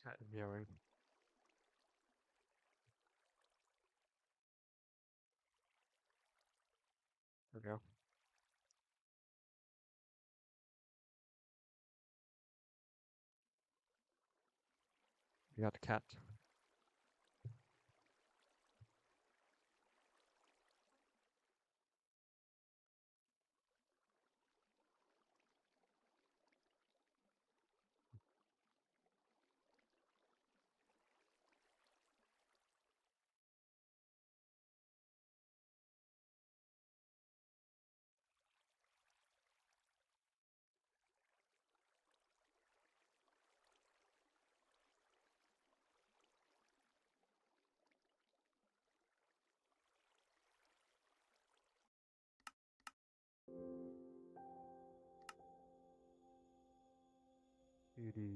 cat is meowing. There we go. You got the cat. Beauty.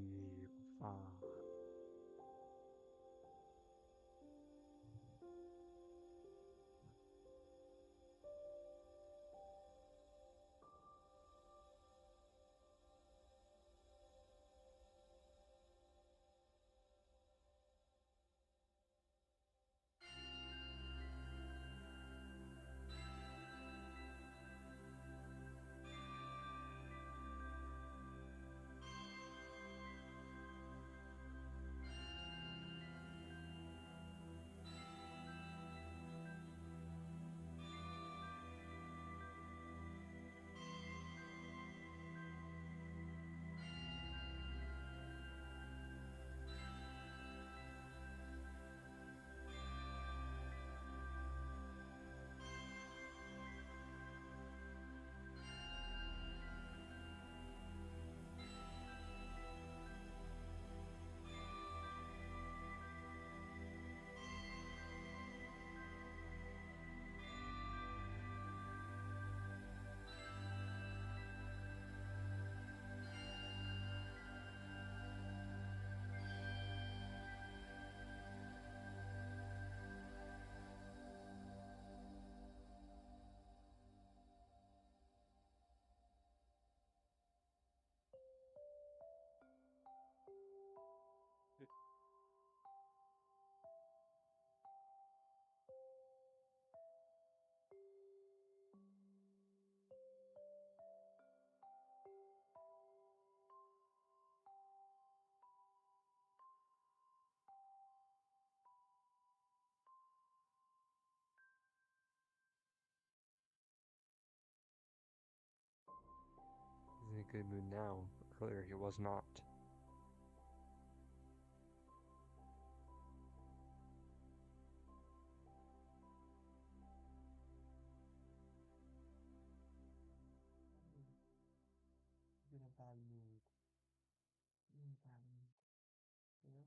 He's in a good mood now, but earlier he was not. He's in a bad mood. He's in a bad mood. Yeah.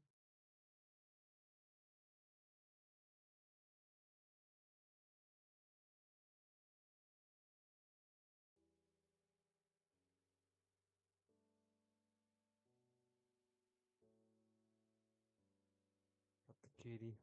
Got the kitty.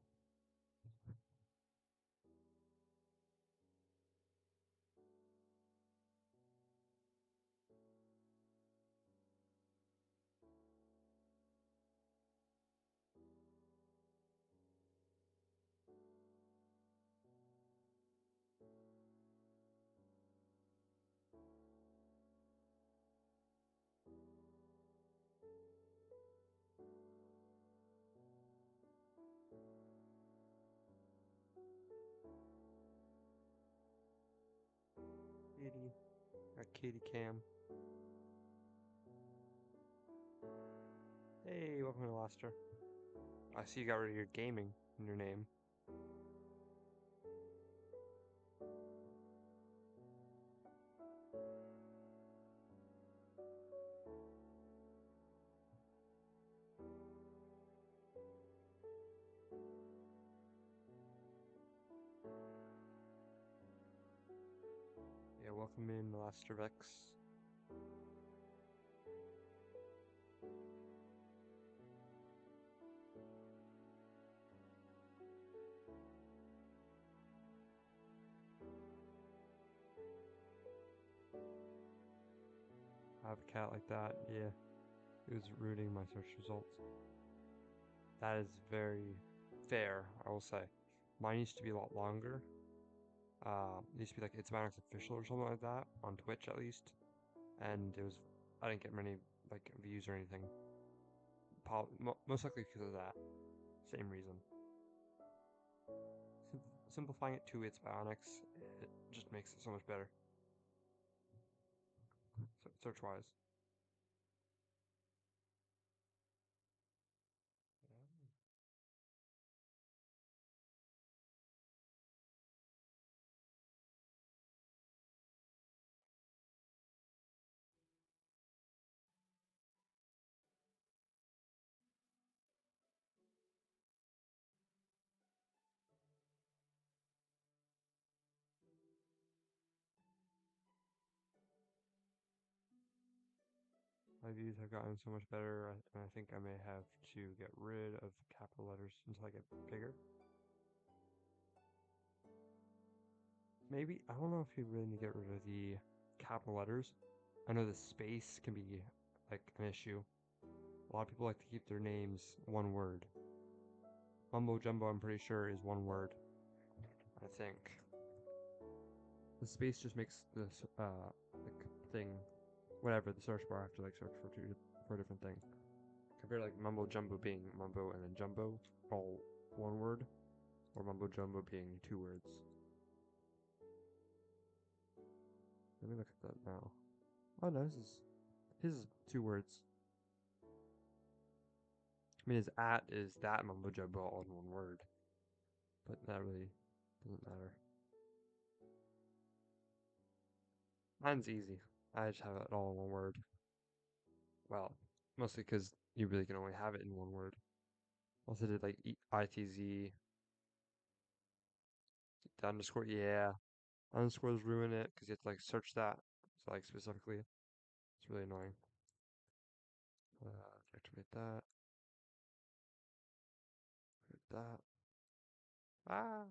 Kitty. Got kitty cam. Hey, welcome to Laster. I see you got rid of your gaming in your name. Yeah, welcome in, Laster Vex. I have a cat like that, yeah. It was ruining my search results. That is very fair, I will say. Mine used to be a lot longer. It used to be like It's Maddox Official or something like that, on Twitch at least. And it was, I didn't get many like views or anything. Most likely because of that. Same reason. Simplifying it to its bionics, it just makes it so much better. Search wise. My views have gotten so much better, and I think I may have to get rid of capital letters until I get bigger. Maybe, I don't know if you really need to get rid of the capital letters. I know the space can be like an issue. A lot of people like to keep their names one word. Mumbo Jumbo, I'm pretty sure, is one word. I think. The space just makes this, like, thing, whatever, the search bar, I have to, like, search for a different thing. Compared to, like, Mumbo Jumbo being Mumbo and then Jumbo, all one word, or Mumbo Jumbo being two words. Let me look at that now. Oh no, his is two words. I mean, his at is that Mumbo Jumbo all in one word, but that really doesn't matter. Mine's easy. I just have it all in one word. Well, mostly because you really can only have it in one word. Also did like ITZ, the underscore, yeah. Underscores ruin it because you have to like search that. So like specifically, it's really annoying. Activate that. Hit that. Ah.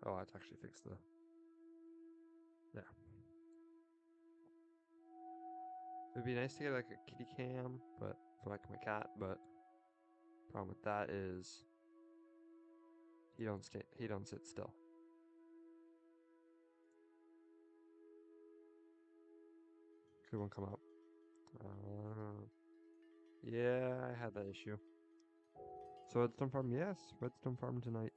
Oh, I have to actually fix the. Yeah. It'd be nice to get like a kitty cam, but for like my cat. But problem with that is he don't stay. He don't sit still. Could one come up? Yeah, I had that issue. So redstone farm, yes, redstone farm tonight.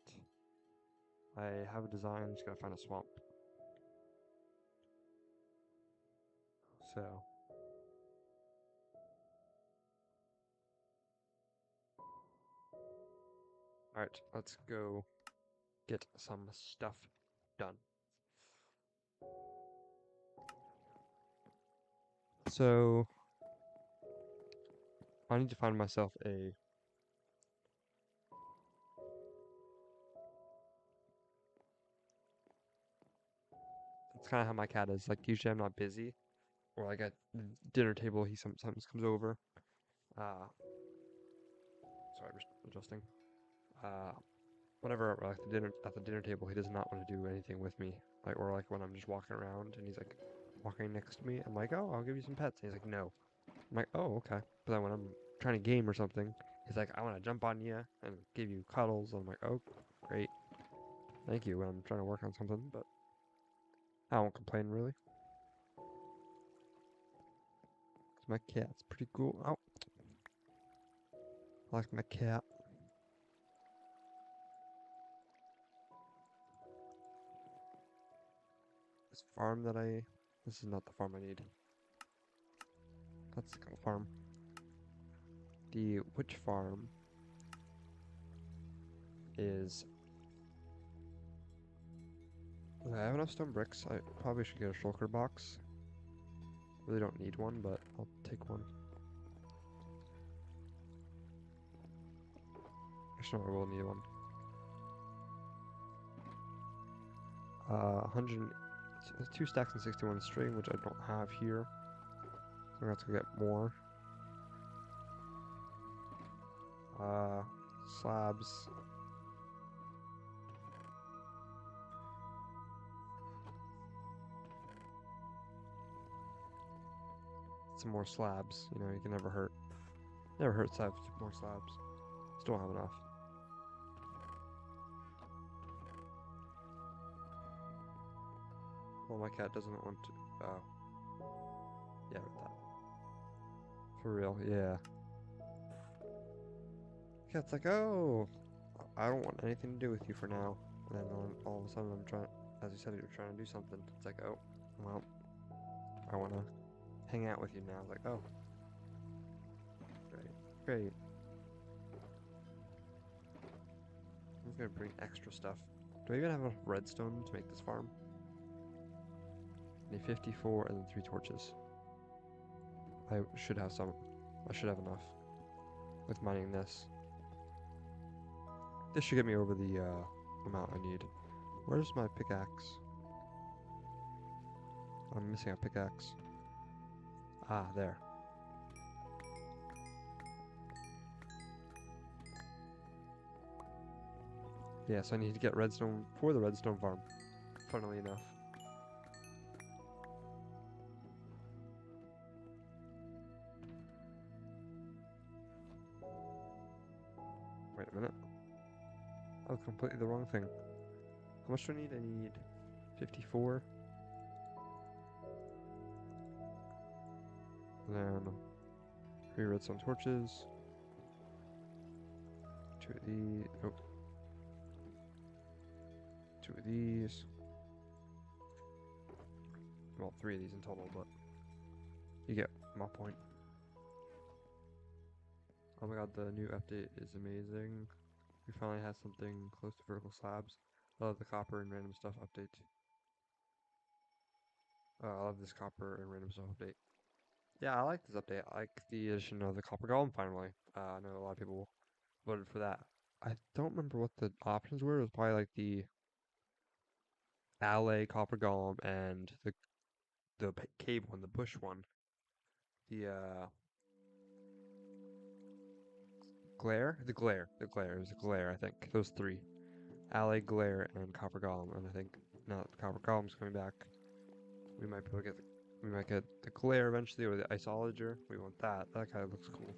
I have a design. Just gotta find a swamp. So, all right, let's go get some stuff done. So, I need to find myself a. That's kind of how my cat is. Like, usually I'm not busy, or like at the dinner table, he sometimes comes over. Uh, sorry, I'm just adjusting. Uh, whenever we're like at the dinner table, he does not want to do anything with me. Like, or like when I'm just walking around and he's like walking next to me, I'm like, oh, I'll give you some pets. And he's like, no. I'm like, oh, okay. But then when I'm trying to game or something, he's like, I want to jump on you and give you cuddles. I'm like, oh, great. Thank you when I'm trying to work on something, but I won't complain really. My cat's pretty cool. Oh, I like my cat. This farm that I. This is not the farm I need. That's the kind of farm. The witch farm is. Okay, I have enough stone bricks. I probably should get a shulker box. Really don't need one, but I'll take one. Actually, no, I will need one. 100, 2 stacks and 61 string, which I don't have here. So I'm gonna have to go get more. Slabs. Some more slabs. You know, you can never hurt. Never hurts to have more slabs. Still don't have enough. Well, my cat doesn't want to. Oh. Yeah, with that. For real, yeah. Cat's like, oh, I don't want anything to do with you for now. And then all of a sudden I'm trying, as you said, you're trying to do something. It's like, oh, well, I want to hang out with you now. Like, oh, great, great. I'm gonna bring extra stuff. Do I even have enough redstone to make this farm? I need 54 and then 3 torches. I should have some. I should have enough with mining this. This should get me over the amount I need. Where's my pickaxe? I'm missing a pickaxe. Ah, there. Yeah, so I need to get redstone for the redstone farm, funnily enough. Wait a minute. That was completely the wrong thing. How much do I need? I need 54. And then 3 redstone torches. 2 of these. Oh. 2 of these. Well, 3 of these in total, but you get my point. Oh my god, the new update is amazing. We finally had something close to vertical slabs. I love the copper and random stuff update. I love this copper and random stuff update. Yeah, I like this update. I like the addition of the copper golem finally. I know a lot of people voted for that. I don't remember what the options were. It was probably like the alley copper golem and the cave one, the bush one, the the glare. It was a glare. I think those 3: alley, glare, and copper golem. And I think now that the copper golem's coming back, we might be able to get we might get the glare eventually, or the isologer. We want that. That kind of looks cool.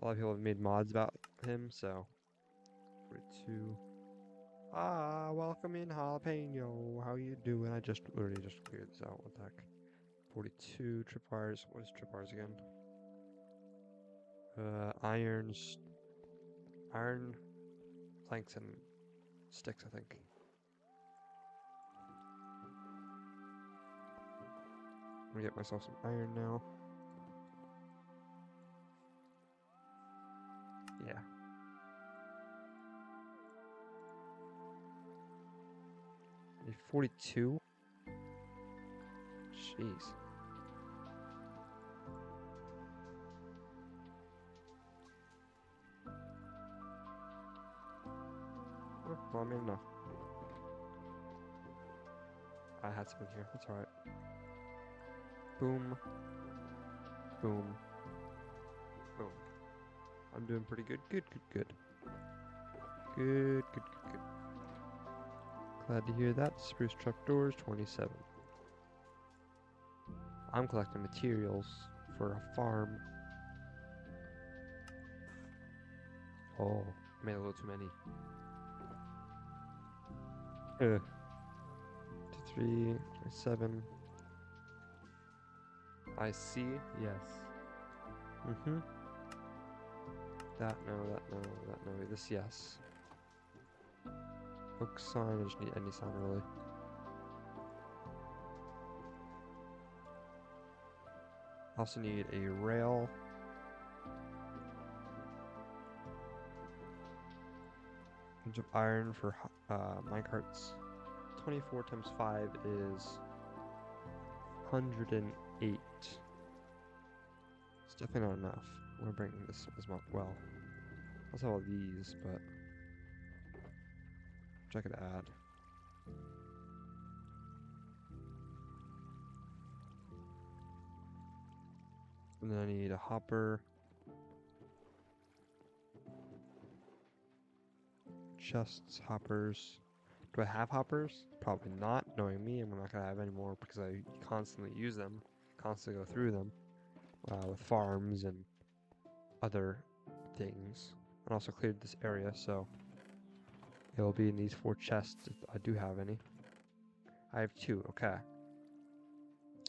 A lot of people have made mods about him, so 42. Ah, welcome in, jalapeno. How you doing? I just literally just cleared this out. What the heck? 42 tripwires. What is tripwires again? Iron planks and sticks, I think. I'm gonna get myself some iron now. Yeah. Need 42? Jeez. Oh, well, I made enough. I had some in here. That's alright. Boom. Boom. Boom. I'm doing pretty good. Good, good, good. Good, good, good, good. Glad to hear that. Spruce trapdoors, 27. I'm collecting materials for a farm. Oh, made a little too many. 2, 3, 27. I see. Yes. Mm-hmm. That no, that no, that no. This yes. Oak sign. I just need any sign really. Also need a rail. Bunch of iron for minecarts. 24 times 5 is 108. It's definitely not enough. I'm gonna bring this as well. I also have all these, but which I could add. And then I need a hopper. Chests, hoppers. Do I have hoppers? Probably not, knowing me. I'm not gonna have any more because I constantly use them, constantly go through them with farms and other things. and also cleared this area, so it'll be in these 4 chests if I do have any. I have 2, okay.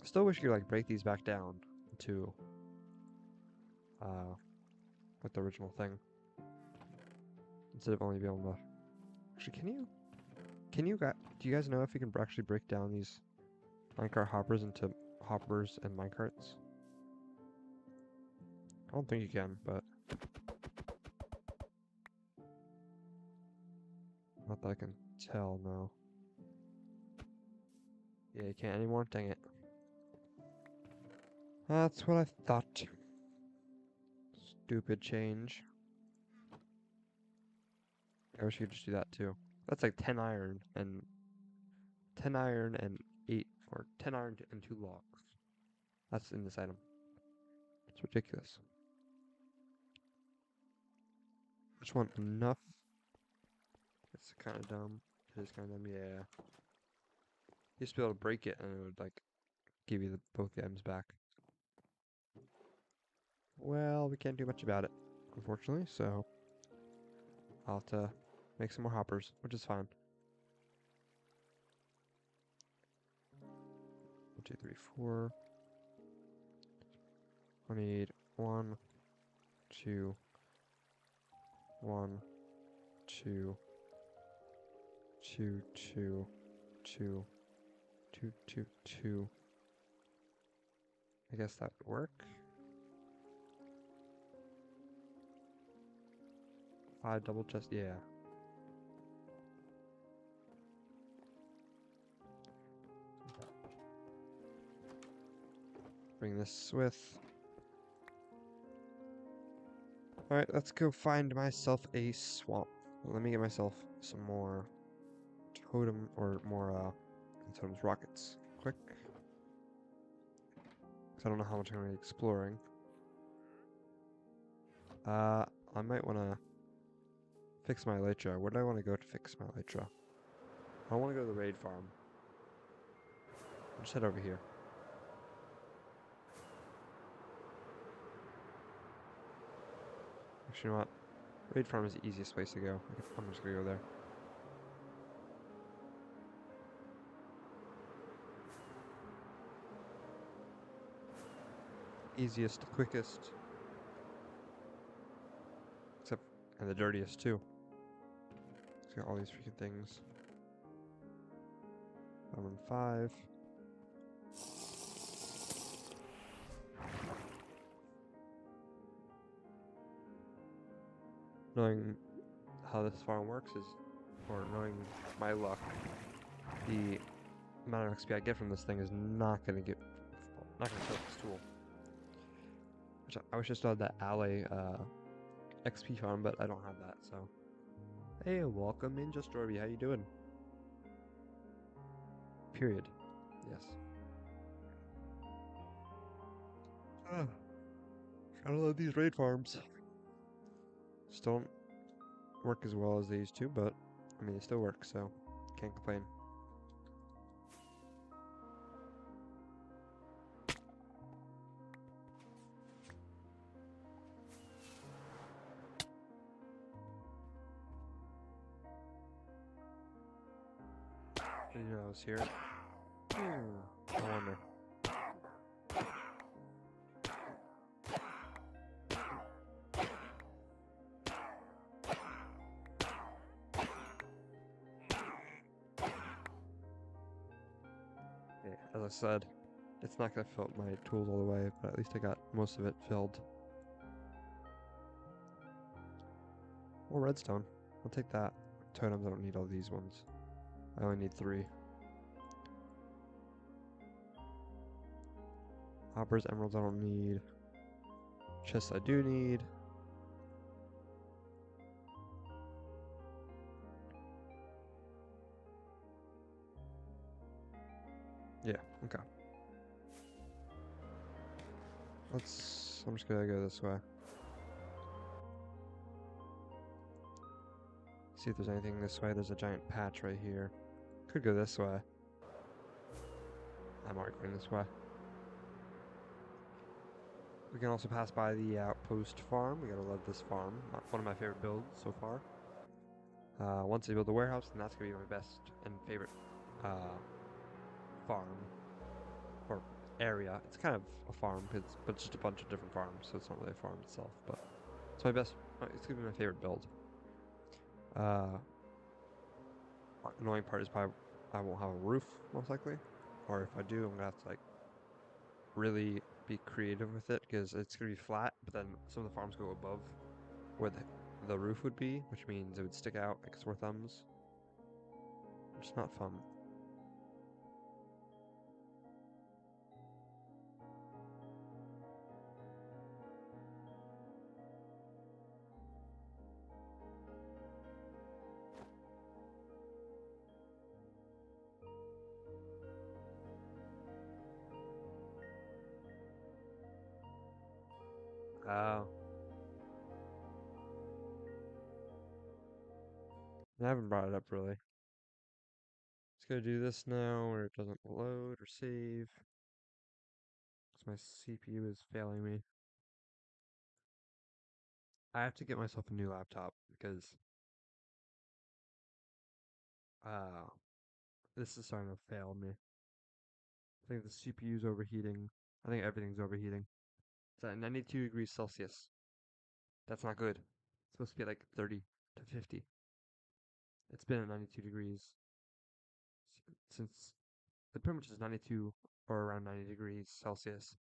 Still wish you could like break these back down to like the original thing. Instead of only being able to actually do you guys know if you can actually break down these minecart hoppers into hoppers and minecarts? I don't think you can, but not that I can tell, no. Yeah, you can't anymore? Dang it. That's what I thought. Stupid change. I wish you could just do that too. That's like 10 iron and 8 or 10 iron and 2 logs. That's in this item. It's ridiculous. I just want enough. It's kind of dumb. It is kind of dumb, yeah. You used to be able to break it and it would like give you both the items back. Well, we can't do much about it, unfortunately, so I'll have to make some more hoppers, which is fine. 1, 2, 3, 4. I need 1, 2, 1, 2, 2, 2, 2, 2, 2, 2. I guess that would work. 5 double chest, yeah. Bring this with. Alright, let's go find myself a swamp. Let me get myself some more totem or more totems rockets. Quick. Because I don't know how much I'm going to be exploring. I might want to fix my elytra. Where do I want to go to fix my elytra? I want to go to the raid farm. I'll just head over here. Actually, you know what? Raid farm is the easiest place to go. I'm just going to go there. Easiest, quickest. Except, and the dirtiest too. It's got all these freaking things. 5. Knowing how this farm works is, or knowing my luck, the amount of XP I get from this thing is not gonna fill this tool. Which I wish I still had that alley XP farm, but I don't have that, so. Hey, welcome Ninja Storby, how you doing? Period. Yes. Gotta love these raid farms. Still don't work as well as they used to, but I mean they still work, so can't complain. I didn't know I was here. I wonder. Yeah, as I said, it's not gonna fill up my tools all the way, but at least I got most of it filled. More redstone. I'll take that. Totems, I don't need all these ones. I only need 3. Hoppers, emeralds, I don't need. Chests, I do need. Yeah, okay. I'm just gonna go this way. See if there's anything this way. There's a giant patch right here. Could go this way. I'm already going this way. We can also pass by the outpost farm. We gotta love this farm. One of my favorite builds so far. Once I build the warehouse, then that's gonna be my best and favorite uh, farm or area. It's kind of a farm, but it's just a bunch of different farms, so it's not really a farm itself. But it's my best. It's gonna be my favorite build. Uh, Annoying part is probably I won't have a roof most likely, or if I do, I'm gonna have to like really be creative with it because it's gonna be flat. But then some of the farms go above where the roof would be, which means it would stick out like sore thumbs. It's not fun. Oh, I haven't brought it up really. Let's go do this now where it doesn't load or save. Because my CPU is failing me. I have to get myself a new laptop because uh this is starting to fail me. I think the CPU is overheating. I think everything's overheating. It's at 92 degrees Celsius. That's not good. It's supposed to be like 30 to 50. It's been at 92 degrees since it pretty much is 92 or around 90 degrees Celsius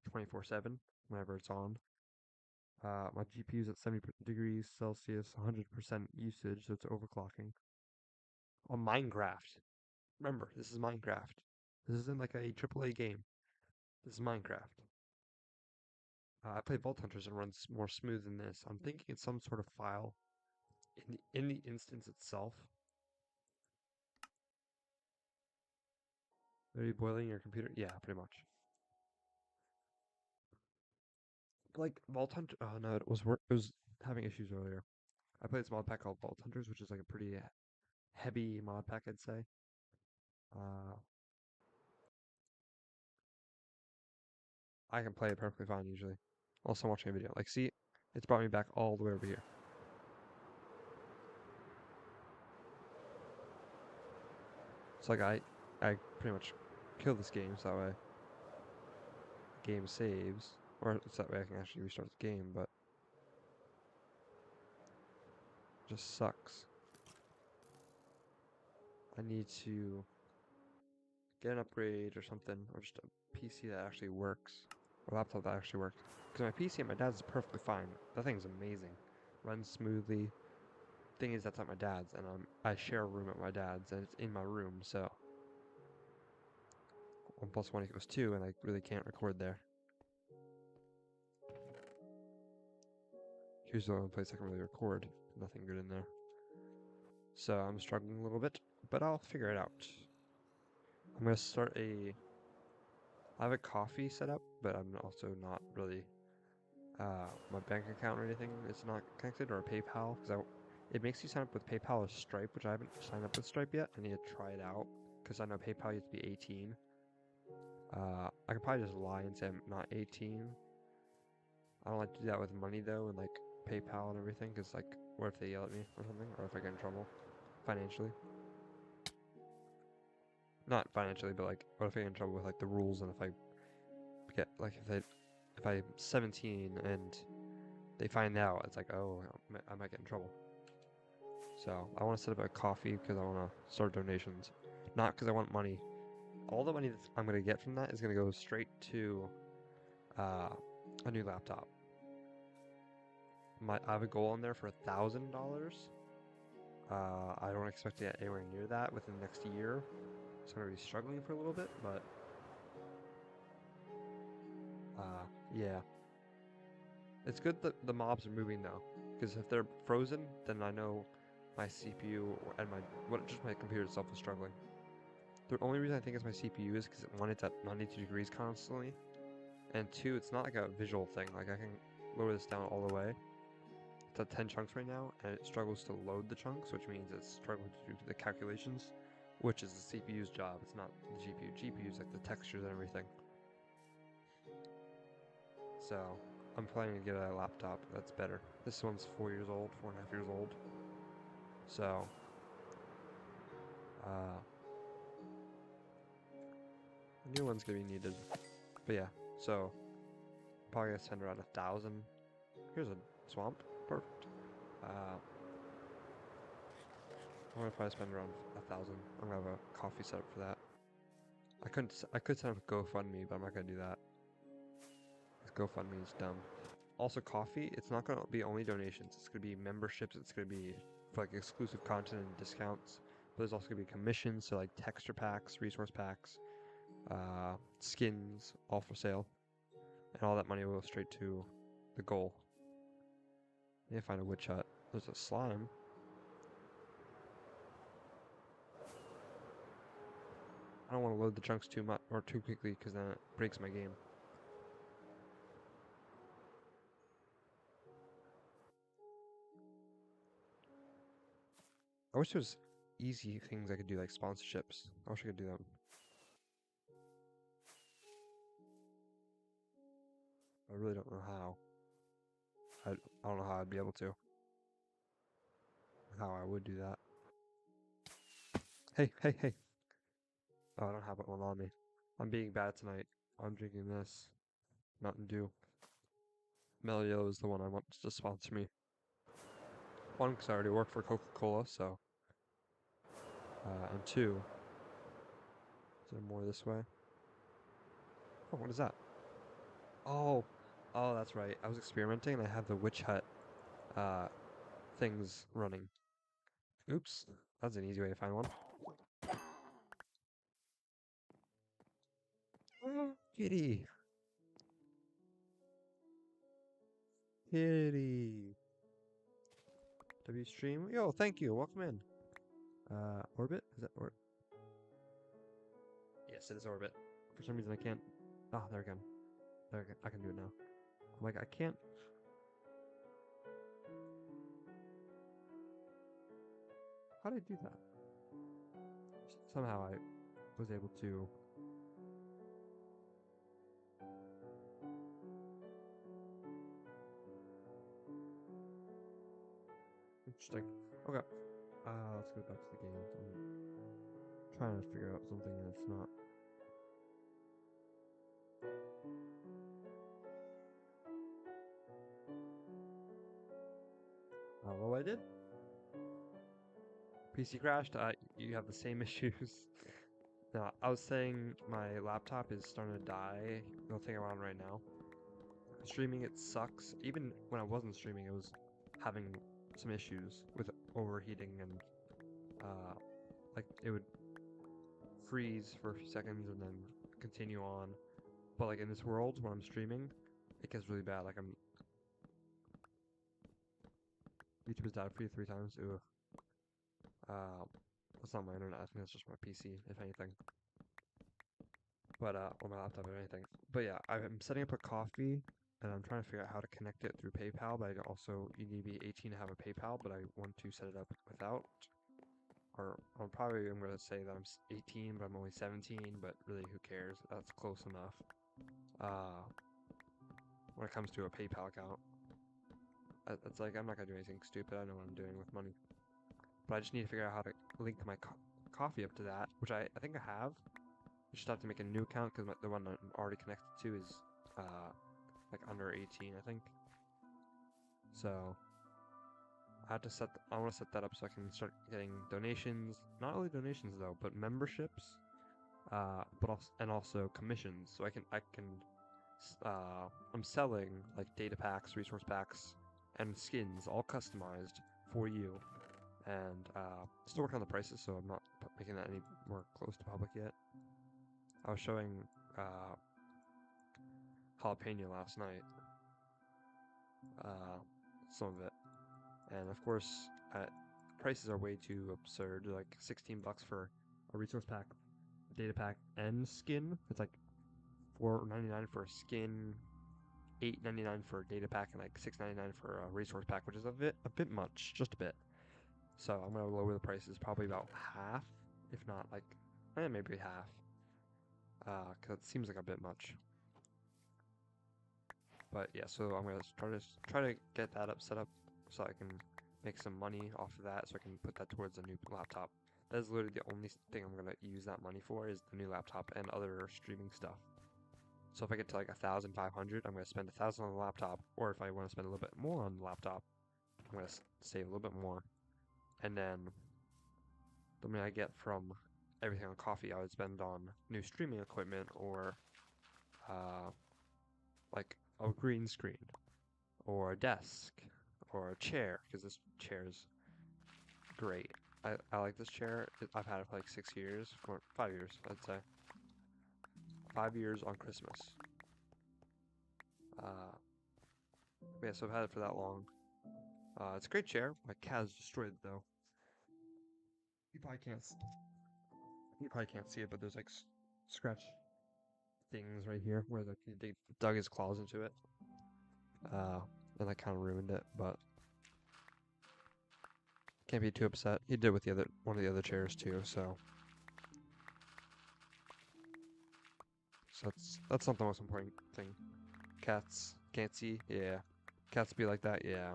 24/7 whenever it's on. My GPU is at 70 degrees Celsius, 100% usage, so it's overclocking. On Minecraft. Remember, this is Minecraft. This isn't like a AAA game. This is Minecraft. I play Vault Hunters and runs more smooth than this. I'm thinking it's some sort of file in the instance itself. Are you boiling your computer? Yeah, pretty much. Like Vault Hunter. Oh no, it was having issues earlier. I played this mod pack called Vault Hunters, which is like a pretty heavy mod pack, I'd say. Uh, I can play it perfectly fine usually. Also watching a video. Like, see, it's brought me back all the way over here. It's like I pretty much kill this game, so that way the game saves, or so that way I can actually restart the game. But it just sucks. I need to get an upgrade or something, or just a PC that actually works, or a laptop that actually works. Because my PC at my dad's is perfectly fine. That thing's amazing, runs smoothly. Thing is, that's at my dad's, and I share a room at my dad's, and it's in my room, so 1 + 1 = 2, and I really can't record there. Here's the only place I can really record. Nothing good in there. So I'm struggling a little bit, but I'll figure it out. I'm gonna start I have a coffee set up, but I'm also not really my bank account or anything is not connected, or a PayPal, because it makes you sign up with PayPal or Stripe, which I haven't signed up with Stripe yet. I need to try it out because I know PayPal you have to be 18. I could probably just lie and say I'm not 18. I don't like to do that with money though, and like PayPal and everything, because like, what if they yell at me or something, or if I get in trouble financially? Not financially, but like, what if I get in trouble with like the rules, and if I get like if I'm 17 and they find out, it's like, oh, I might get in trouble. So I want to set up a coffee because I want to start donations, not because I want money. All the money that I'm gonna get from that is gonna go straight to uh, a new laptop. I have a goal in there for $1,000. I don't expect to get anywhere near that within the next year, so I'm gonna be struggling for a little bit. But yeah, it's good that the mobs are moving though, because if they're frozen, then I know my CPU and just my computer itself is struggling. The only reason I think it's my CPU is because one, it's at 92 degrees constantly, and two, it's not like a visual thing. Like I can lower this down all the way. It's at 10 chunks right now, and it struggles to load the chunks, which means it's struggling to do the calculations, which is the CPU's job. It's not the GPU. GPU's like the textures and everything. So I'm planning to get a laptop that's better. This one's 4 years old, 4.5 years old. So uh, a new one's gonna be needed. But yeah, so probably gonna spend around 1,000. Here's a swamp. Perfect. I'm gonna probably spend around 1,000. I'm gonna have a coffee set up for that. I could set up a GoFundMe, but I'm not gonna do that. 'Cause GoFundMe is dumb. Also, coffee. It's not gonna be only donations. It's gonna be memberships. It's gonna be for like exclusive content and discounts. But there's also gonna be commissions, so like texture packs, resource packs, skins, all for sale, and all that money will go straight to the goal. I need to find a witch hut. There's a slime. I don't want to load the chunks too much or too quickly because then it breaks my game. I wish there was easy things I could do like sponsorships. I wish I could do them. I really don't know how. I don't know how I'd be able to. How I would do that. Hey, hey, hey. Oh, I don't have one on me. I'm being bad tonight. I'm drinking this Mountain Dew. Melio is the one I want to sponsor me. One, because I already work for Coca-Cola, so. And two, is there more this way? Oh, what is that? Oh, oh, that's right. I was experimenting and I have the witch hut uh, things running. Oops, that's an easy way to find one. Oh, kitty, kitty. W stream. Yo, thank you. Welcome in. Orbit? Is that or? Yes, it is orbit. For some reason I can't. Oh, there again. There again. I can do it now. I'm like I can't. How did I do that? Somehow I was able to. Interesting. Okay. Let's go back to the game. I'm trying to figure out something that's not. What I did? PC crashed. You have the same issues. No, I was saying my laptop is starting to die. The thing I'm on right now. Streaming it sucks. Even when I wasn't streaming, it was having some issues with overheating and like it would freeze for a few seconds and then continue on. But like in this world, when I'm streaming, it gets really bad. Like I'm YouTube has died for you 3 times. Ooh. That's not my internet. I think that's just my PC, if anything. But or my laptop, if anything. But yeah, I'm setting up a coffee, and I'm trying to figure out how to connect it through PayPal. But I also you need to be 18 to have a PayPal. But I want to set it up without. Or I'm going to say that I'm 18, but I'm only 17. But really, who cares? That's close enough. Uh, when it comes to a PayPal account, it's like I'm not gonna do anything stupid. I know what I'm doing with money. But I just need to figure out how to link my coffee up to that, which I think I have. I just have to make a new account because the one I'm already connected to is like under 18, I think. So I have to I want to set that up so I can start getting donations. Not only donations though, but memberships. But also commissions. So I'm selling like data packs, resource packs, and skins, all customized for you. And still working on the prices, so I'm not making that any more close to public yet. I was showing uh, jalapeno last night, uh, some of it, and of course, prices are way too absurd. Like 16 bucks for a resource pack, data pack, and skin. It's like $4.99 for a skin, $8.99 for a data pack, and like $6.99 for a resource pack, which is a bit much, just a bit. So I'm gonna lower the prices probably about half, if not like, maybe half, because it seems like a bit much. But yeah, so I'm gonna try to get that set up so I can make some money off of that, so I can put that towards a new laptop. That is literally the only thing I'm gonna use that money for is the new laptop and other streaming stuff. So if I get to like 1,500, I'm gonna spend 1,000 on the laptop, or if I want to spend a little bit more on the laptop, I'm gonna save a little bit more, and then the money I get from everything on coffee, I would spend on new streaming equipment or uh, like a green screen or a desk or a chair, because this chair is great. I like this chair. I've had it for like 6 years, or 5 years, I'd say. 5 years on Christmas. Uh, yeah, so I've had it for that long. It's a great chair. My cat has destroyed it though. You probably can't. You probably can't see it, but there's like scratch things right here where they dug his claws into it. Uh, and that kind of ruined it, but can't be too upset. He did with the other one of the other chairs too, so that's not the most important thing. Cats can't see, yeah. Cats be like that, yeah.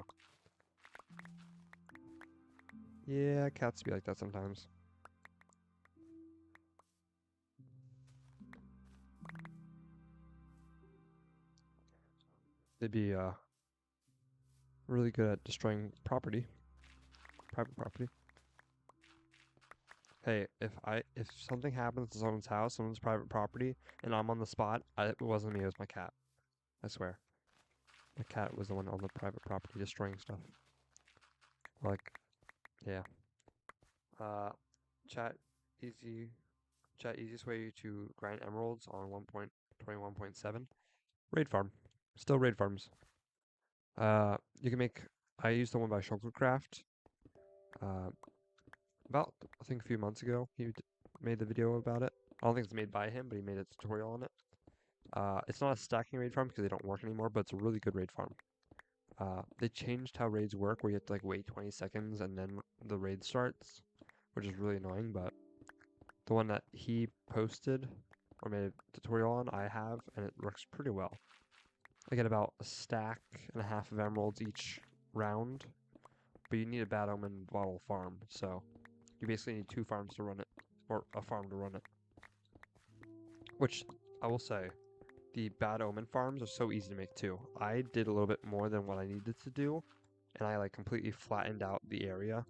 Yeah, cats be like that sometimes. They'd be really good at destroying property, private property. Hey, if something happens to someone's house, someone's private property, and I'm on the spot, it wasn't me, it was my cat. I swear. My cat was the one on the private property destroying stuff. Like, yeah. Uh, chat easy. Chat easiest way to grind emeralds on 1.21.7. Raid farm. Still raid farms. You can make. I used the one by Shunklecraft. Uh, about I think a few months ago, made the video about it. I don't think it's made by him, but he made a tutorial on it. It's not a stacking raid farm because they don't work anymore, but it's a really good raid farm. They changed how raids work, where you have to like wait 20 seconds and then the raid starts, which is really annoying. But the one that he posted or made a tutorial on, I have, and it works pretty well. I get about a stack and a half of emeralds each round, but you need a bad omen bottle farm, so you basically need 2 farms to run it, or a farm to run it. Which I will say, the bad omen farms are so easy to make too. I did a little bit more than what I needed to do, and I like completely flattened out the area,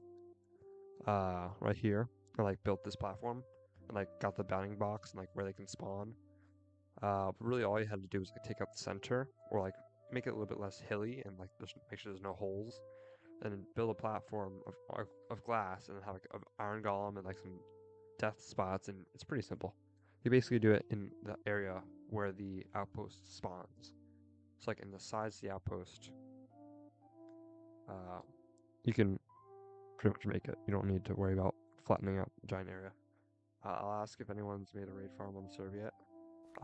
right here, and like built this platform, and like got the bounding box and like where they can spawn. But really all you had to do was like take out the center, or like make it a little bit less hilly, and like just make sure there's no holes, and then build a platform of glass, and have like an iron golem and like some death spots, and it's pretty simple. You basically do it in the area where the outpost spawns. So like in the sides of the outpost, uh, you can pretty much make it. You don't need to worry about flattening out the giant area. I'll ask if anyone's made a raid farm on the server yet.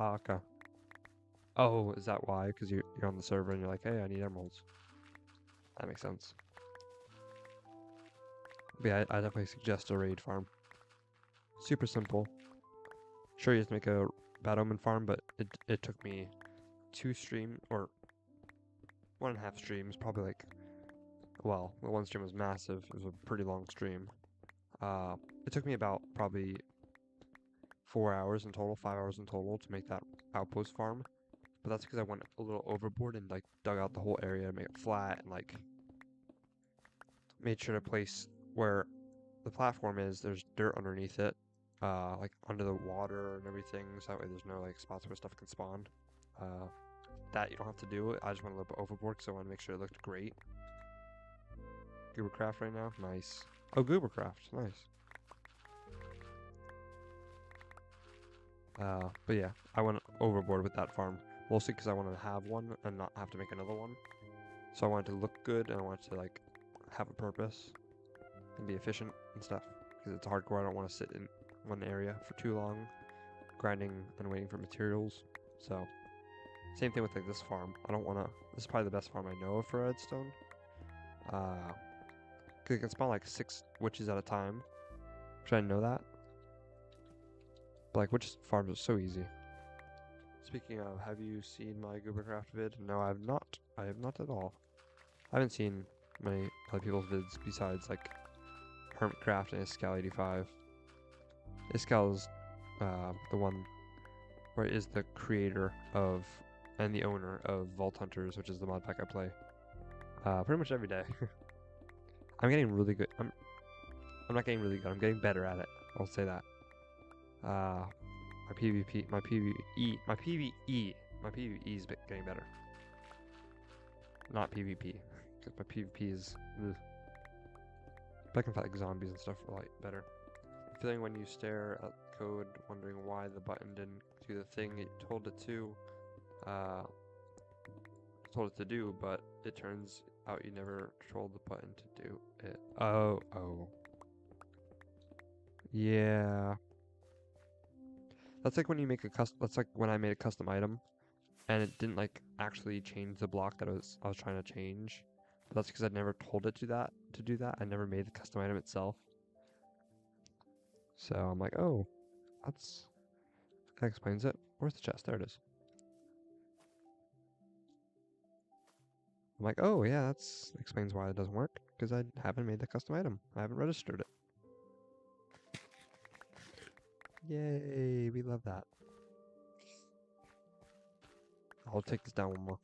Okay. Oh, is that why? Because you're on the server and you're like, hey, I need emeralds. That makes sense. But yeah, I definitely suggest a raid farm. Super simple. Sure, you have to make a bad omen farm, but it took me 2 streams, or 1.5 streams, probably like, well, the 1 stream was massive. It was a pretty long stream. It took me about probably 4 hours in total, 5 hours in total to make that outpost farm. But that's because I went a little overboard and like dug out the whole area to make it flat, and like made sure to place where the platform is, there's dirt underneath it, like under the water and everything, so that way there's no like spots where stuff can spawn. That you don't have to do. I just went a little bit overboard because I want to make sure it looked great. Goobercraft right now, nice. Oh, Goobercraft, nice. But yeah, I went overboard with that farm, mostly because I wanted to have one and not have to make another one. So I wanted to look good, and I wanted to like have a purpose and be efficient and stuff, because it's hardcore. I don't want to sit in one area for too long, grinding and waiting for materials. So same thing with like this farm. I don't want to. This is probably the best farm I know of for redstone. Because it can spawn like 6 witches at a time. Which I know that. But like witch farms are so easy. Speaking of, have you seen my Goobercraft vid? No, I have not. I have not at all. I haven't seen many other people's vids besides like Hermitcraft and Iskal85. Iskal is the one where it is the creator of and the owner of Vault Hunters, which is the mod pack I play pretty much every day. I'm getting really good. I'm not getting really good. I'm getting better at it. I'll say that. My PvP, my PvE is getting better. Not PvP, because my PvP is. Ugh. But I can fight like zombies and stuff a lot better. The feeling when you stare at code, wondering why the button didn't do the thing it told it to, do, but it turns out you never told the button to do it. Oh. Yeah. That's like when you make a custom. That's like when I made a custom item, and it didn't like actually change the block that I was trying to change. But that's because I never told it to do that. I never made the custom item itself. So I'm like, oh, that explains it. Where's the chest? There it is. I'm like, oh yeah, that explains why it doesn't work, because I haven't made the custom item. I haven't registered it. Yay, we love that. I'll take this down one more.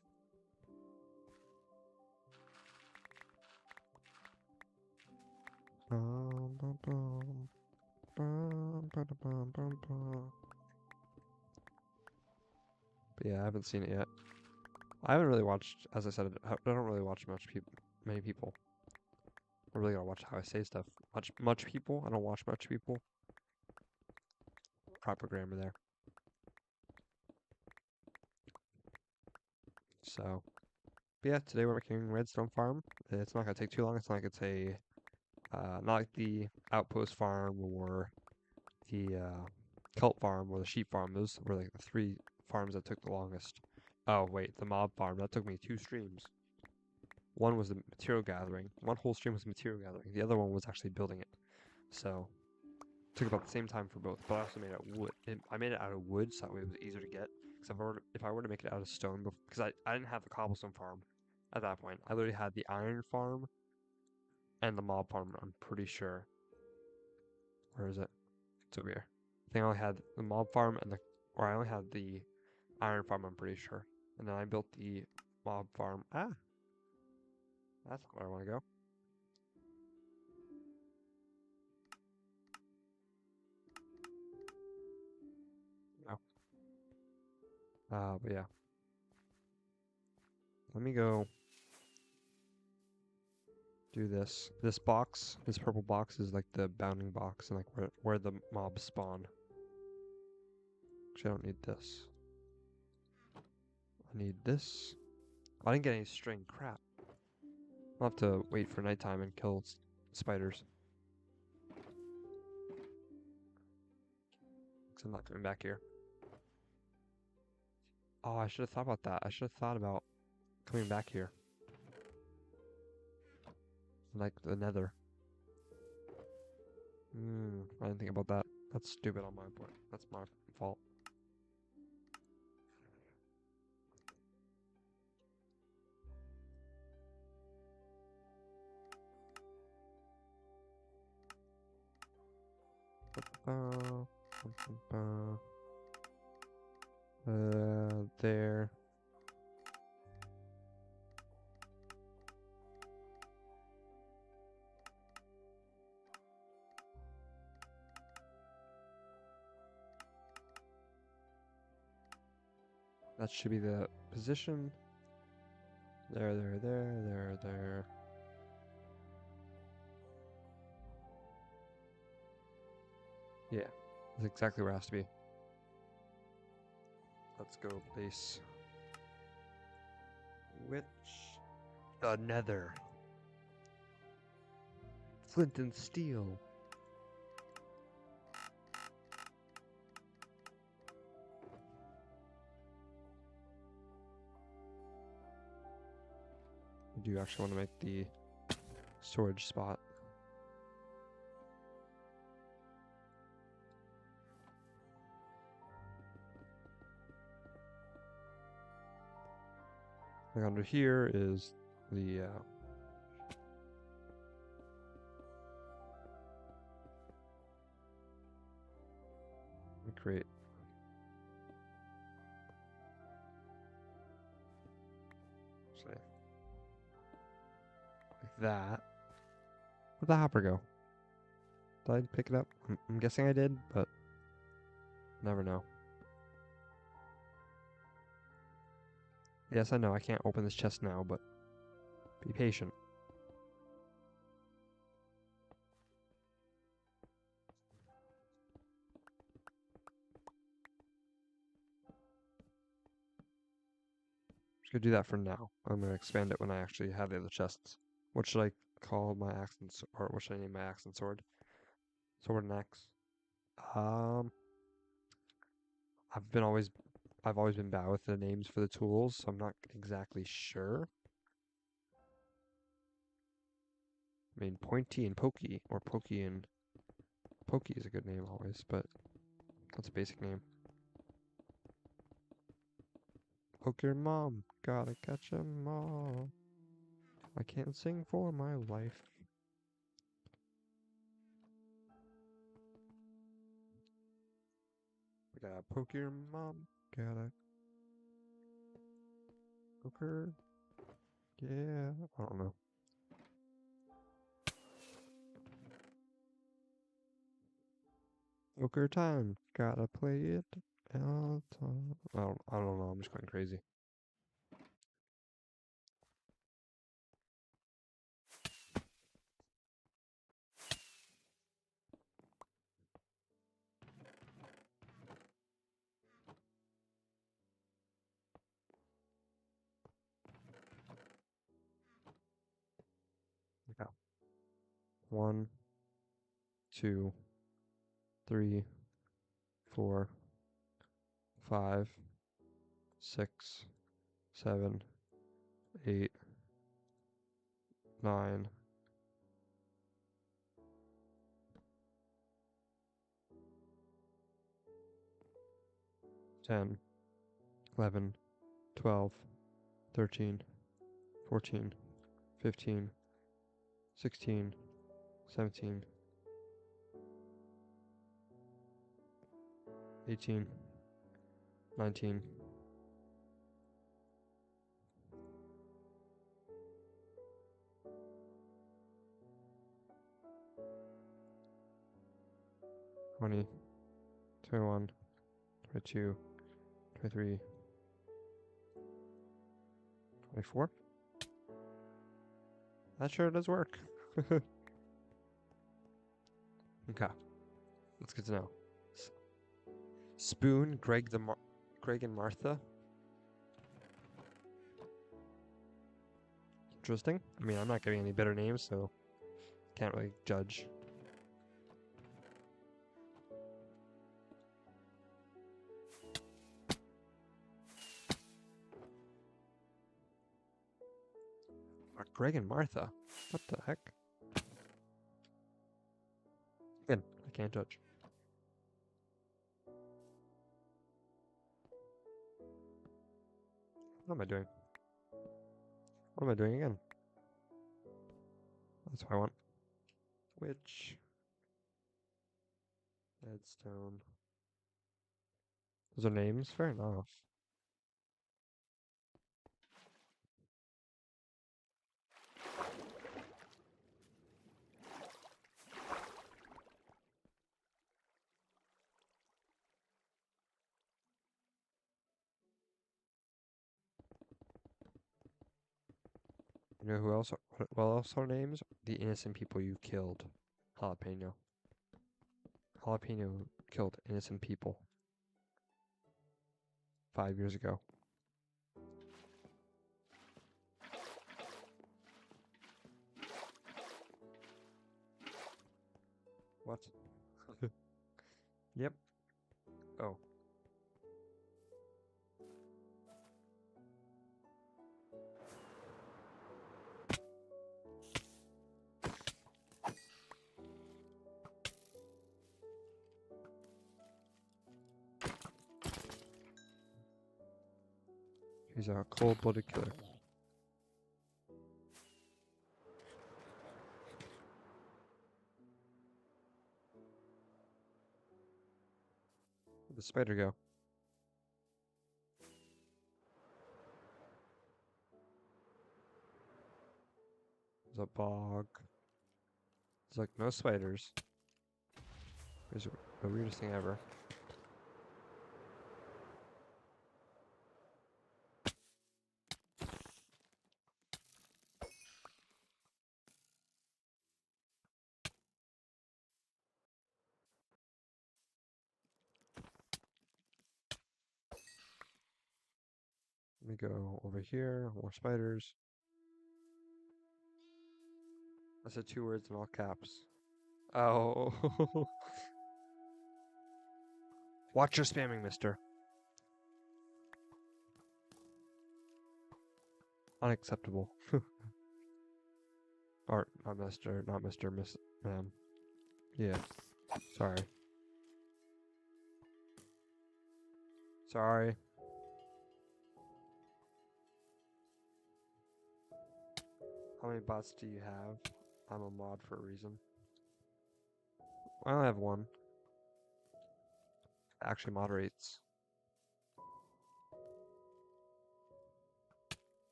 But yeah, I haven't seen it yet. I haven't really watched, as I said, I don't really watch many people. I really gotta watch how I say stuff. Much people? I don't watch much people. Proper grammar there. So, but yeah, today we're making Redstone Farm. It's not gonna take too long. It's not like it's not like the Outpost Farm or the Cult Farm or the Sheep Farm. Those were like the 3 farms that took the longest. Oh wait, the Mob Farm, that took me 2 streams. One was the material gathering. One whole stream was material gathering. The other one was actually building it. So, it took about the same time for both. But I also made it out of wood. I made it out of wood so that way it was easier to get. Because if I were to make it out of stone, because I didn't have the cobblestone farm at that point. I literally had the iron farm and the mob farm, I'm pretty sure. Where is it? It's over here. I think I only had the mob farm or I only had the iron farm, I'm pretty sure. And then I built the mob farm. Ah! That's not where I want to go. No. But yeah. Let me go do this. This purple box is like the bounding box and like where the mobs spawn. Actually, I don't need this. I need this. I didn't get any string. Crap. I'll have to wait for nighttime and kill spiders. Because I'm not coming back here. Oh, I should have thought about that. I should have thought about coming back here. Like the nether. I didn't think about that. That's stupid on my part. That's my fault. There. That should be the position. There. Yeah, that's exactly where it has to be. Let's go place. Which? The nether. Flint and steel. I do actually want to make the storage spot. Like under here is the create. Say like that. Where'd the hopper go? Did I pick it up? I'm guessing I did, but never know. Yes, I know I can't open this chest now, but be patient. Just gonna do that for now. I'm gonna expand it when I actually have the other chests. What should I call my axe or what should I name my axe and sword? Sword and axe. Um, I've been always, I've always been bad with the names for the tools, so I'm not exactly sure. I mean, Pointy and Pokey, or Pokey and Pokey is a good name always, but that's a basic name. Poke your mom, gotta catch 'em all. I can't sing for my life. We gotta poke your mom, gotta poke her. Yeah, I don't know. Poker time, gotta play it all the time. I don't know. I'm just going crazy. Yeah. 1, 2, 3, 4, 5, 6, 7, 8, 9, 10, 11, 12, 13, 14, 15, 16, 17, 18, 19, 20, 21, 22, 23, 24. That sure does work. Okay, that's good to know. Spoon, Greg and Martha. Interesting. I mean, I'm not giving any better names, so can't really judge. Greg and Martha. What the heck? Again, I can't judge. What am I doing? What am I doing again? That's what I want. Which? Redstone. Those are names? Fair enough. You know who else? What else are names? The innocent people you killed. Jalapeno. Jalapeno killed innocent people 5 years ago. What? Yep. Oh. He's a cold-blooded killer. the spider go? There's a bog. There's like no spiders. It's the weirdest thing ever. Let me go over here. More spiders. I said 2 words in all caps. Oh. Watch your spamming, mister. Unacceptable. Or, not mister, not mister, miss, ma'am. Yeah. Sorry. Sorry. How many bots do you have? I'm a mod for a reason. I only have one. Actually moderates.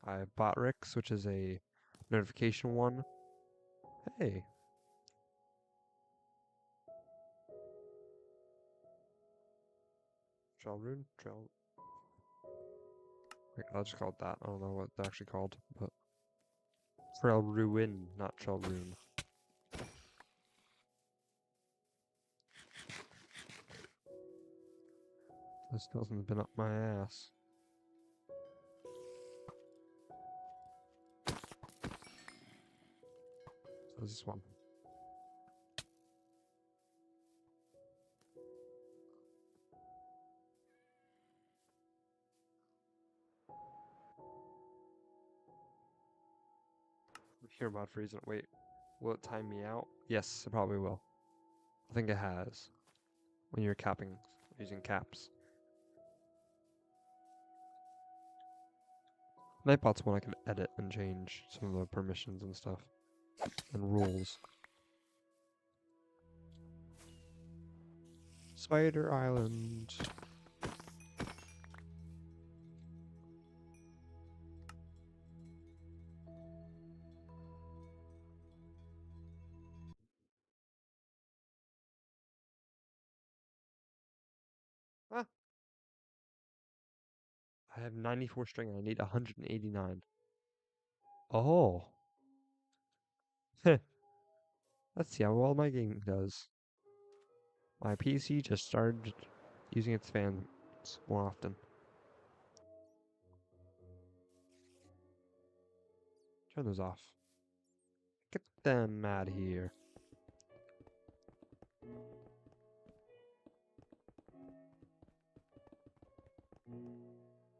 I have Botrix, which is a notification one. Hey. Trail Rune? Trail. Wait, I'll just call it that. I don't know what it's actually called, but Trail Ruin, not Trail Rune. This skeleton's been up my ass. So this one. Here mod freezing. Wait, will it time me out? Yes, it probably will. I think it has. When you're capping, using caps. Nightbot's one I can edit and change some of the permissions and stuff. And rules. Spider Island. Ah, I have 94 string and I need 189. Oh. Let's see how well my game does. My PC just started using its fans more often. Turn those off. Get them out of here.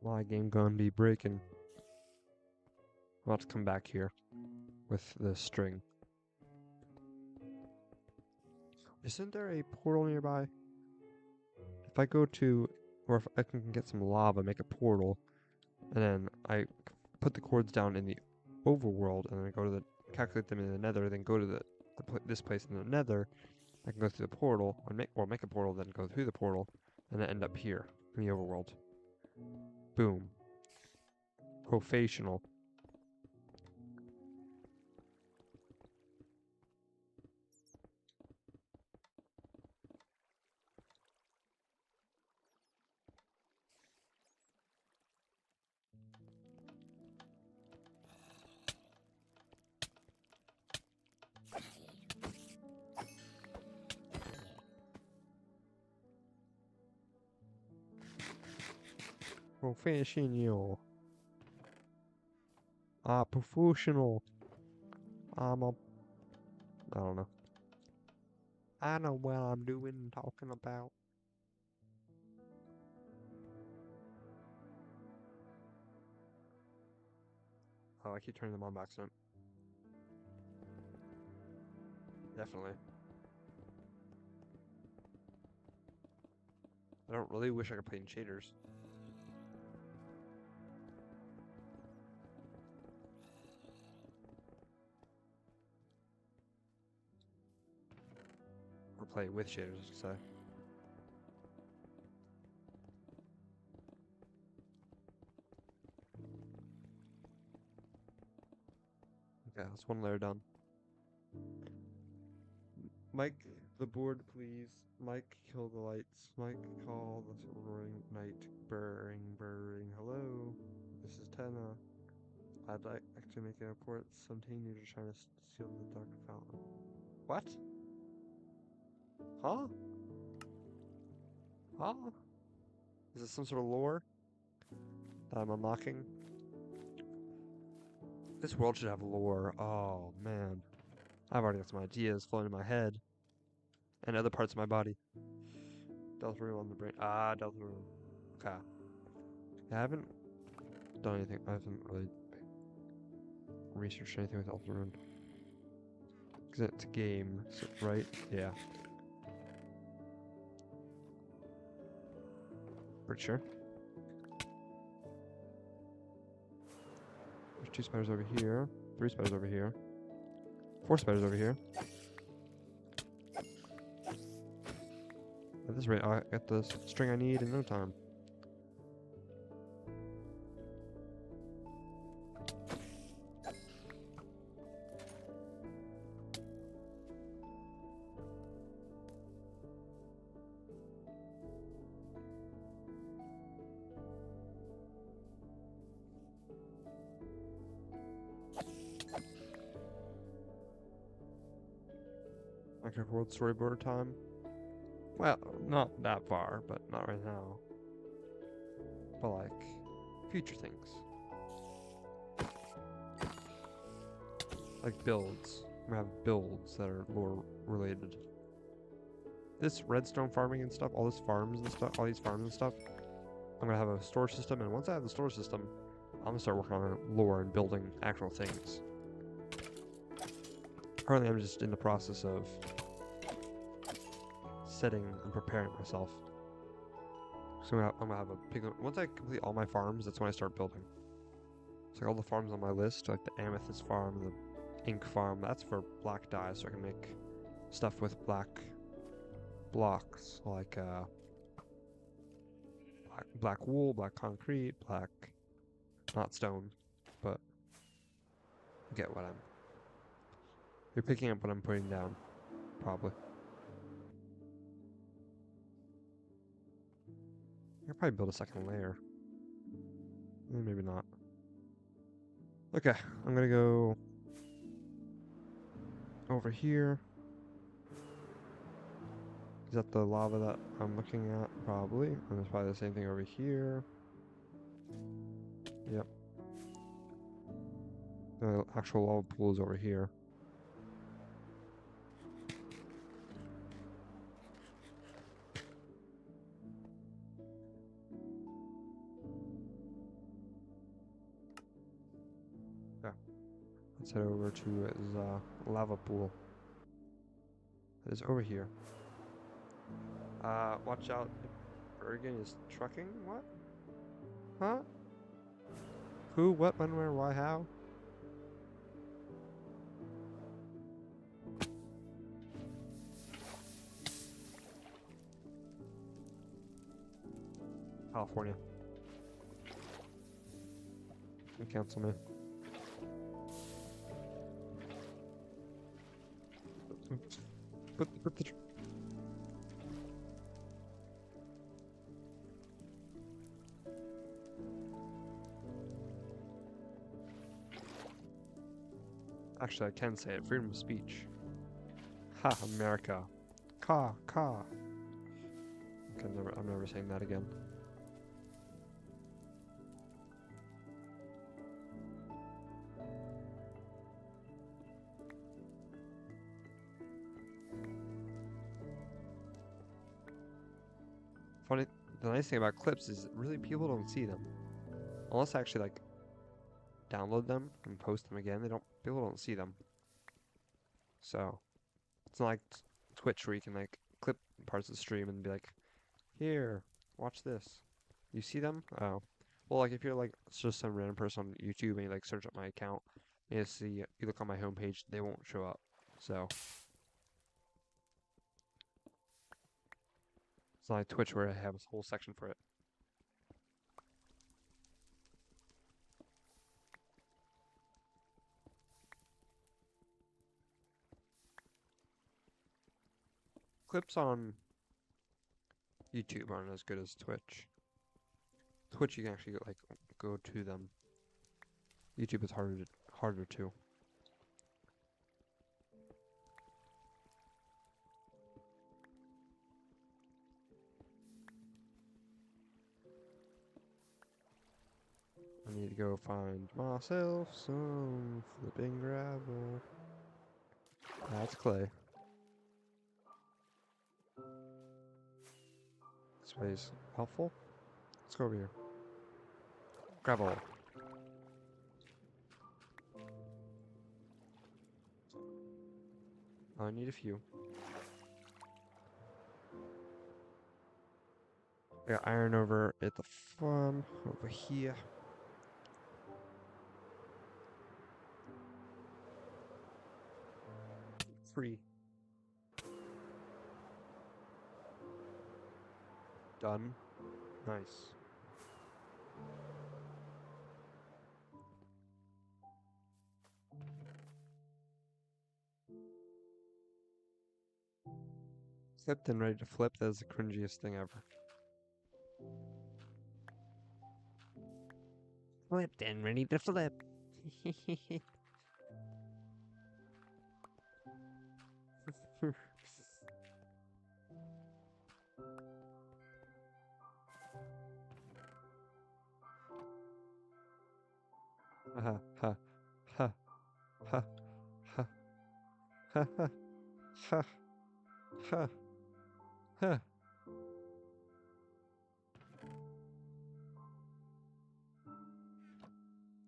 My game gonna be breaking. I'll have to come back here with the string. Isn't there a portal nearby? If I go to, or if I can get some lava, make a portal, and then I put the cords down in the overworld, and then I go to the, calculate them in the nether, then go to this place in the nether, I can go through the portal, or make a portal, then go through the portal, and then end up here, in the overworld. Boom. Professional. Professional. Professional. I'm a... I don't know. I know what I'm doing, talking about. Oh, I keep turning them on by accident. Definitely. I don't really wish I could play in shaders. Or play with shaders, I should say. Yeah, that's one layer done. Mike, the board, please. Mike, kill the lights. Mike, call the roaring night. Burring. Hello, this is Tenna. I'd like to make a report. Some teenagers are trying to steal the dark fountain. What? Huh? Huh? Is this some sort of lore that I'm unlocking? This world should have lore. Oh, man. I've already got some ideas floating in my head and other parts of my body. Delta room on the brain. Ah, Delta room. Okay. Yeah, I haven't done anything. I haven't really researched anything with Delta room. Because it's a game, so, right? Yeah. Pretty sure. There's 2 spiders over here. 3 spiders over here. 4 spiders over here. At this rate, I'll get the string I need in no time. Minecraft World Storyboard time. Well, not that far, but not right now. But like, future things. Like builds. I'm gonna have builds that are lore related. This redstone farming and stuff, all this farms and stuff, all these farms and stuff, I'm gonna have a storage system, and once I have the storage system, I'm gonna start working on lore and building actual things. Currently, I'm just in the process of setting and preparing myself. So I'm gonna have a big. Once I complete all my farms, that's when I start building. So like all the farms on my list, like the amethyst farm, the ink farm, that's for black dye, so I can make stuff with black blocks, like black wool, black concrete, black not stone, but get what I'm. You're picking up what I'm putting down, probably. I could probably build a second layer. Maybe not. Okay, I'm gonna go over here. Is that the lava that I'm looking at? Probably. And there's probably the same thing over here. Yep. The actual lava pool is over here. Yeah. Let's head over to the lava pool. It is over here. Watch out. Bergen is trucking? What? Huh? Who? What? When? Where? Why? How? California. You cancel me. Oops. Put the. Actually, I can say it. Freedom of speech. Ha, America. Ka. Okay, I'm never saying that again. Funny, the nice thing about clips is really people don't see them. Unless I actually like download them and post them again, people don't see them. So it's not like Twitch where you can like clip parts of the stream and be like, here, watch this. You see them? Oh. Well, like if you're like it's just some random person on YouTube and you like search up my account and you look on my homepage, they won't show up. So it's not like Twitch where I have a whole section for it. Clips on YouTube aren't as good as Twitch. Twitch you can actually like go to them. YouTube is harder to. I need to go find myself some flipping gravel. That's clay. This way's helpful. Let's go over here. Gravel. I need a few. I got iron over at the farm over here. Free. Done. Nice. Flipped and ready to flip. That is the cringiest thing ever. Flipped and ready to flip. Ha ha ha ha ha ha ha ha ha ha.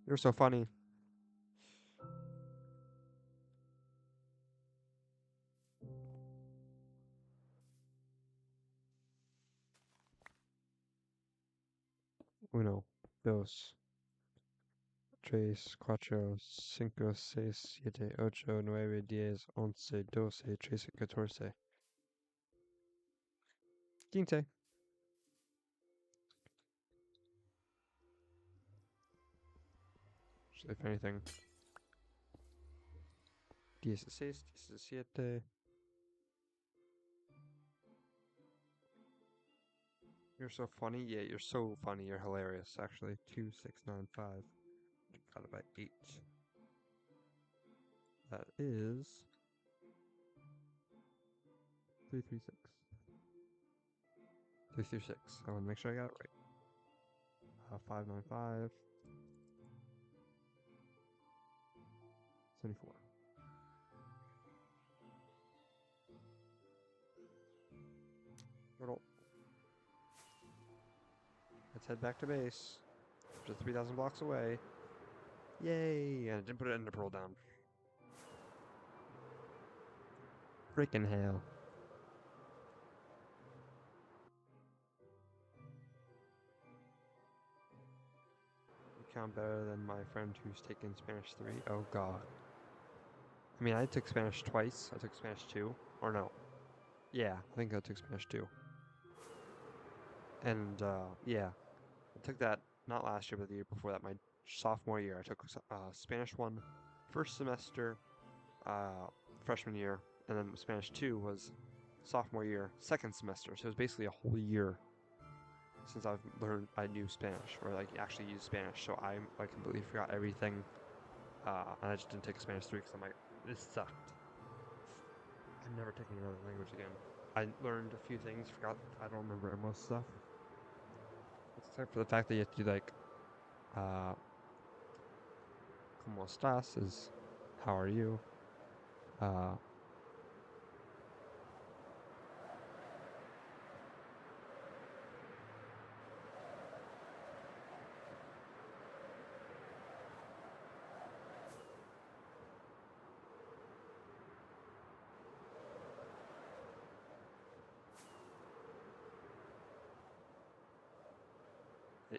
You're so funny. Uno, dos, tres, cuatro, cinco, seis, siete, ocho, nueve, diez, once, doce, trece, catorce. Quince. If anything. Dieciséis, diecisiete. You're so funny. Yeah, you're so funny. You're hilarious, actually. 2, 6, 9, 5. Divided by 8. That is 336. 336. I want to make sure I got it right. 595. 74. Turtle. Let's head back to base. Just 3,000 blocks away. Yay! And I didn't put an ender pearl down. Freaking hell. You count better than my friend who's taken Spanish 3. Oh god. I mean, I took Spanish twice. I took Spanish 2. Or no. Yeah, I think I took Spanish 2. And, yeah. I took that not last year, but the year before that, my sophomore year. I took Spanish 1 first semester, freshman year, and then Spanish 2 was sophomore year, second semester. So it was basically a whole year since I knew Spanish, or like actually used Spanish. So I completely forgot everything, and I just didn't take Spanish 3 because I'm like, this sucked. I'm never taking another language again. I learned a few things, forgot, I don't remember most stuff. Except for the fact that you have to do like, ¿Cómo estás? Is how are you? Uh,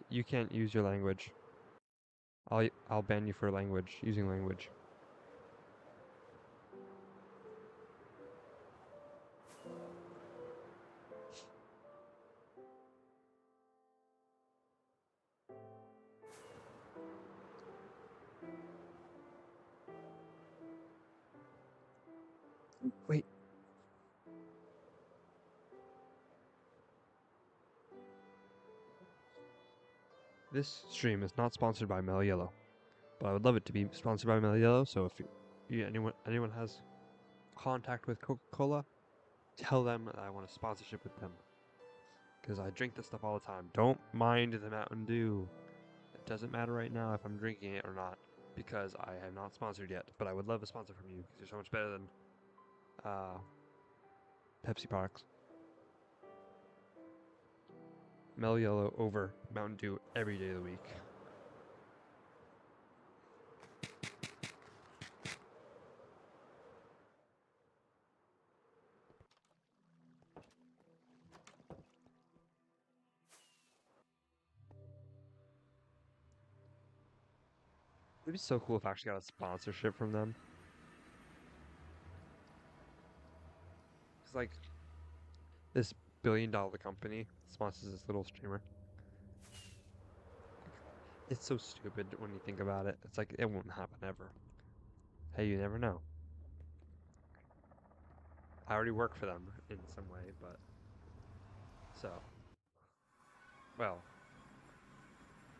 you can't use your language. I'll ban you for using language. Wait. This stream is not sponsored by Mel Yellow, but I would love it to be sponsored by Mel Yellow. So if anyone has contact with Coca-Cola, tell them that I want a sponsorship with them. Because I drink this stuff all the time. Don't mind the Mountain Dew. It doesn't matter right now if I'm drinking it or not, because I have not sponsored yet. But I would love a sponsor from you because you're so much better than Pepsi products. Mel Yellow over Mountain Dew every day of the week. It'd be so cool if I actually got a sponsorship from them. It's like this $1 billion company sponsors this little streamer. It's so stupid when you think about it. It's like it won't happen ever. Hey, you never know. I already work for them in some way, but so well,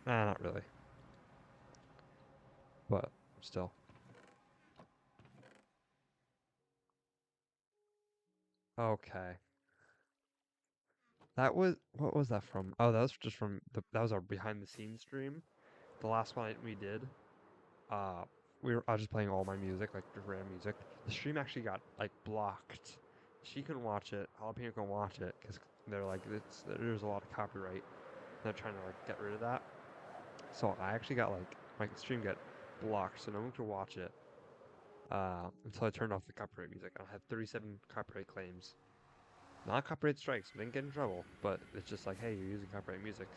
not really, but still. Okay, that was what was that from? Oh, that was just from that was our behind the scenes stream. The last one we did. Uh, I was just playing all my music, like just random music. The stream actually got like blocked. She couldn't watch it. Jalapeno couldn't watch it because they're like there's a lot of copyright. They're trying to like get rid of that. So I actually got like my stream got blocked, so no one could watch it until I turned off the copyright music. I had 37 copyright claims, not copyright strikes. I didn't get in trouble, but it's just like, hey, you're using copyright music.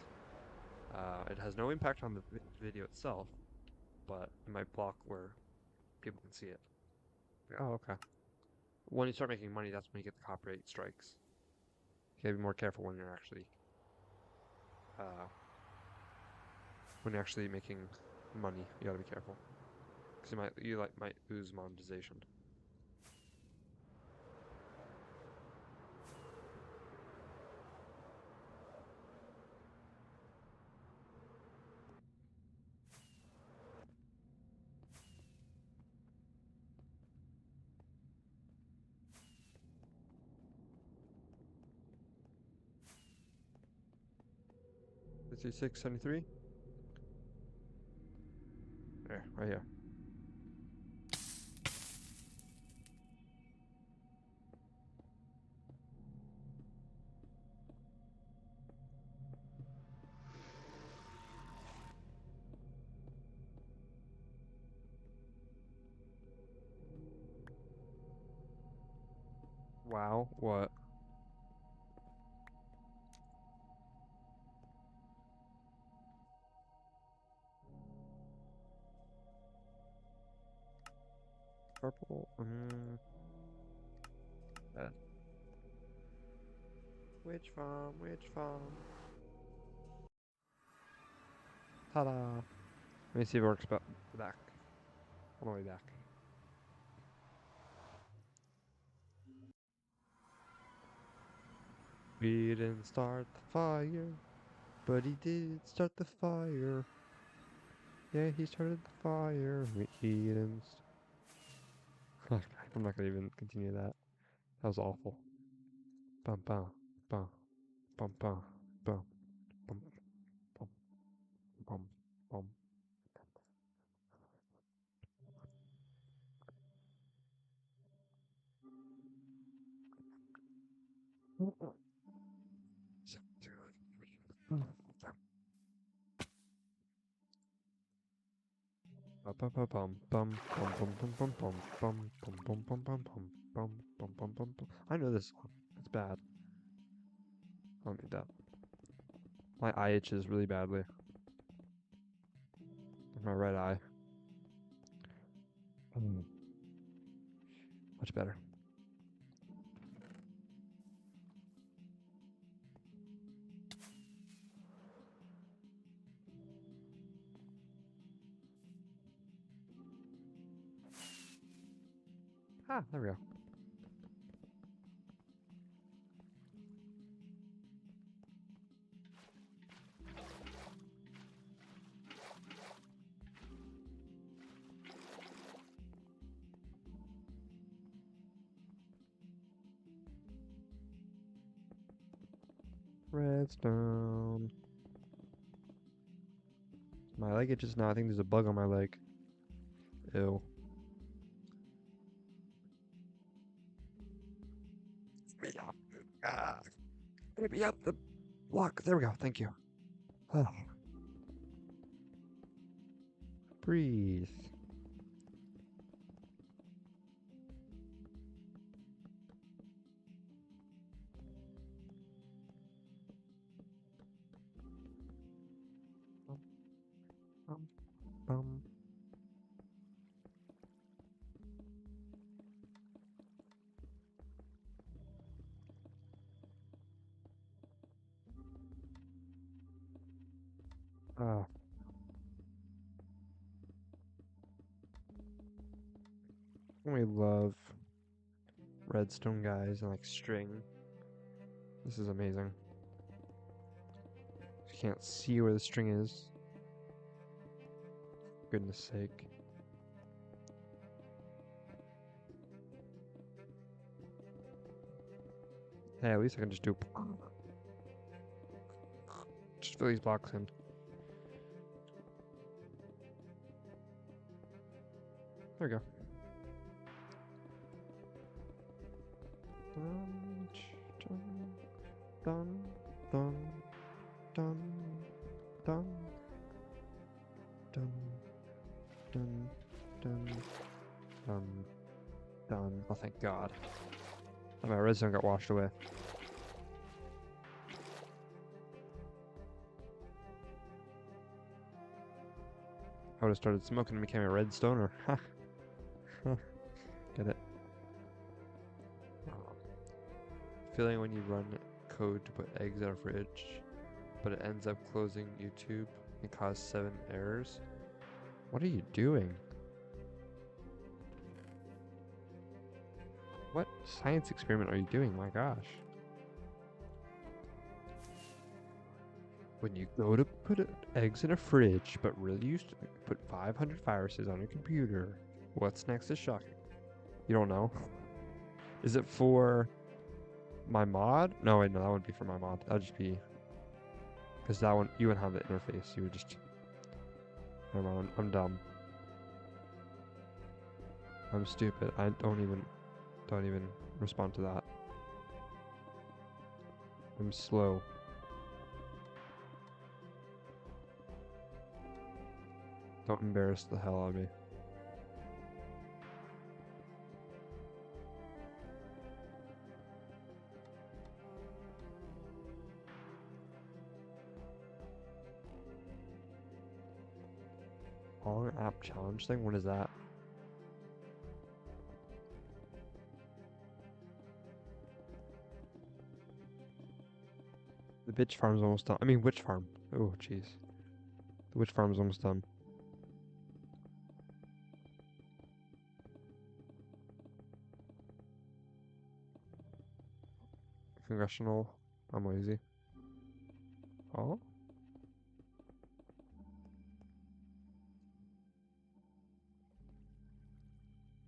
It has no impact on the video itself, but it might block where people can see it. Oh, okay. When you start making money, that's when you get the copyright strikes. You gotta be more careful uh, when you're actually making money. You gotta be careful because you might lose monetization. Let's see, 673. There, right here. Wow, what? Purple? Uh, which farm? Which farm? Ta-da! Let me see if it works back. On the way back. We didn't start the fire, but he did start the fire. Yeah, he started the fire. He didn't. I'm not gonna even continue that. That was awful. Bum bum bum bum bum bum bum bum bum bum. Bum bum bum bum bum bum bum bum bum bum bum bum bum bum bum bum bum bum bum bum. I know this song. It's bad. I don't need that. My eye itches really badly. My right eye. Much better. Ah, there we go. Redstone. My leg itches now. I think there's a bug on my leg. Ew. Me up. Ah, get me up the block. There we go. Thank you. Ah, breathe. Bum, bum, bum. Ah, we love redstone guys and like string. This is amazing. You can't see where the string is. Goodness sake. Hey, at least I can just do. Just fill these blocks in. There we go. Dun, dun, dun, dun, dun, dun, dun, dun, dun. Oh, thank God. Oh, my redstone got washed away. I would have started smoking and became a redstoner. Ha! Get it? Feeling when you run code to put eggs in a fridge, but it ends up closing YouTube and cause 7 errors. What are you doing? What science experiment are you doing? My gosh. When you go to put eggs in a fridge, but really used to put 500 viruses on your computer, what's next is shocking. You don't know? Is it for my mod? No, wait, no, that wouldn't be for my mod. That would just be... Because that one, you wouldn't have the interface. You would just... Never mind, I'm dumb. I'm stupid. I don't even respond to that. I'm slow. Don't embarrass the hell out of me. Long app challenge thing? What is that? The bitch farm's almost done. I mean, witch farm. Oh, jeez. The witch farm's almost done. Congressional. I'm lazy. Oh?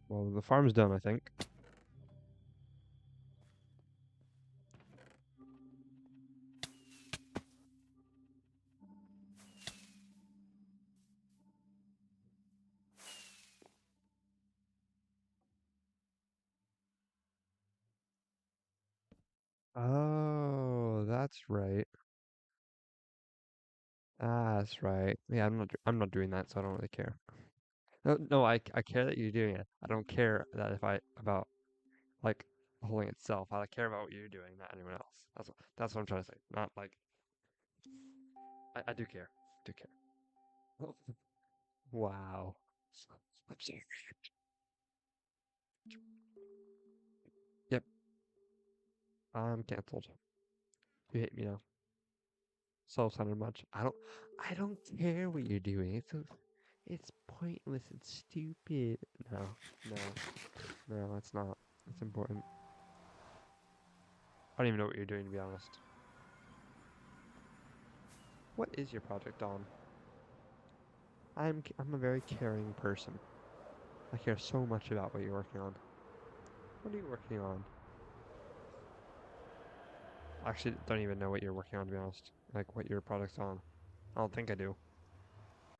Well, the farm's done, I think. Oh, that's right. Ah, that's right. Yeah, I'm not doing that, so I don't really care. No, no, I care that you're doing it. I don't care that if I about like the whole thing itself. I care about what you're doing, not anyone else. That's what I'm trying to say. Not like I do care. Do care. Wow. I'm sorry. Yep, I'm canceled. You hate me now. Self-centered much. I don't care what you're doing. It's pointless. It's stupid. No, no, it's not. It's important. I don't even know what you're doing, to be honest. What is your project on? I'm a very caring person. I care so much about what you're working on. What are you working on? Actually, don't even know what you're working on, to be honest. Like, what your product's on. I don't think I do.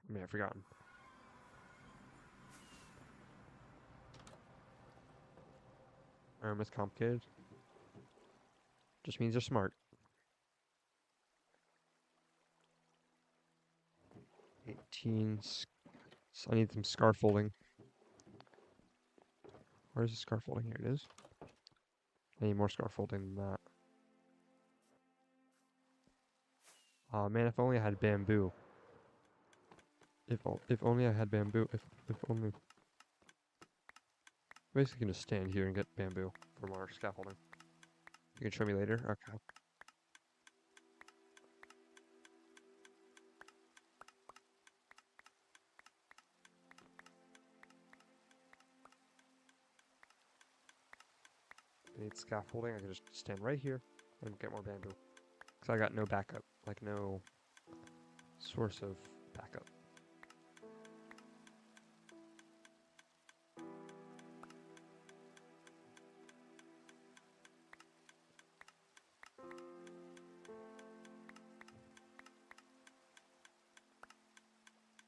I mean, I've forgotten. It's complicated. Just means you're smart. 18. So I need some scaffolding. Where's the scaffolding? Here it is. I need more scaffolding than that. Aw, man, if only I had bamboo. If only I had bamboo. If only. Basically, can just stand here and get bamboo from our scaffolding. You can show me later? Okay. I need scaffolding. I can just stand right here and get more bamboo. Because I got no backup. Like, no source of backup.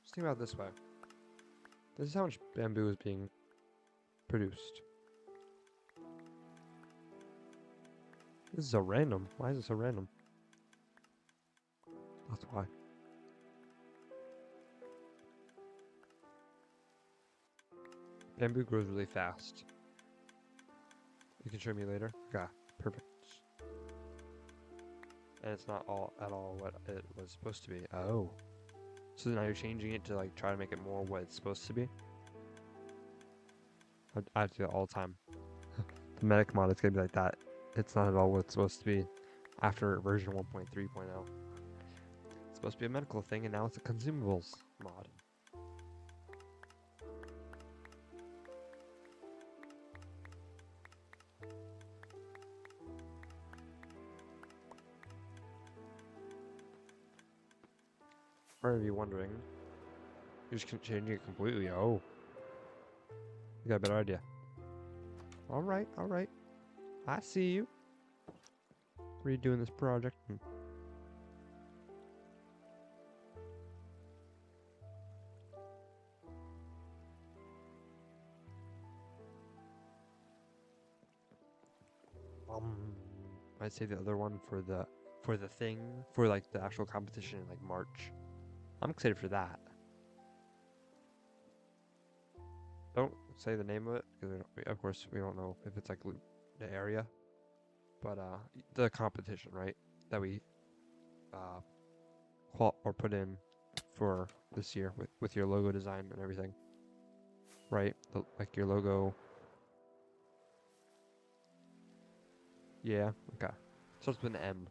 Just think about it this way. This is how much bamboo is being produced. This is so random. Why is it so random? That's why. Bamboo grows really fast. You can show me later? Okay, perfect. And it's not all at all what it was supposed to be. Oh. So now you're changing it to like try to make it more what it's supposed to be? I do that all the time. The medic mod is gonna be like that. It's not at all what it's supposed to be after version 1.3.0. It's supposed to be a medical thing and now it's a consumables mod. For any of you wondering, you're just changing it completely. Oh, you got a better idea. Alright, alright. I see you. Redoing this project. I'd say the other one for the thing for like the actual competition in like March. I'm excited for that. Don't say the name of it because of course we don't know if it's like the area, but the competition, right? That we uh or put in for this year with your logo design and everything, right? Like your logo. Yeah. Okay. Starts with an M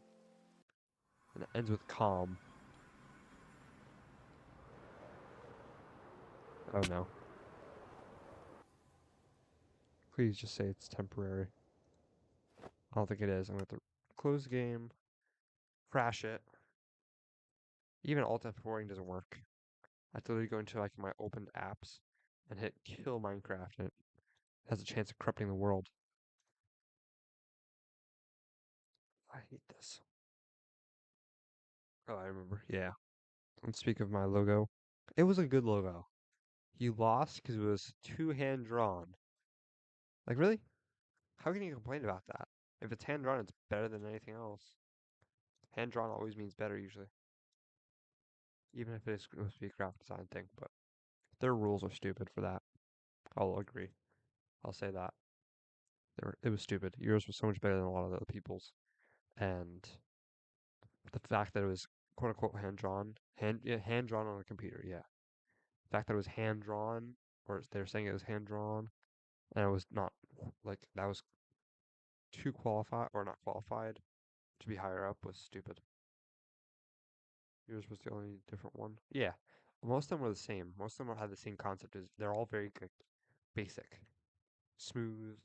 and it ends with calm. Oh no. Please just say it's temporary. I don't think it is. I'm going to close the game, crash it. Even alt F4ing doesn't work. I have to literally go into like my opened apps and hit kill Minecraft and it has a chance of corrupting the world. I hate this. Oh, I remember. Yeah. Let's speak of my logo. It was a good logo. You lost because it was too hand drawn. Like, really? How can you complain about that? If it's hand drawn, it's better than anything else. Hand drawn always means better, usually. Even if it is supposed to be a graphic design thing, but their rules are stupid for that. I'll agree. I'll say that. It was stupid. Yours was so much better than a lot of the other people's. And the fact that it was quote unquote hand drawn on a computer, yeah. The fact that it was hand drawn, or they're saying it was hand drawn, and it was not like that was too qualified or not qualified to be higher up was stupid. Yours was the only different one. Yeah, most of them were the same. Most of them had the same concept. Is they're all very like, basic, smooth.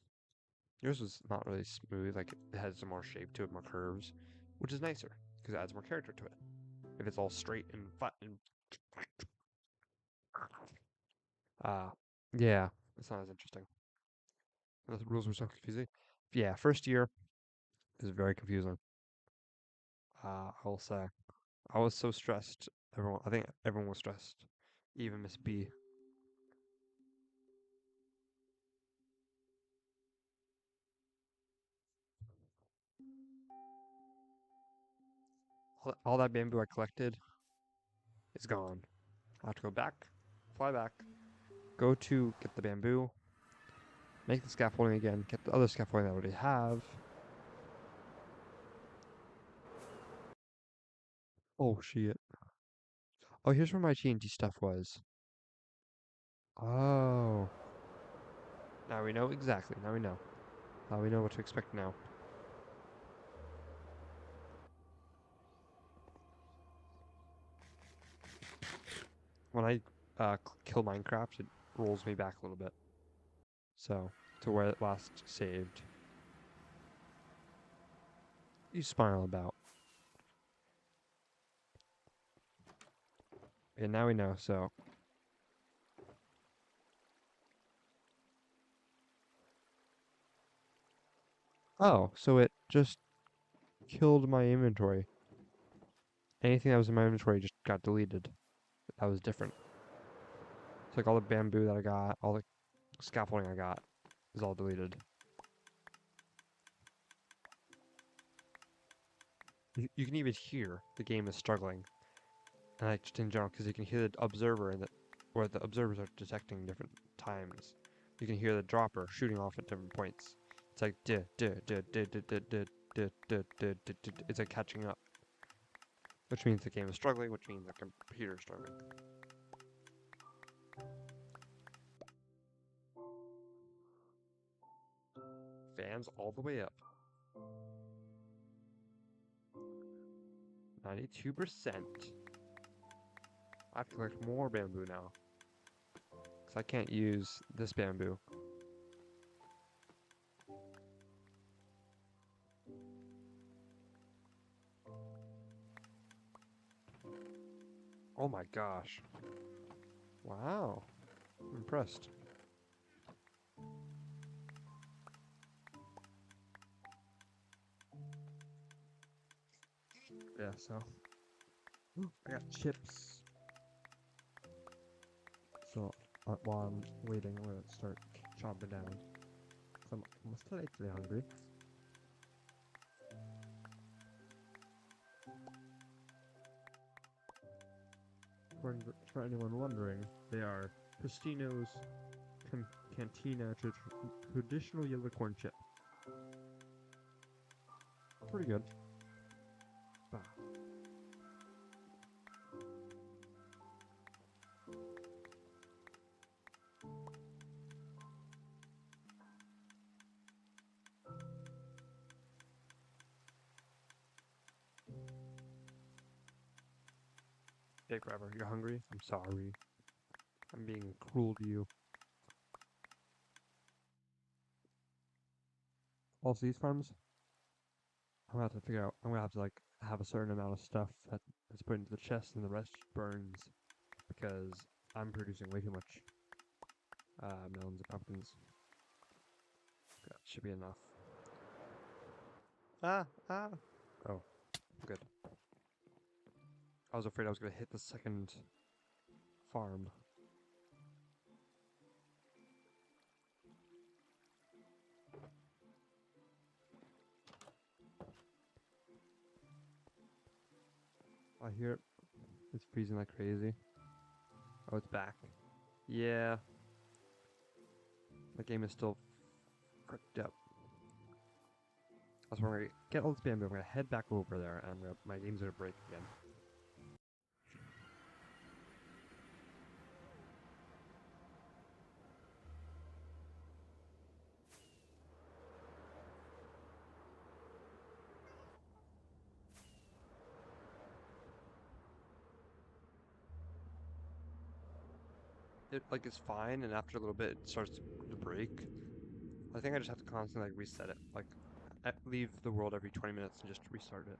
Yours was not really smooth. Like it has some more shape to it, more curves, which is nicer because it adds more character to it. If it's all straight and flat and uh, yeah, it's not as interesting. The rules were so confusing. Yeah, first year is very confusing. I will say. I was so stressed. I think everyone was stressed. Even Miss B. All that bamboo I collected is gone. I have to go back, fly back, go to get the bamboo, make the scaffolding again, get the other scaffolding I already have. Oh shit. Oh, here's where my TNT stuff was. Oh. Now we know exactly. Now we know. Now we know what to expect now. When I kill Minecraft, it rolls me back a little bit. So, to where it last saved. You smile about. And now we know, so. Oh, so it just killed my inventory. Anything that was in my inventory just got deleted. That was different. It's like all the bamboo that I got, all the scaffolding I got is all deleted. You can even hear the game is struggling. And like just in general, because you can hear the observer and where the observers are detecting different times. You can hear the dropper shooting off at different points. It's like it's like catching up, which means the game is struggling, which means the computer is struggling. Fans all the way up. 92%. I have to collect more bamboo now. Because I can't use this bamboo. Oh my gosh. Wow. I'm impressed. Yeah, so. I got chips. So, while I'm waiting, I'm gonna start chopping down. I'm slightly hungry. For anyone wondering, they are Pistino's Cantina traditional yellow corn chip. Pretty good. Bah. Hey, Grabber, you're hungry? I'm sorry. I'm being cruel to you. Also, these farms, I'm gonna have to figure out. I'm gonna have to like have a certain amount of stuff that is put into the chest, and the rest burns because I'm producing way too much melons and pumpkins. That should be enough. Ah. Oh, good. I was afraid I was gonna hit the second farm. I hear it. It's freezing like crazy. Oh, it's back. Yeah. The game is still fricked up. That's where I'm gonna get all this bamboo. I'm gonna head back over there, and my game's gonna break again. It like is fine, and after a little bit, it starts to break. I think I just have to constantly like reset it, like leave the world every 20 minutes and just restart it.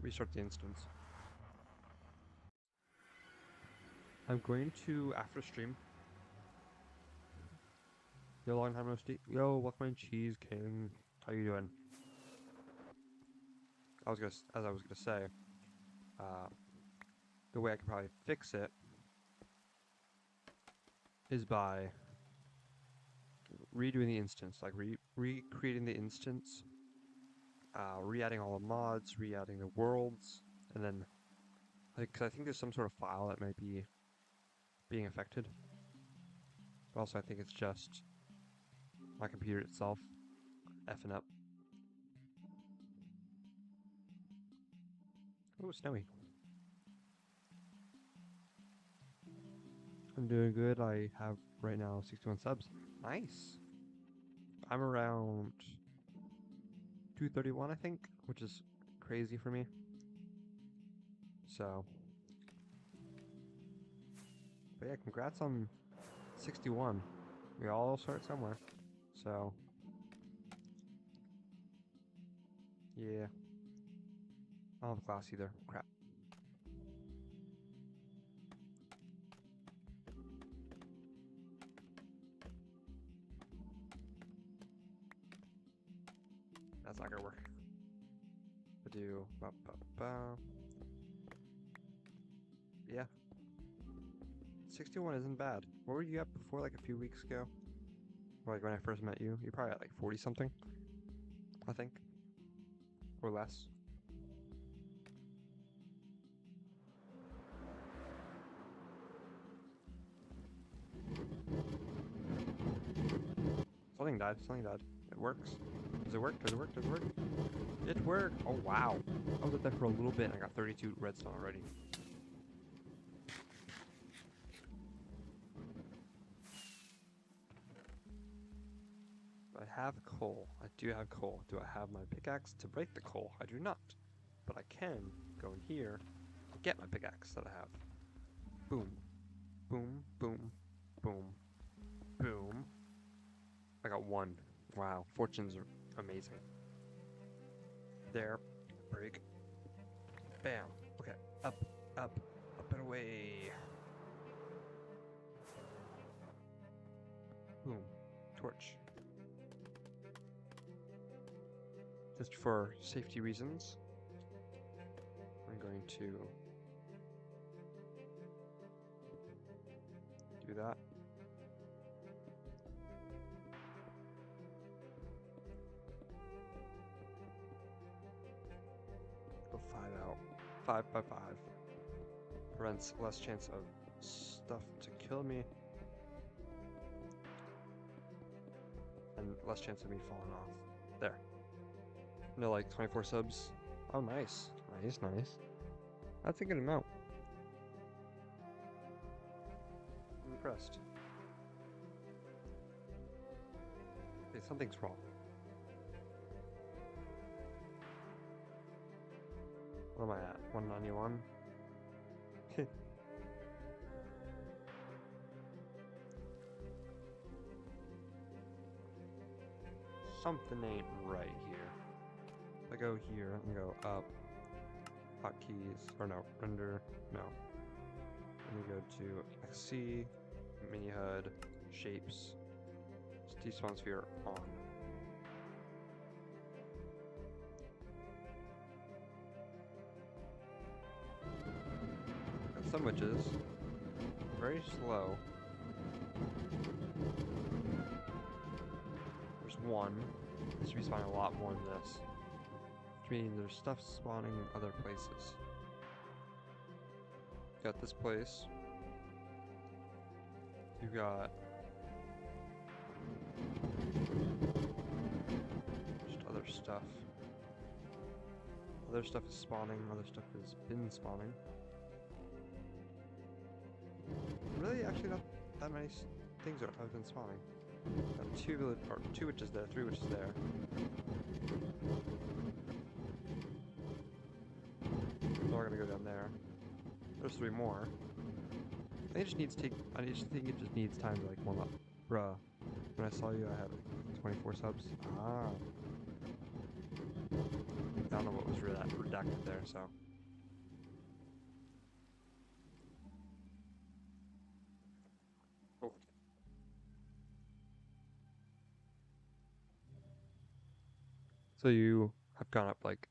Restart the instance. I'm going to after stream. Yo, long time no speak. Yo, what's my cheese king? How you doing? as I was gonna say, uh, the way I could probably fix it is by redoing the instance, like recreating the instance, re-adding all the mods, re-adding the worlds, and then like, cause I think there's some sort of file that might be being affected. But also, I think it's just my computer itself effing up. Oh, snowy. I'm doing good. I have right now 61 subs. Nice. I'm around 231, I think, which is crazy for me. So, but yeah, congrats on 61. We all start somewhere. So, yeah. I don't have a class either. Crap. That's not gonna work. I do. Ba, ba, ba. Yeah. 61 isn't bad. What were you at before, like a few weeks ago? Or like when I first met you? You're probably at like 40 something, I think. Or less. Something died. Something died. It works. Does it work? Does it work? Does it work? It worked! Oh, wow. I was up there for a little bit and I got 32 redstone already. I have coal. I do have coal. Do I have my pickaxe to break the coal? I do not. But I can go in here and get my pickaxe that I have. Boom. Boom. Boom. Boom. Boom. I got one. Wow. Fortunes are amazing. There. Break. Bam. Okay. Up. Up. Up and away. Boom. Torch. Just for safety reasons, I'm going to do that. Go 5 out. 5 by 5. Prevents less chance of stuff to kill me. And less chance of me falling off. There. No, like 24 subs. Oh, nice. Nice, nice. That's a good amount. I'm impressed. Okay, something's wrong. What am I at? 191? Something ain't right here. If I go here and go up, hotkeys, or no, render, no. Let me go to XC, mini HUD, shapes, despawn sphere on. Got some witches, very slow. There's one. This should be spawning a lot more than this. Which means there's stuff spawning in other places. Got this place. You got just other stuff. Other stuff is spawning, other stuff has been spawning. Really, actually not that many things have been spawning. Got two witches there, three witches there. So we're gonna go down there. There's three more. I think it just needs I just think it just needs time to like warm up. Bruh. When I saw you, I had like 24 subs. Ah. I don't know what was redacted there, so. Oh. So you have gone up like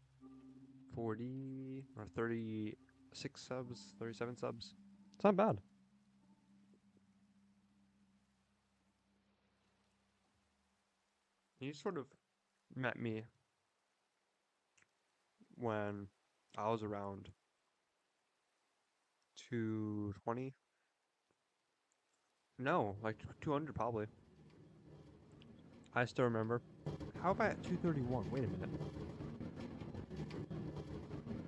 40 or 36 subs, 37 subs. It's not bad. You sort of met me when I was around 220. No, like 200 probably. I still remember. How about at 231? Wait a minute.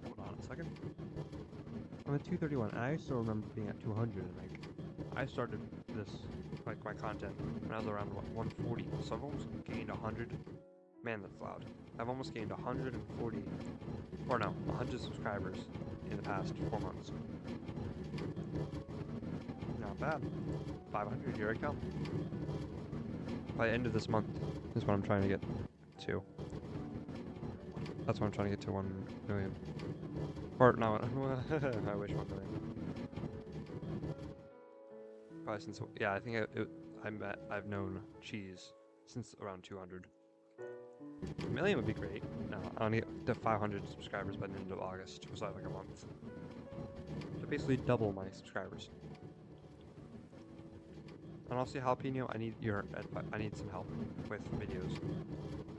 Hold on a second. I'm at 231, and I still remember being at 200. And like, I started this, like my content, when I was around what, 140. So I've almost gained 100. Man, that's loud. I've almost gained 140, or no, 100 subscribers in the past 4 months. Not bad. 500, here I come. By the end of this month is what I'm trying to get to. That's what I'm trying to get to 1 million. Or no, I wish 1 million. Probably since, yeah, I think I've known Cheese since around 200. A million would be great. No, I want to get to 500 subscribers by the end of August, so like a month. So basically double my subscribers. And also, Jalapeno, I need some help with videos.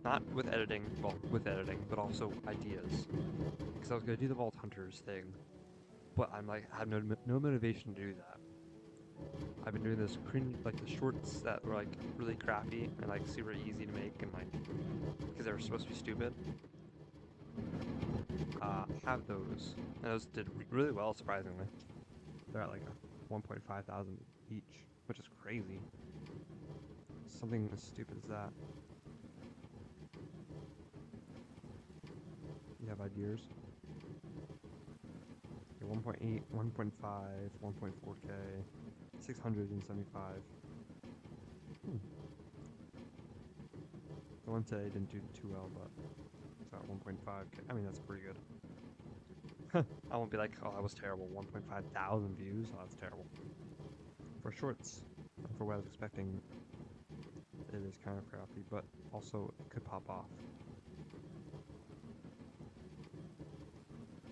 Not with editing, well, with editing, but also ideas. Because I was gonna do the Vault Hunters thing, but I'm like, I have no motivation to do that. I've been doing this cringe, like the shorts that were like really crappy and like super easy to make and like, because they were supposed to be stupid. Have those, and those did really well, surprisingly. They're at like 1.5 thousand each, which is crazy. Something as stupid as that. You have ideas? Okay, 1.8, 1.5, 1.4K, 675. The one today didn't do too well, but it's at 1.5K. I mean, that's pretty good. I won't be like, oh, that was terrible. 1.5 thousand views? Oh, that's terrible. For shorts, for what I was expecting, it is kind of crappy, but also it could pop off.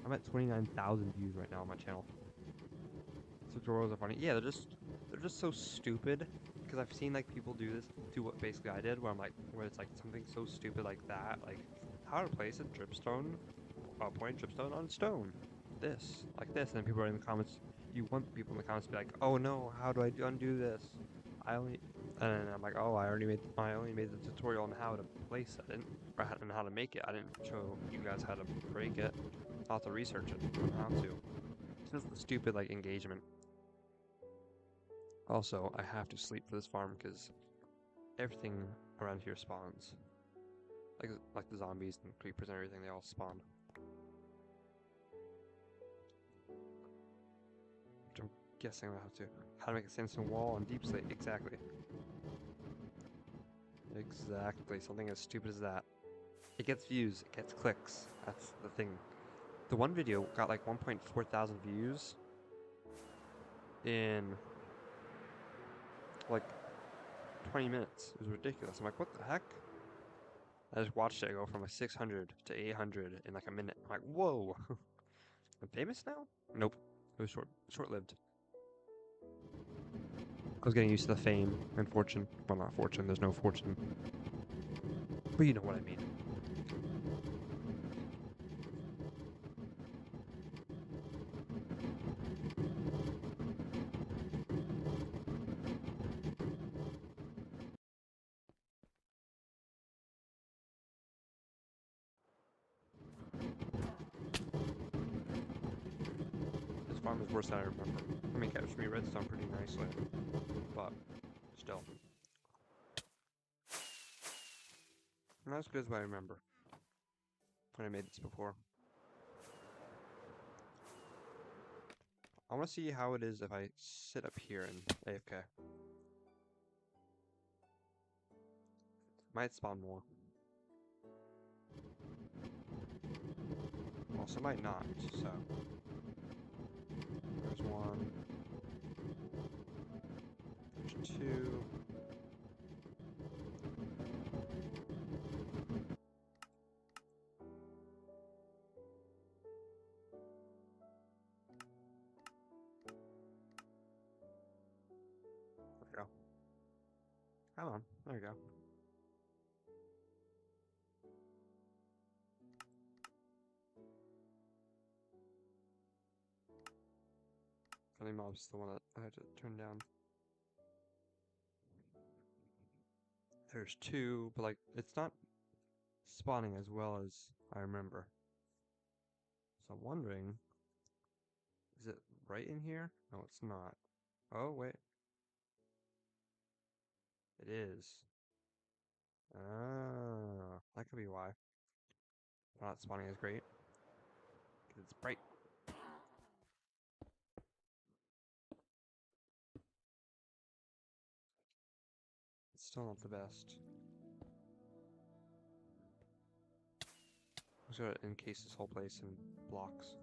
I'm at 29,000 views right now on my channel. Tutorials are funny. Yeah, they're just so stupid. Because I've seen like people do what basically I did, where it's like something so stupid like that, like how to place a dripstone, point dripstone on stone, like this, and then people are in the comments. You want people in the comments to be like, oh no, how do I undo this? And I'm like, oh, I only made the tutorial on how to place it, and how to make it. I didn't show you guys how to break it. I'll have to research it on how to. It's just the stupid like engagement. Also, I have to sleep for this farm because everything around here spawns. Like the zombies and creepers and everything, they all spawn. Which I'm guessing I have to. How to make a sandstone wall on deep slate, exactly. Exactly, something as stupid as that. It gets views, it gets clicks. That's the thing. The one video got like 1.4 thousand views in like 20 minutes. It was ridiculous. I'm like, what the heck? I just watched it go from like 600 to 800 in like a minute. I'm like, whoa. I'm famous now? Nope. It was short-lived. I was getting used to the fame and fortune. Well, not fortune. There's no fortune. But you know what I mean. This farm is worse than I remember. I mean, it catches me redstone pretty nicely. But, still. Not as good as what I remember. When I made this before. I want to see how it is if I sit up here and AFK. Might spawn more. Also might not, so. There's one. There's two. we go. Come on. There we go. Funny mob's the one that I had to turn down. There's two, but like it's not spawning as well as I remember. So I'm wondering, is it right in here? No, it's not. Oh wait, it is. Ah, that could be why. Not spawning as great. 'Cause it's bright. It's still not the best. I'm just gonna encase this whole place in blocks.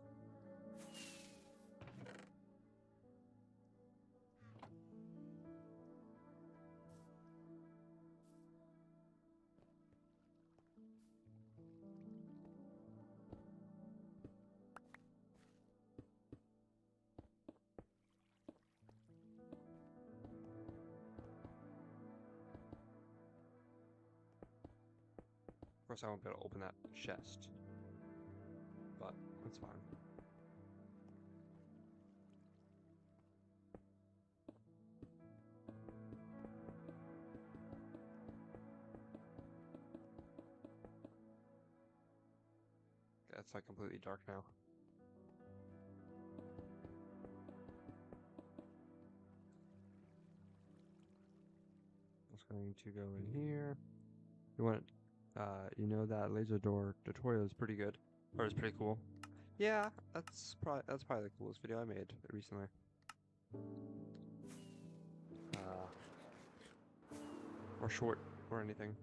Of course, I won't be able to open that chest, but that's fine. Okay, it's like completely dark now. Just going to go in here. You want, you know that laser door tutorial is pretty good, or is pretty cool. Yeah, that's probably the coolest video I made recently. Or short, or anything.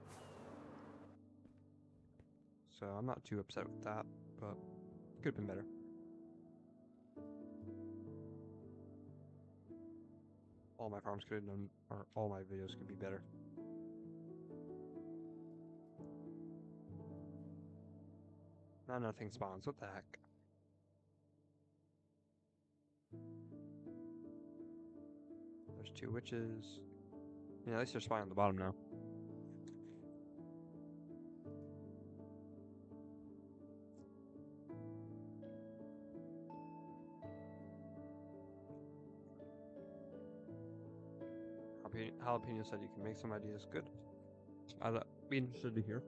So I'm not too upset with that, but could have been better. All my farms could have done, or all my videos could be better. Now nothing spawns. What the heck? There's two witches. Yeah, at least they're spawning on the bottom now. Jalapeno said you can make some ideas. Good. I'd be interested to hear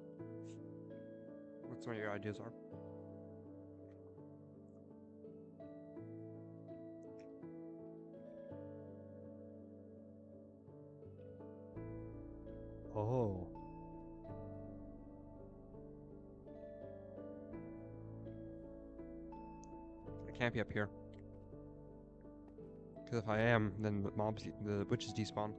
what some of your ideas are. Oh. I can't be up here. Because if I am, then the witches despawn.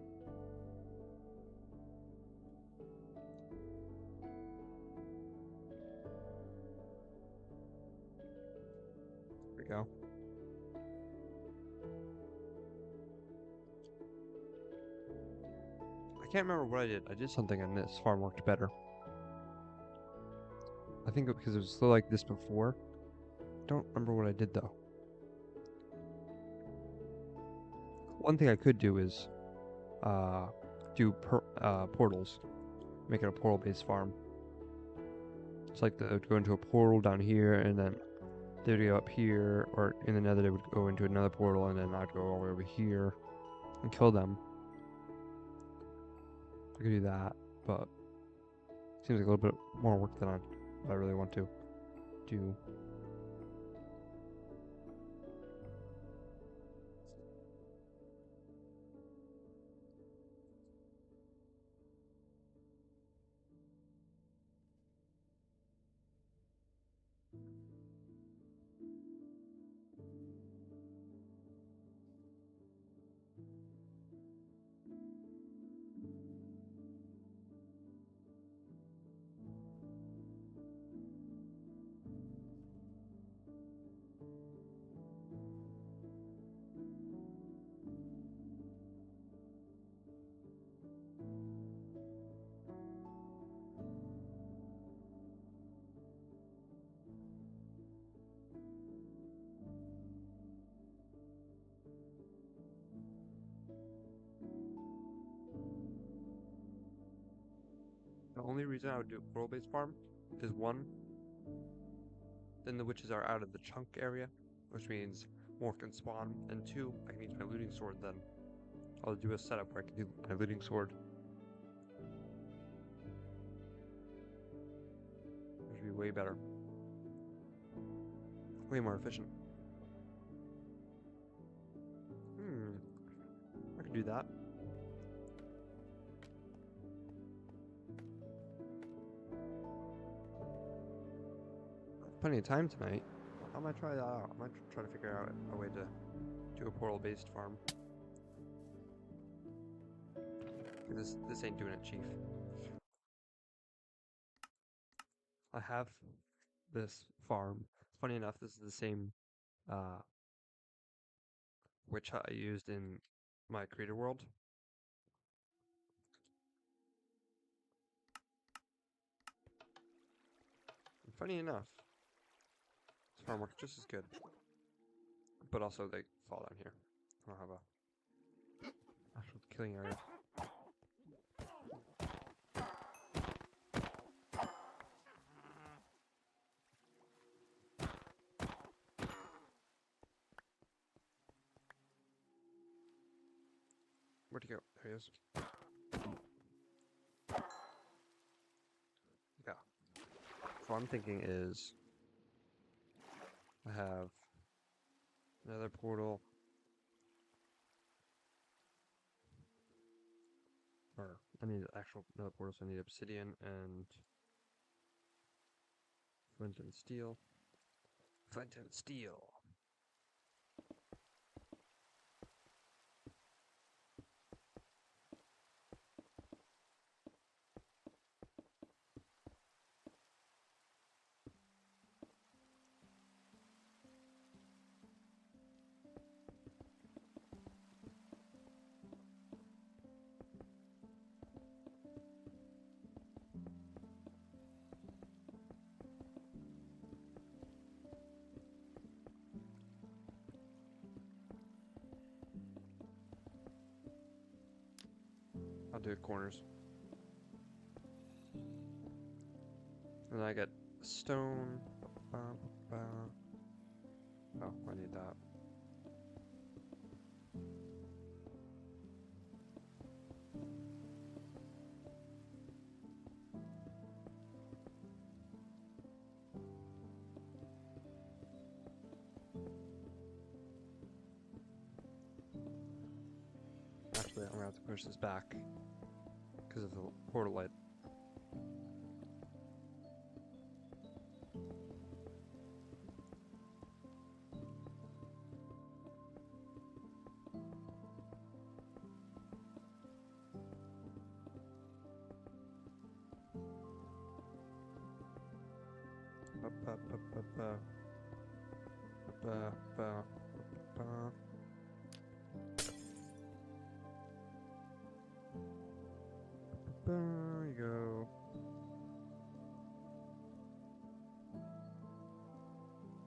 There we go. I can't remember what I did. I did something and this farm worked better. I think because it was still like this before. Don't remember what I did though. One thing I could do is do portals. Make it a portal-based farm. It's like they would go into a portal down here, and then they would go up here, or in the nether they would go into another portal, and then I'd go all the way over here and kill them. I could do that, but it seems like a little bit more work than I really want to do. The only reason I would do a portal-based farm is one, then the witches are out of the chunk area, which means more can spawn, and two, I can use my looting sword then. I'll do a setup where I can do my looting sword, which would be way better. Way more efficient. I could do that. Plenty of time tonight. I might try that out. I might try to figure out a way to do a portal-based farm. This ain't doing it, Chief. I have this farm. Funny enough, this is the same uh, witch hut I used in my creator world. And funny enough, this farm works just as good. But also they fall down here. I don't have a actual killing area. Where'd he go? There he is. Yeah. So what I'm thinking is I have another portal. Or I need actual another portal, so I need obsidian and flint and steel. Flint and steel. I'll do corners. And then I get stone. Oh, I need that. Actually, I'm gonna have to push this back because of the portal light. There you go.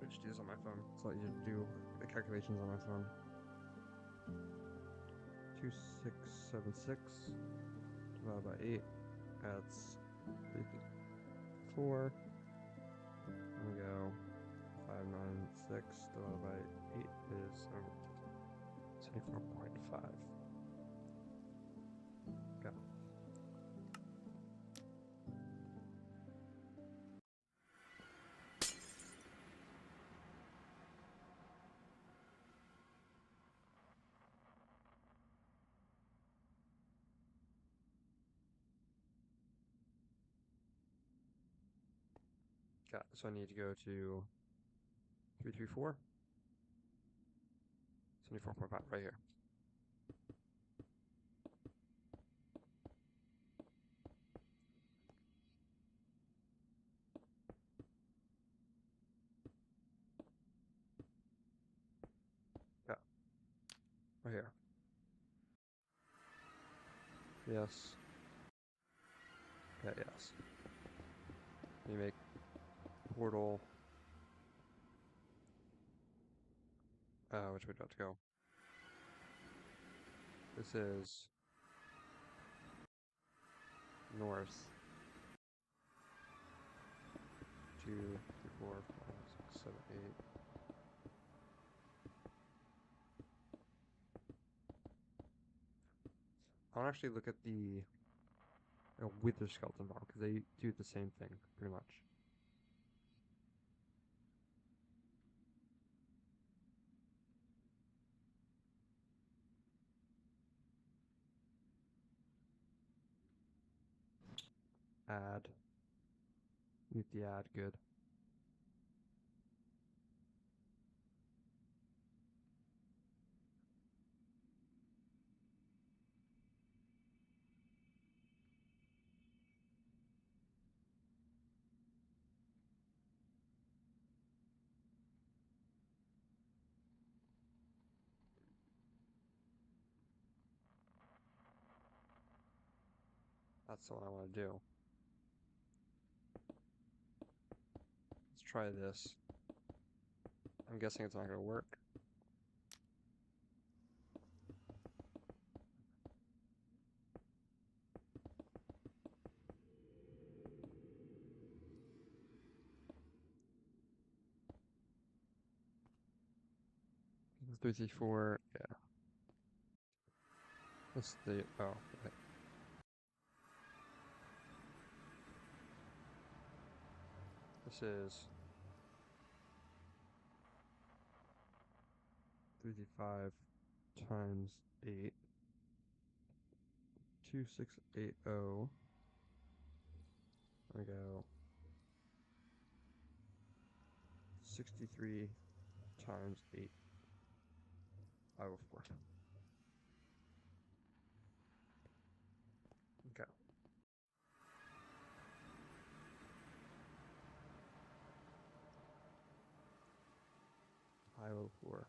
I just do this on my phone. It's a lot easier to do the calculations on my phone. 2676 divided by 8. That's 54. There we go. 596 divided by 8 is 74.5. Go. Got it. So I need to go to 334. 74.5 right here. Yeah, right here. Yes. Yeah, yes. You make portal. Which way do I have to go? This is north. 2, 3, 4, 5, 6, 7, 8. I want to actually look at the wither skeleton farm because they do the same thing pretty much. Add. Mute the ad. Good. That's the one I want to do. Let's try this. I'm guessing it's not going to work. Three, three, four. Yeah. This is the. Oh, okay. This is 3d5 times 8. 2680. I go 63 times 8. 504. Okay. 504.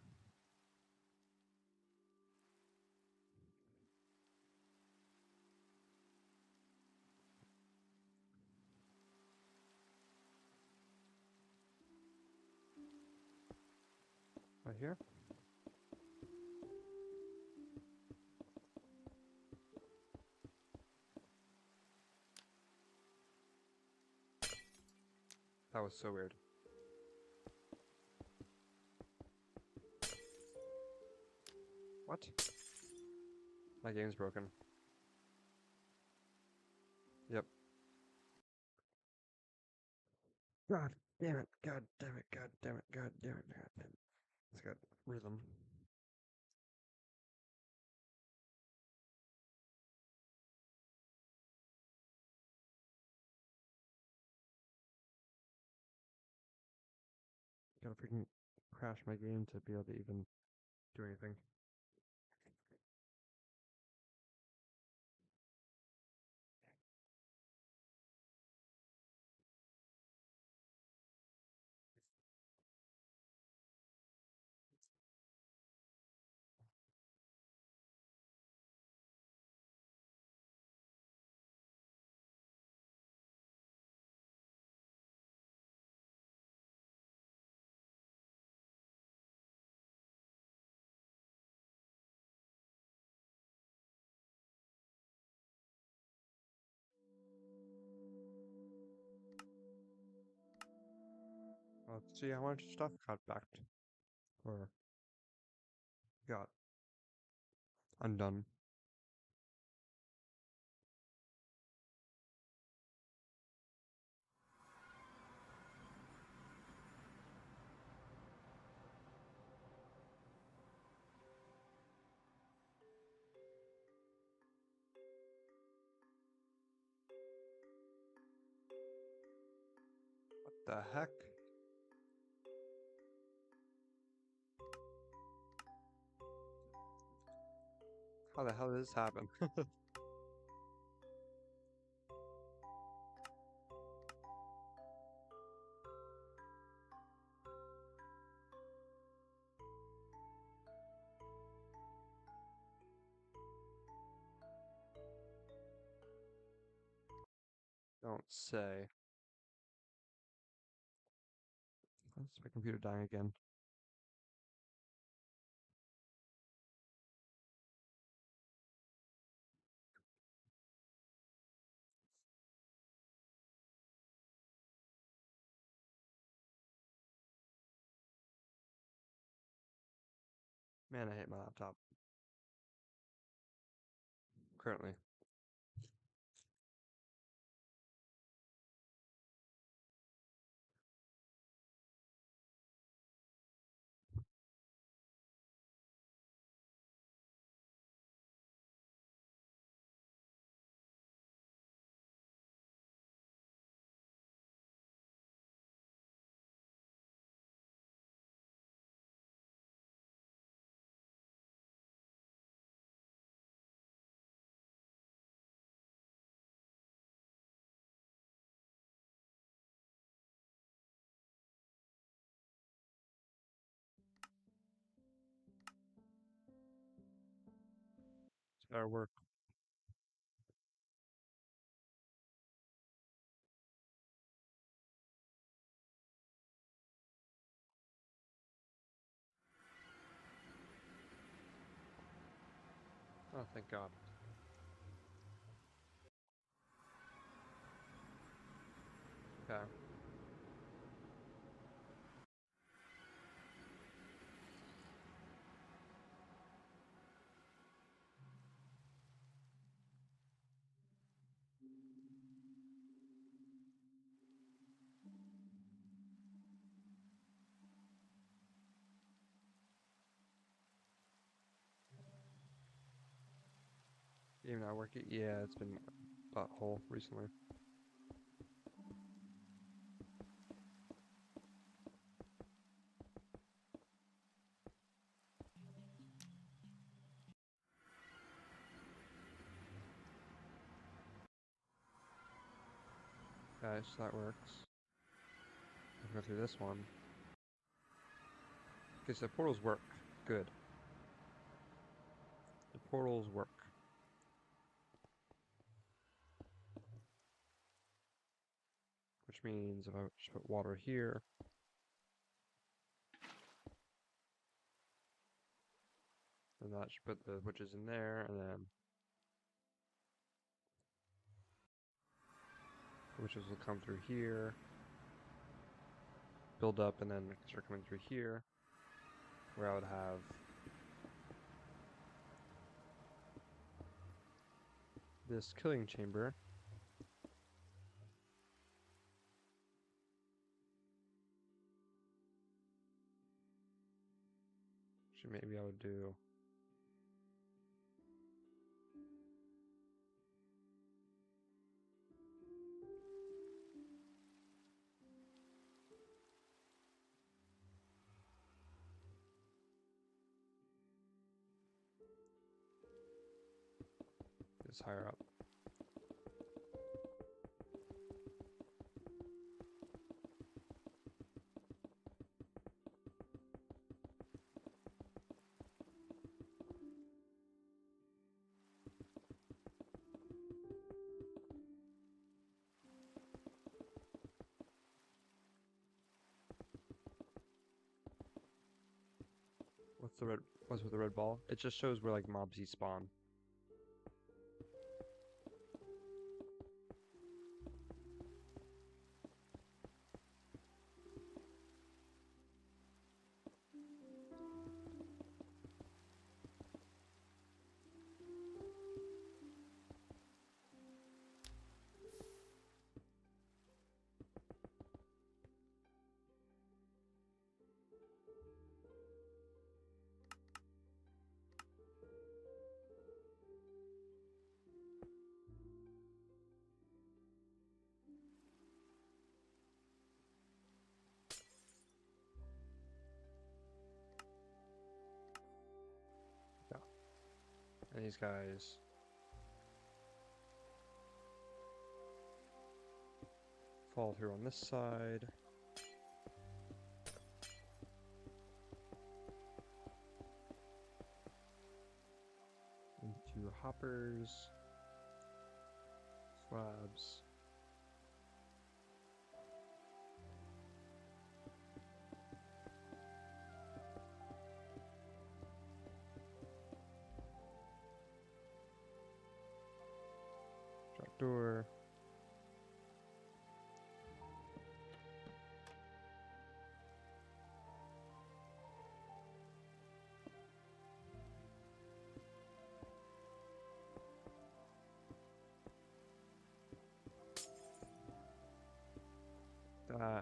Right here? That was so weird. What? My game's broken. Yep. God damn it. God damn it. God damn it. God damn it. God damn it. It's got rhythm. Gotta freaking crash my game to be able to even do anything. Let's see how much stuff got backed. Or got undone. What the heck? How the hell did this happen? Don't say. That's my computer dying again. Man, I hate my laptop. Currently. It's gotta work. Oh, thank God. Okay. Even I work it. Yeah, it's been butthole recently. Okay, so that works. I'll go through this one. Okay, so portals work. Good. The portals work. Which means if I just put water here, then that should put the witches in there, and then the witches will come through here, build up, and then start coming through here, where I would have this killing chamber. Which maybe I would do this higher up. What's the red? What's with the red ball? It just shows where like mobs spawn. Yeah. And these guys fall through on this side. Into hoppers, slabs. Trapdoor.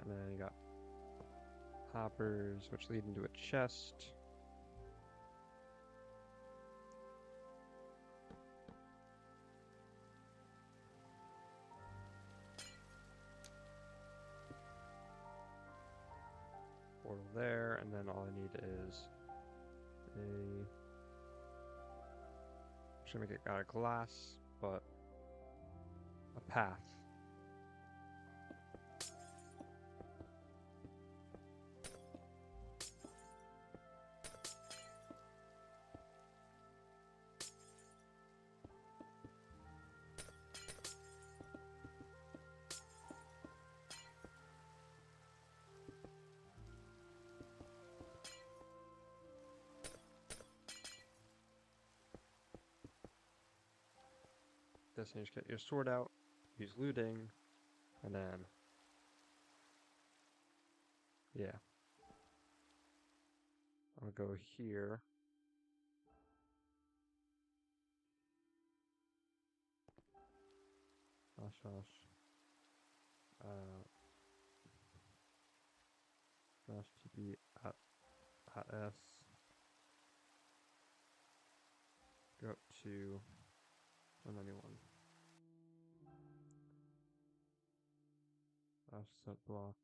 that, and then you got hoppers, which lead into a chest. Portal there, and then all I need is a... Should make it out of glass, but a path. This, and you just get your sword out, use looting, and then, yeah. I'm gonna go here. Slash, slash TP at S. Go up to 191. Slash set block.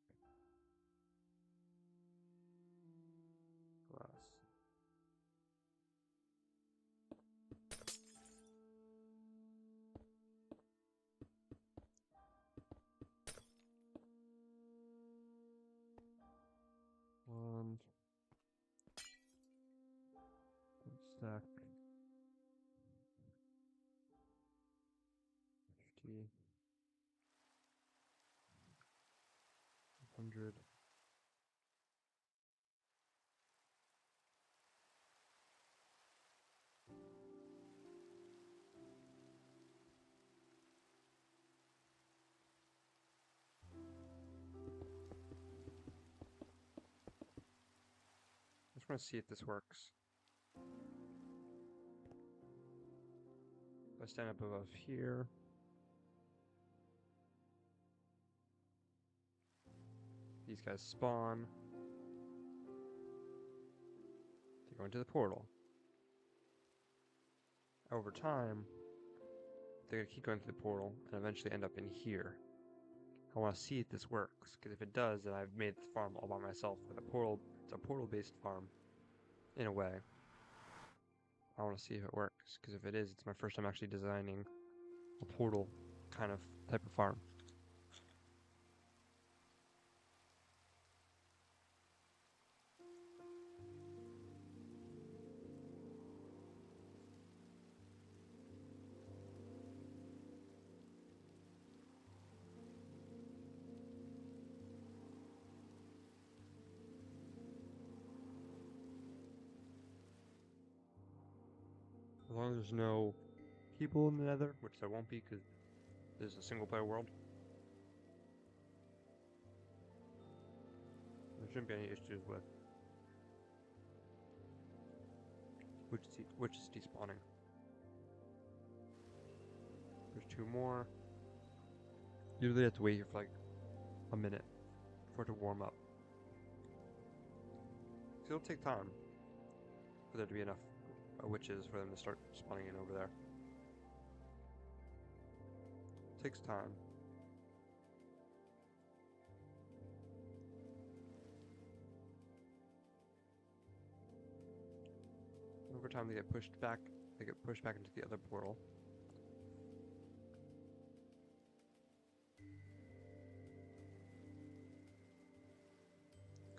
Glass. One stack. 50. 100. I just want to see if this works. If I stand up above here. These guys spawn. They go into the portal. Over time, they're gonna keep going through the portal and eventually end up in here. I want to see if this works, because if it does, then I've made the farm all by myself with a portal. It's a portal-based farm, in a way. I want to see if it works, because if it is, it's my first time actually designing a portal kind of type of farm. As long as there's no people in the nether, which there won't be because this is a single player world, there shouldn't be any issues with which is despawning. There's two more. Usually you have to wait here for like a minute for it to warm up. So it'll take time for there to be enough witches for them to start spawning in over there. It takes time. Over time they get pushed back into the other portal.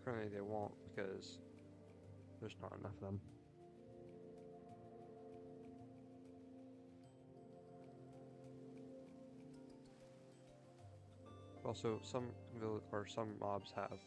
Currently they won't because there's not enough of them. Also, some mobs have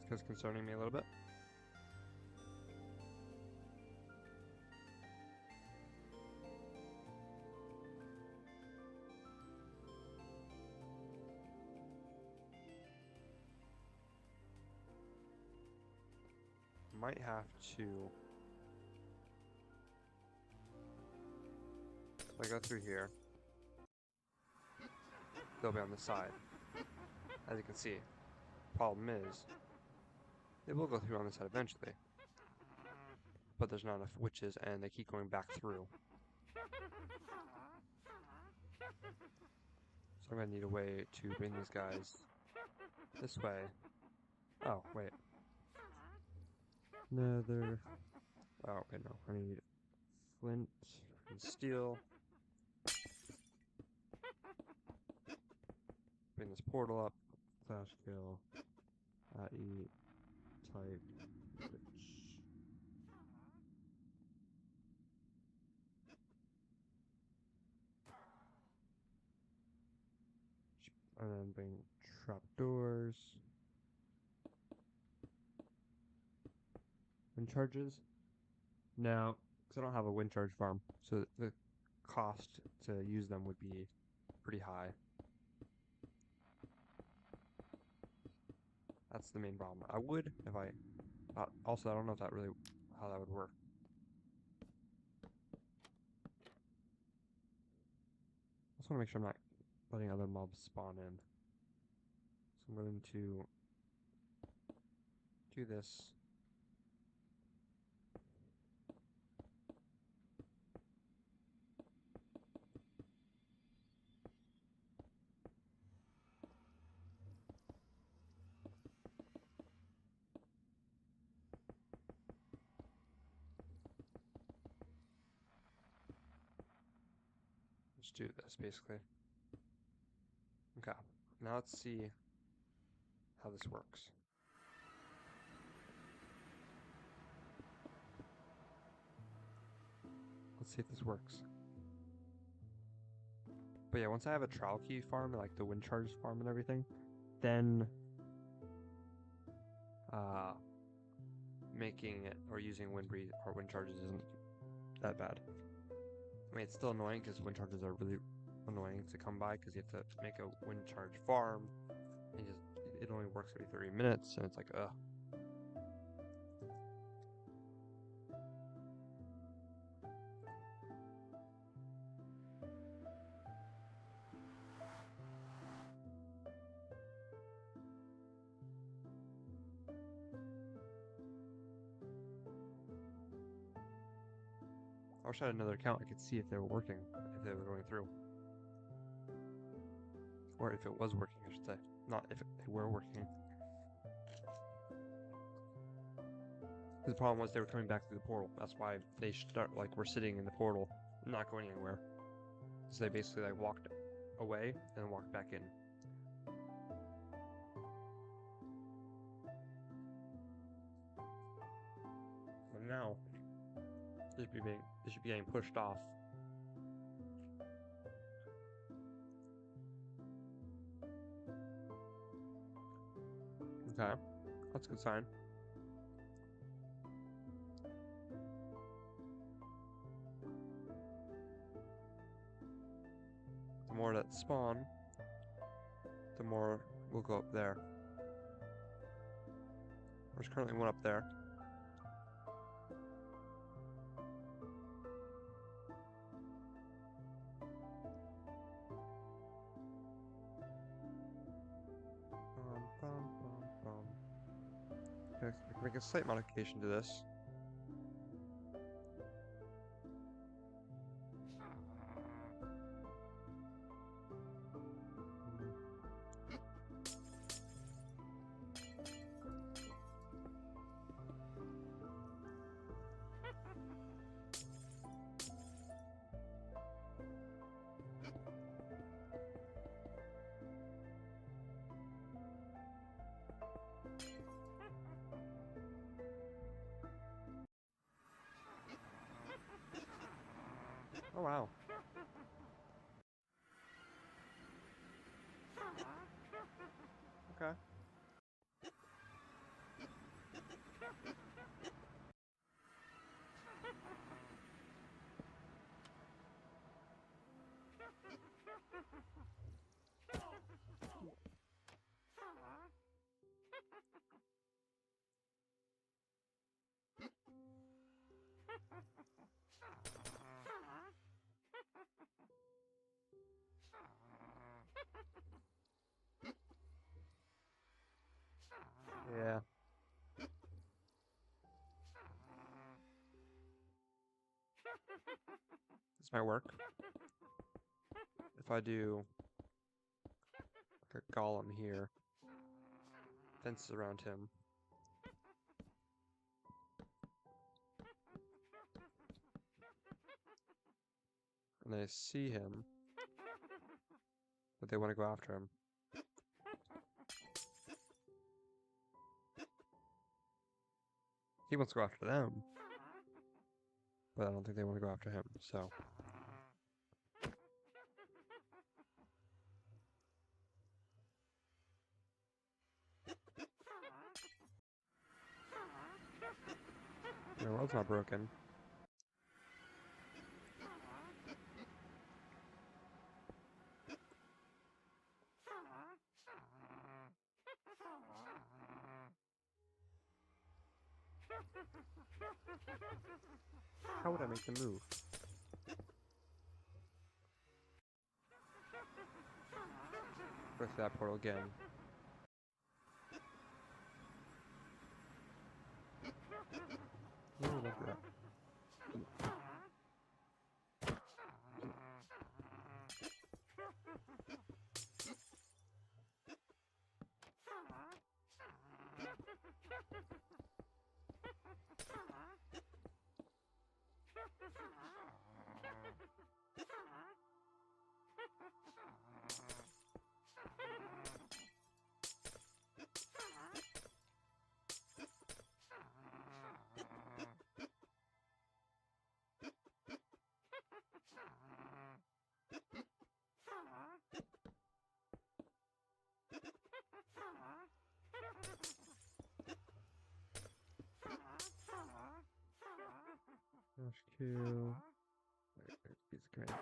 because concerning me a little bit. Might have to. If I go through here, they'll be on the side. As you can see, problem is, they will go through on this side eventually. But there's not enough witches, and they keep going back through. So I'm gonna need a way to bring these guys this way. Oh, wait. Nether. Oh, okay, no. I need flint and steel. Bring this portal up. Flash kill. E type witch. And then bring trapdoors. Wind charges? No, because I don't have a wind charge farm, so the cost to use them would be pretty high. That's the main problem. I would if I... also, I don't know if that really... how that would work. I just want to make sure I'm not letting other mobs spawn in. So I'm going to do this. Just do this, basically. Okay, now let's see how this works. Let's see if this works. But yeah, once I have a trial key farm, like the wind charge farm and everything, then making it or using wind breeze or wind charges isn't that bad. I mean, it's still annoying because wind charges are really annoying to come by because you have to make a wind charge farm. And it only works every 30 minutes, and it's like, ugh. I wish I had another account I could see if they were working, if they were going through. Or if it was working, I should say. Not if they were working. The problem was they were coming back through the portal. That's why they we're sitting in the portal, not going anywhere. So they basically like walked away and then walked back in. But now they should be getting pushed off. Okay, that's a good sign. The more that spawn, the more will go up there. There's currently one up there. Okay, I can make a slight modification to this. Oh wow. Okay. Yeah. This might work. If I do like a golem here, fences around him, and they see him, but they want to go after him. He wants to go after them, but I don't think they want to go after him, so. The world's not broken. How would I make them move? With that portal again. Ooh, look at that. HQ. Piece of granite.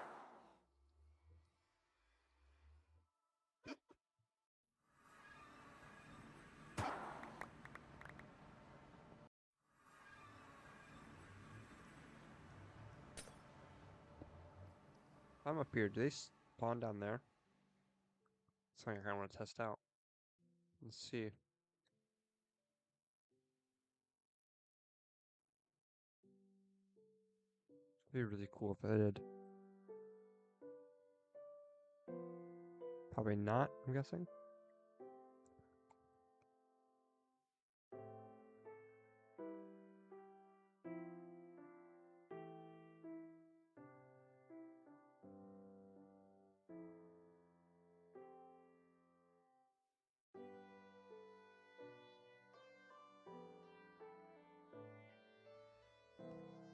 I'm up here. Do they spawn down there? Something I kind of want to test out. Let's see. It'd be really cool if I did. Probably not, I'm guessing.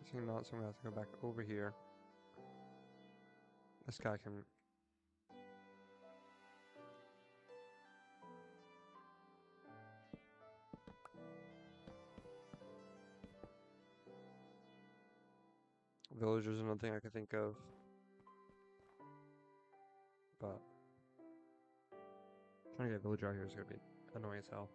Guessing not, so I'm gonna have to go back over here. This guy can. Villagers are another thing I could think of. But trying to get a villager out here is gonna be annoying as hell.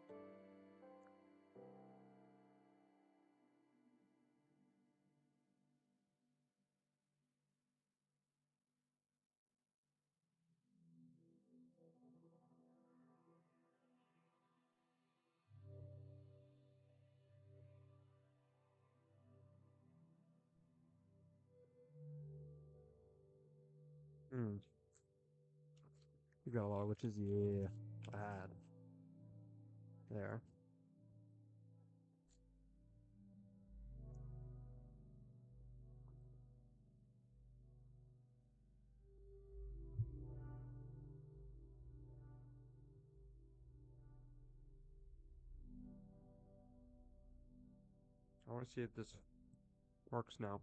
Hmm. You got a lot of witches? Yeah. Bad. There. I want to see if this works now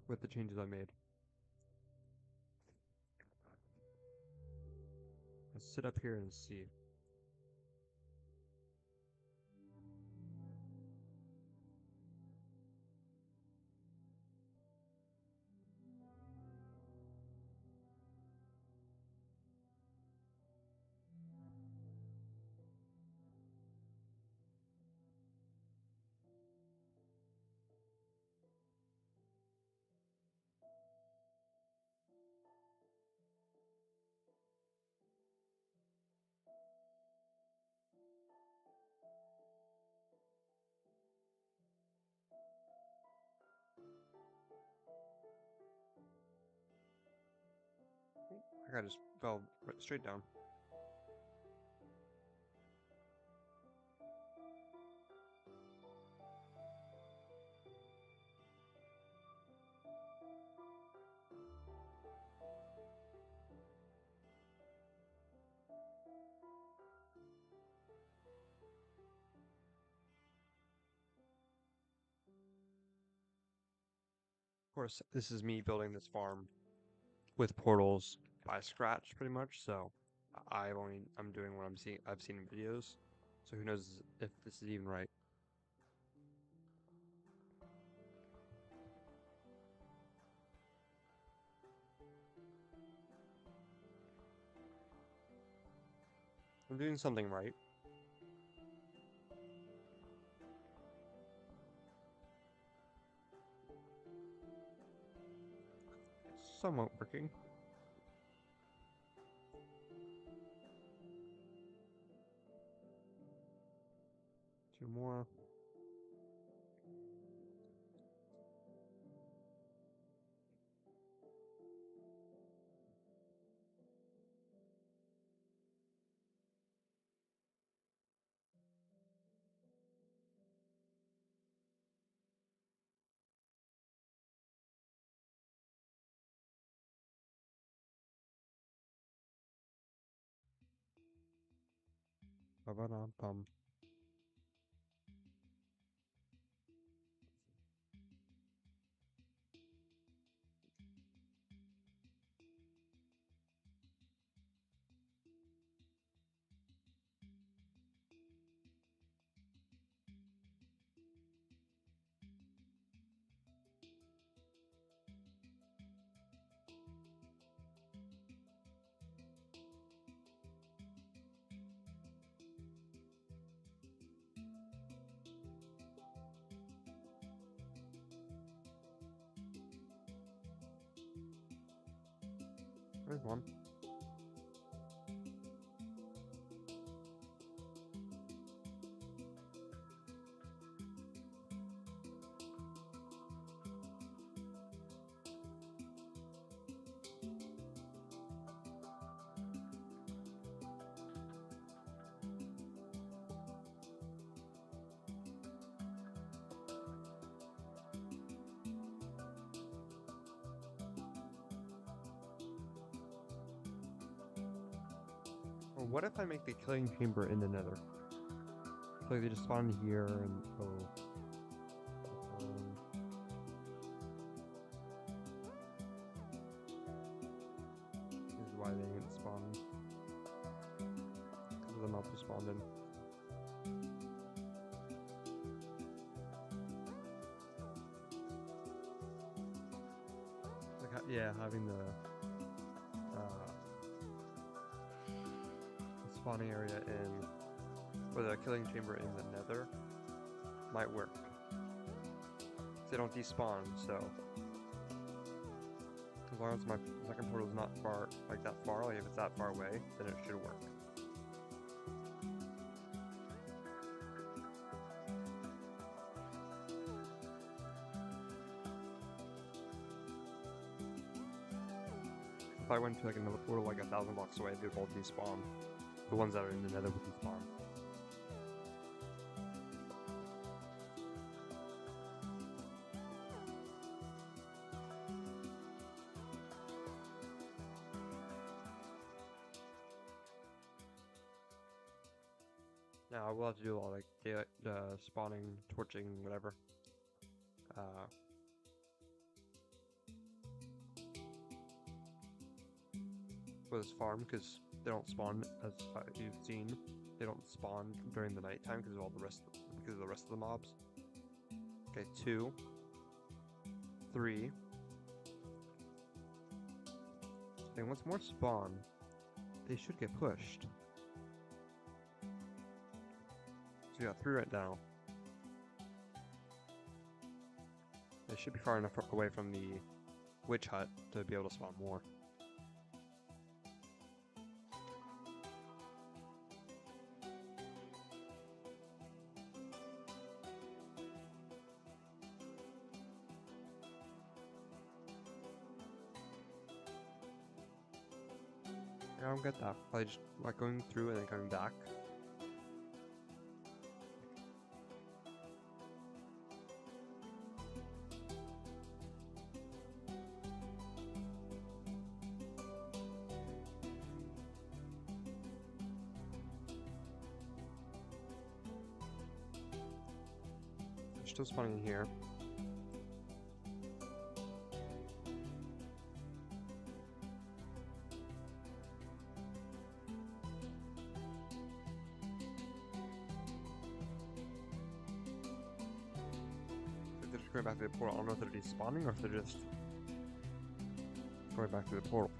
with the changes I made. Let's sit up here and see. I gotta just fell straight down. Of course, this is me building this farm with portals by scratch, pretty much. So I'm doing what I've seen in videos. So who knows if this is even right. I'm doing something right. It's somewhat working. Two more. Ba-ba-dum-bum. There's one. Or what if I make the killing chamber in the nether? So like they just spawn here and this is why they didn't spawn. Because of the mobs who spawned in. Like yeah, having the spawning area in, or the killing chamber in the nether might work. They don't despawn, so as long as my second portal is not far, like that far, like if it's that far away, then it should work. If I went to like another portal like 1,000 blocks away, they would all despawn. The ones that are in the nether would despawn. Now I will have to do a lot like daylight, spawning, torching, whatever. For this farm, because they don't spawn, as you've seen, they don't spawn during the nighttime because of the rest of the mobs. Okay, 2, 3. And once more spawn, they should get pushed. So you got 3 right now. They should be far enough away from the witch hut to be able to spawn more. I don't get that. I just like going through and then coming back. They're still spawning in here. If they're just going back to the portal. I don't know if they're despawning or if they're just going back to the portal.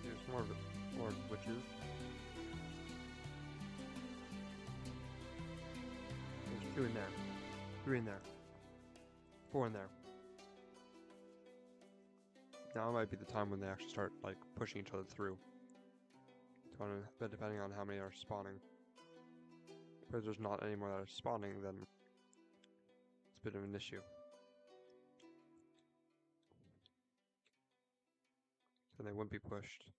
There's more witches. There's 2 in there. 3 in there. 4 in there. Now might be the time when they actually start like pushing each other through. But depending on how many are spawning. If there's not any more that are spawning, then it's a bit of an issue. Then they wouldn't be pushed.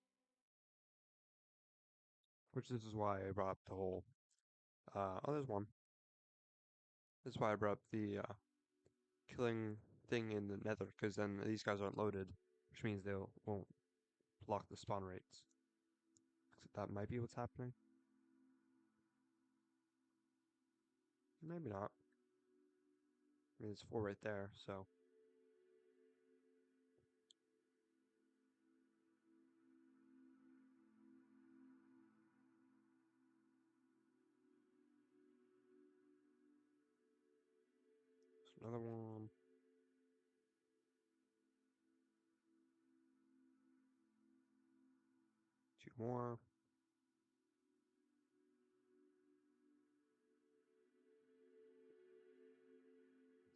Which this is why I brought up the whole oh, there's one. This is why I brought up the killing thing in the nether, because then these guys aren't loaded, which means they won't block the spawn rates. That might be what's happening. Maybe not. I mean, there's 4 right there, so. There's another one. 2 more.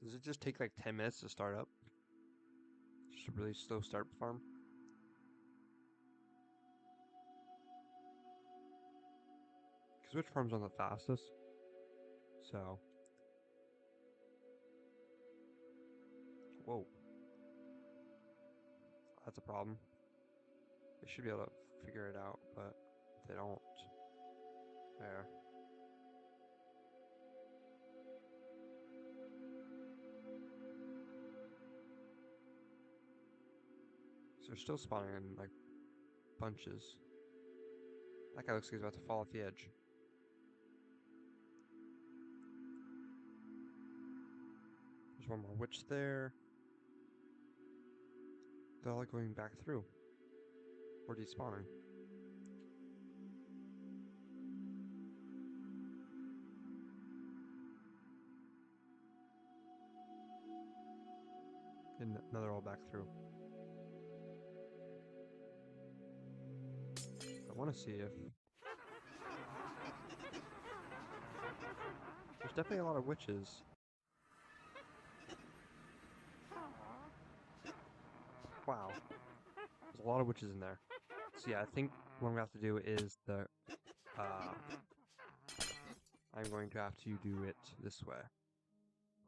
Does it just take like 10 minutes to start up? Just a really slow start farm? Because which farm's on the fastest? So. Whoa. That's a problem. They should be able to figure it out, but they don't. There. So they're still spawning in like bunches. That guy looks like he's about to fall off the edge. There's one more witch there. They're all going back through. Or despawning. And now they're all back through. I want to see if... There's definitely a lot of witches. Wow. There's a lot of witches in there. So yeah, I think what I'm going to have to do is the... I'm going to have to do it this way.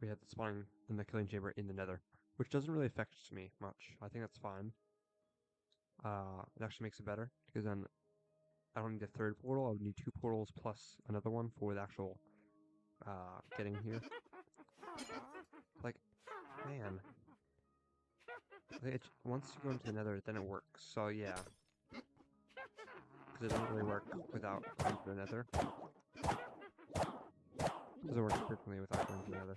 We had the spawning in the killing chamber in the nether, which doesn't really affect me much. I think that's fine. It actually makes it better, because then I don't need a 3rd portal. I would need 2 portals plus another one for the actual getting here. Like, man. Once you go into the nether, then it works. So yeah. Because it doesn't really work without going to the nether. It doesn't work differently without going to the nether.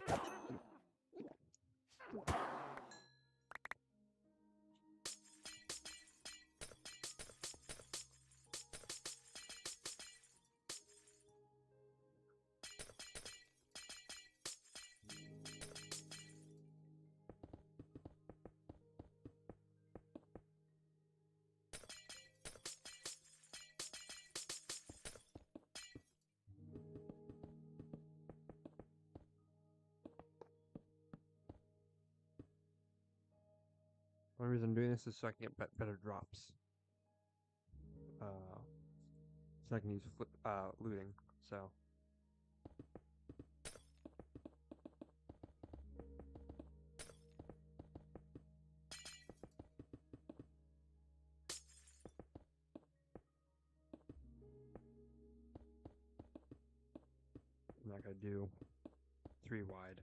One reason I'm doing this is so I can get better drops. Uh, so I can use looting. So I'm not gonna do 3 wide.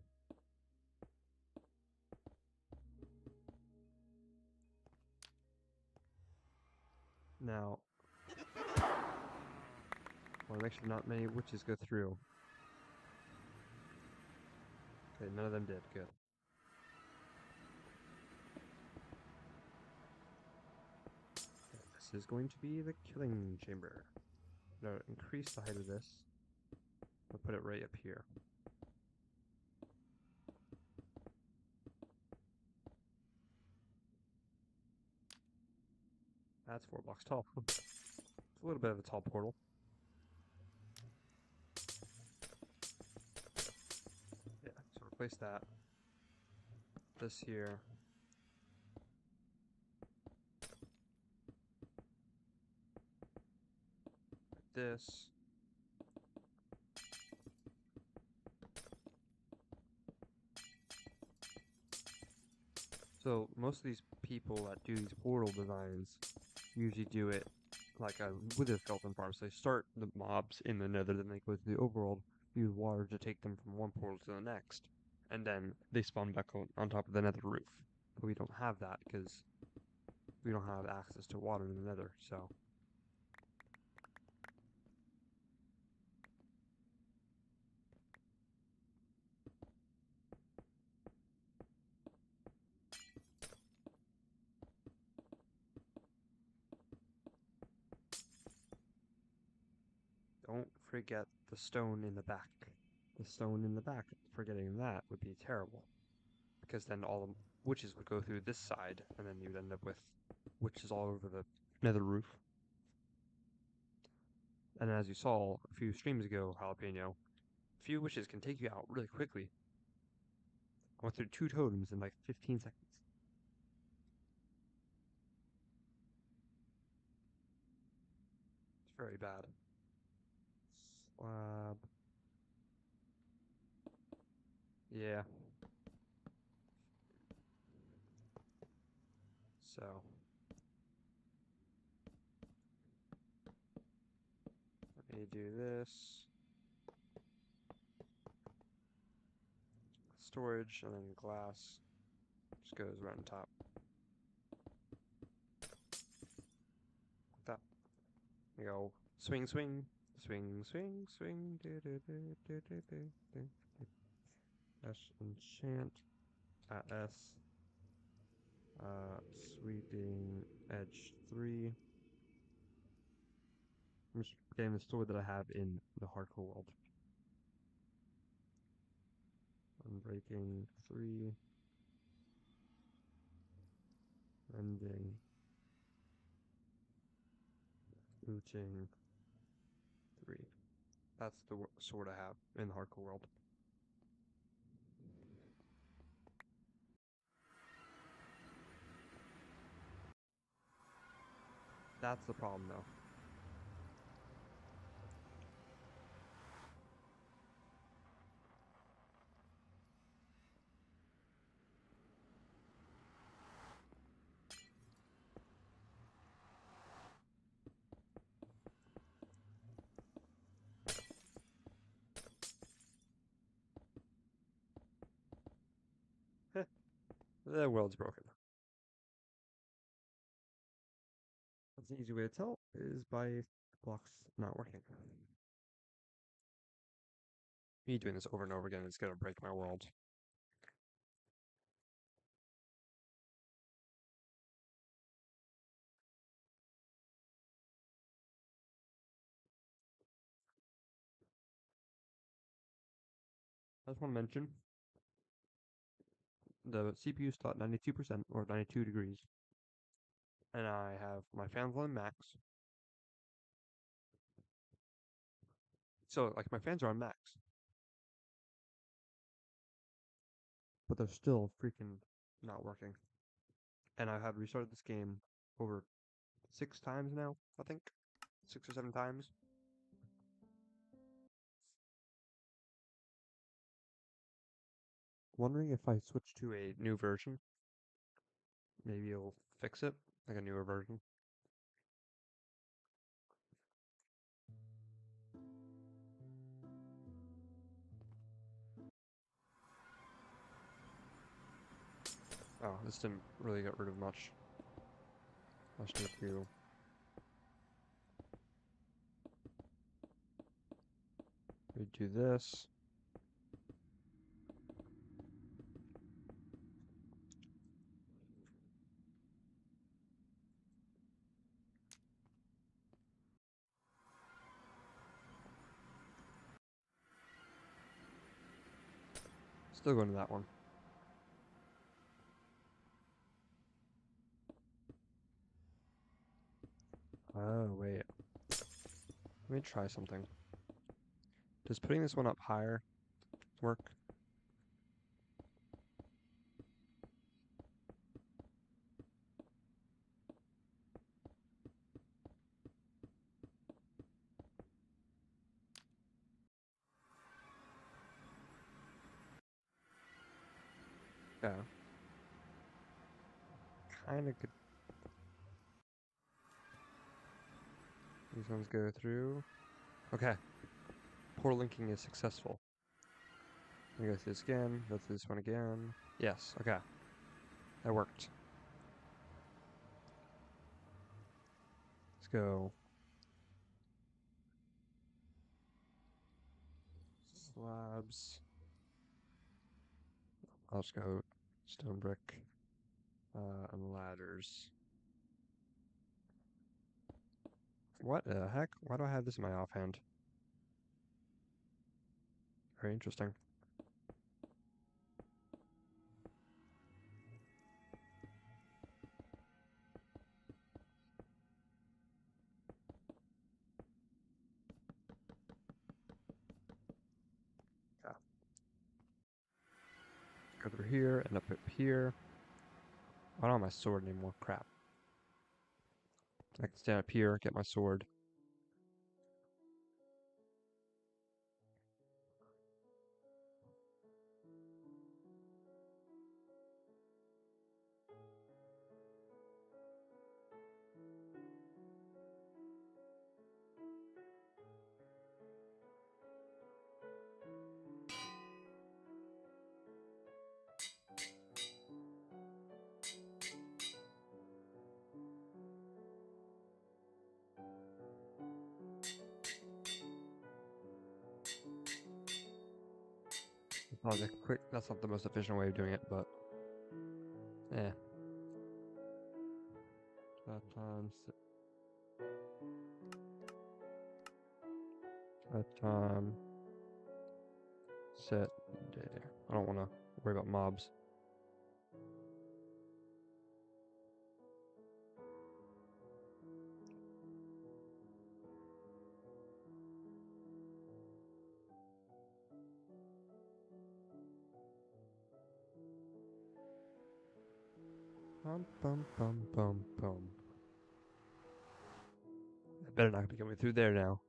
Now, I want to make sure not many witches go through. Okay, none of them did. Good. Okay, this is going to be the killing chamber. I'm gonna increase the height of this. I'll put it right up here. That's 4 blocks tall. It's a little bit of a tall portal. Yeah, so replace that. This here. Like this. So most of these people that do these portal designs usually do it like a wither skeleton farm. So they start the mobs in the nether, then they go to the overworld, use water to take them from one portal to the next, and then they spawn back on top of the nether roof. But we don't have that because we don't have access to water in the nether, so don't forget the stone in the back. The stone in the back, forgetting that would be terrible. Because then all the witches would go through this side, and then you'd end up with witches all over the nether roof. And as you saw a few streams ago, Jalapeno, a few witches can take you out really quickly. I went through 2 totems in like 15 seconds. It's very bad. Slab. Yeah. So, let me do this. Storage, and then glass. Just goes right on top. Like that. You go swing, swing, swing, swing, swing. Do, do, do, do, do, do, do. Dash enchant at S. Sweeping edge 3. I'm just getting the sword that I have in the hardcore world. Unbreaking 3. Ending. Looting 3. That's the sword I have in the hardcore world. That's the problem, though. The world's broken. That's an easy way to tell is by blocks not working. Me doing this over and over again is gonna break my world. I just want to mention the CPU is at 92% or 92 degrees, and I have my fans on max. So, like, my fans are on max, but they're still freaking not working. and I have restarted this game over 6 times now, I think. 6 or 7 times. Wondering if I switch to a new version, maybe it'll fix it, like a newer version. Oh, this didn't really get rid of much. I just need to redo this. Still going to that one. Oh, wait. Let me try something. Does putting this one up higher work? Yeah. Kinda could. These ones go through. Okay. Portal linking is successful. Let me go through this again. Go through this one again. Yes, okay. That worked. Let's go. Slabs. I'll just go stone brick. And ladders. What the heck? Why do I have this in my offhand? Very interesting. Yeah. Go through here and up here. I don't have my sword anymore. Crap. I can stand up here, get my sword. Probably quick. That's not the most efficient way of doing it, but eh. That time, set day. I don't want to worry about mobs. Bum bum bum bum bum. I better not be coming through there now.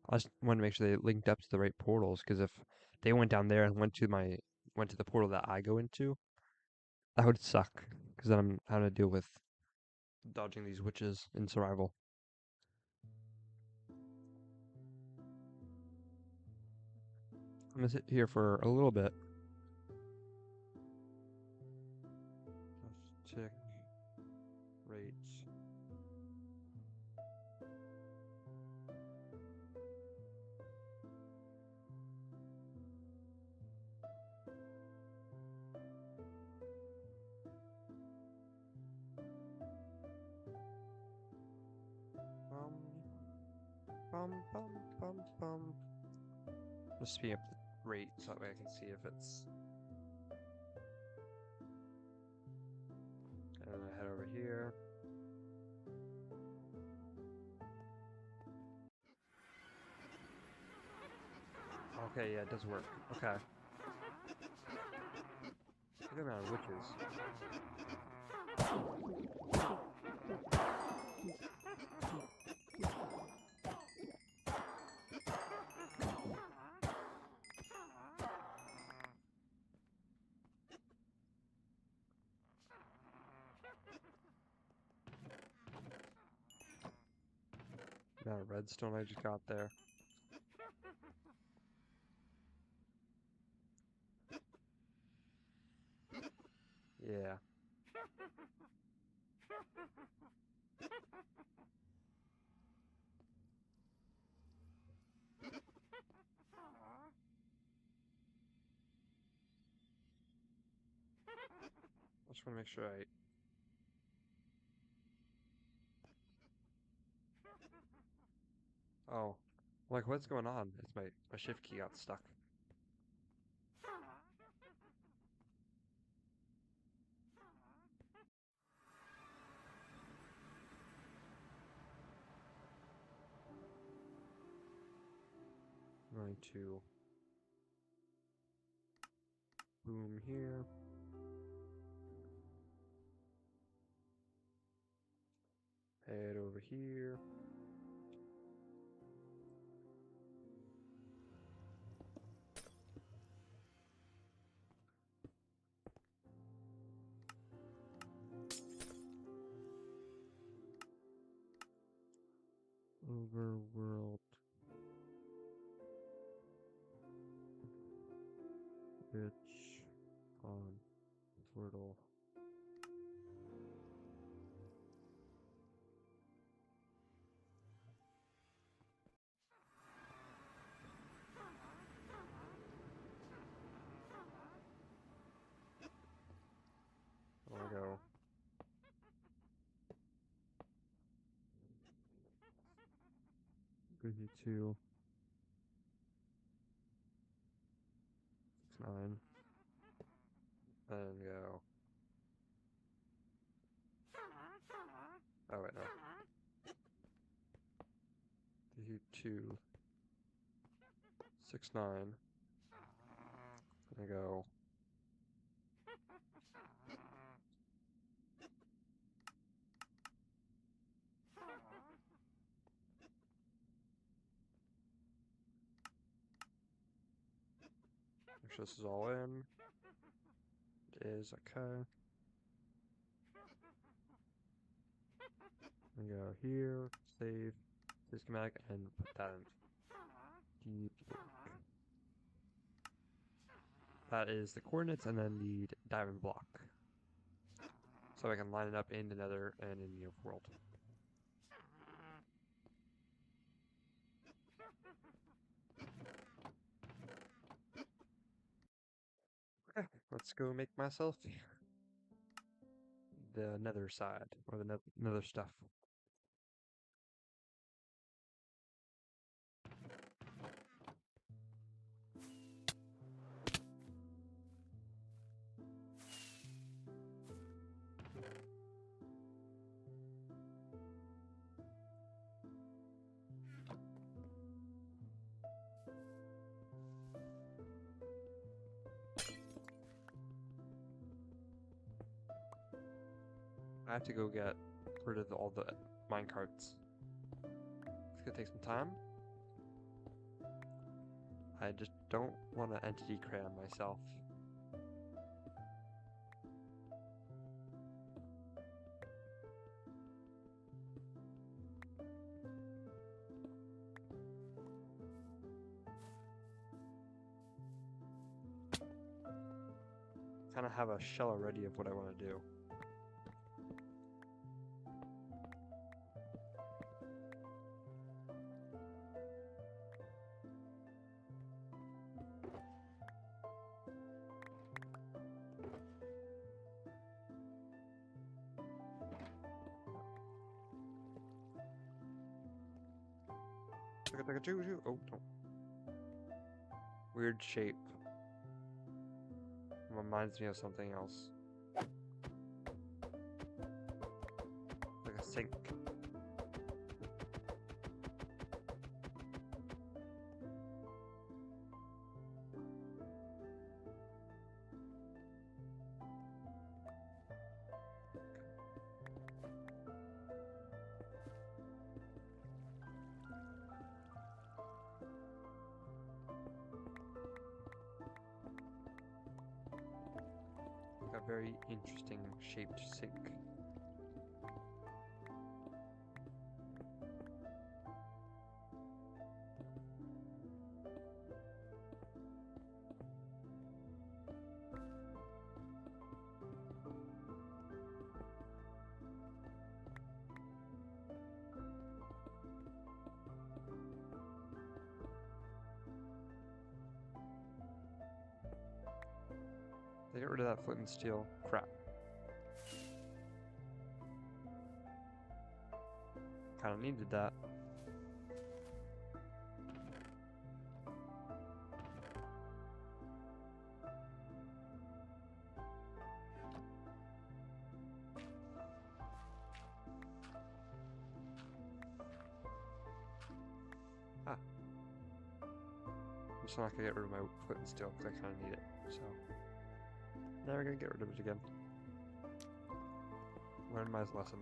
I just wanted to make sure they linked up to the right portals, because if they went down there and went to the portal that I go into, that would suck. Because then I'm having to deal with dodging these witches in survival. I'm gonna sit here for a little bit. Just tick rates. Bum bum bum bum bum. Just speed up the rate so that way I can see if it's. And then I head over here. Okay, yeah, it does work. Okay. Look at the amount of witches. The amount of redstone I just got there. Yeah. I just want to make sure I... Oh. Like, what's going on? It's my shift key got stuck. I'm going to boom here. Head over here. Overworld. Rich. On. Portal. There we go. Go here too. 9. And go. Oh wait, no. Here 2. 6, 9. And go. Make sure this is all in. It is, okay. And go here, save the schematic, and put that in deep link. That is the coordinates and then the diamond block. So I can line it up in the nether and in the world. Okay, let's go make myself the nether side, or the nether stuff. I have to go get rid of all the minecarts. It's gonna take some time. I just don't want to entity cram myself. Kind of have a shell already of what I want to do. Oh, no. Weird shape. Reminds me of something else. Like a sink. very interesting shaped sink. They get rid of that flint and steel. Crap. Kinda needed that. Ah. I'm still not gonna get rid of my flint and steel because I kinda need it. So never gonna get rid of it again. Learn my lesson.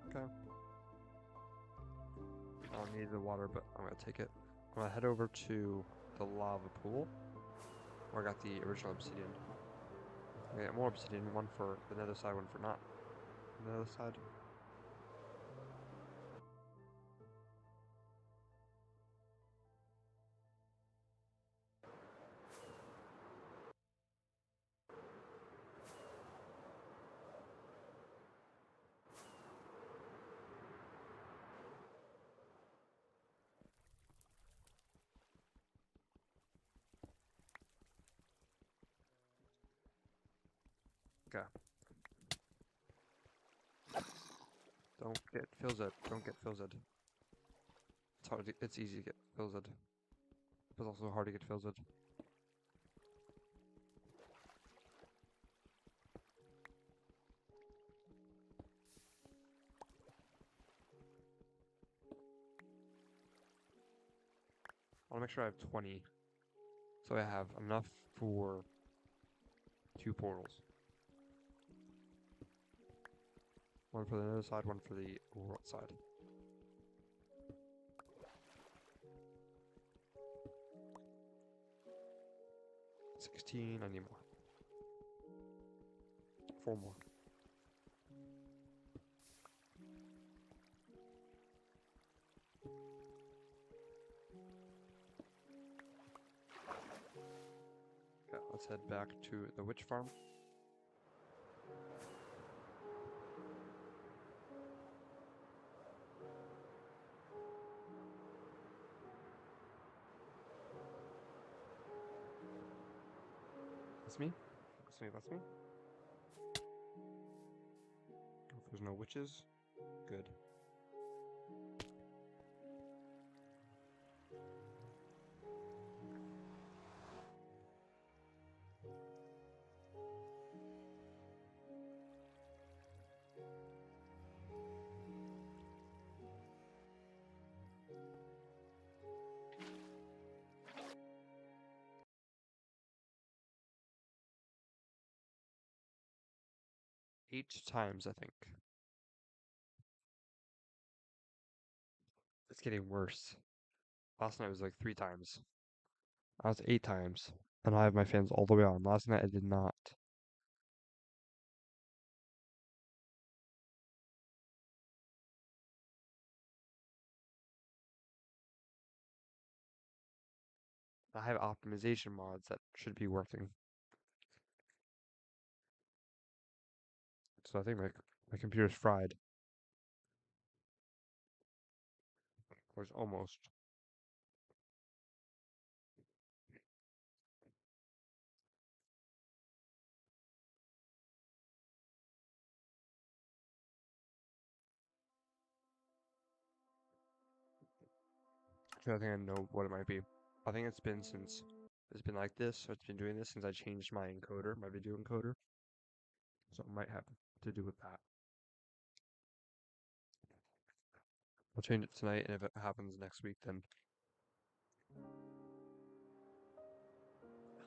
Okay. I don't need the water, but I'm gonna take it. I'm gonna head over to the lava pool, where I got the original obsidian. I'm gonna get more obsidian, one for the nether side, one for not the nether side. Okay. Don't get filled. Don't get filled. It's hard to, it's easy to get filled, but it's also hard to get filled. I wanna make sure I have 20. So I have enough for 2 portals. One for the nether side, one for the world side. 16, I need more. 4 more. Okay, let's head back to the witch farm. That's me. That's me, that's me. If there's no witches, good. Eight times, I think. It's getting worse. Last night was like 3 times. I was 8 times. And I have my fans all the way on. Last night I did not. I have optimization mods that should be working. So I think my computer's fried. Or it's almost. Actually, I think I know what it might be. I think it's been like this, or it's been doing this since I changed my encoder, my video encoder. So it might have to do with that. I'll change it tonight, and if it happens next week, then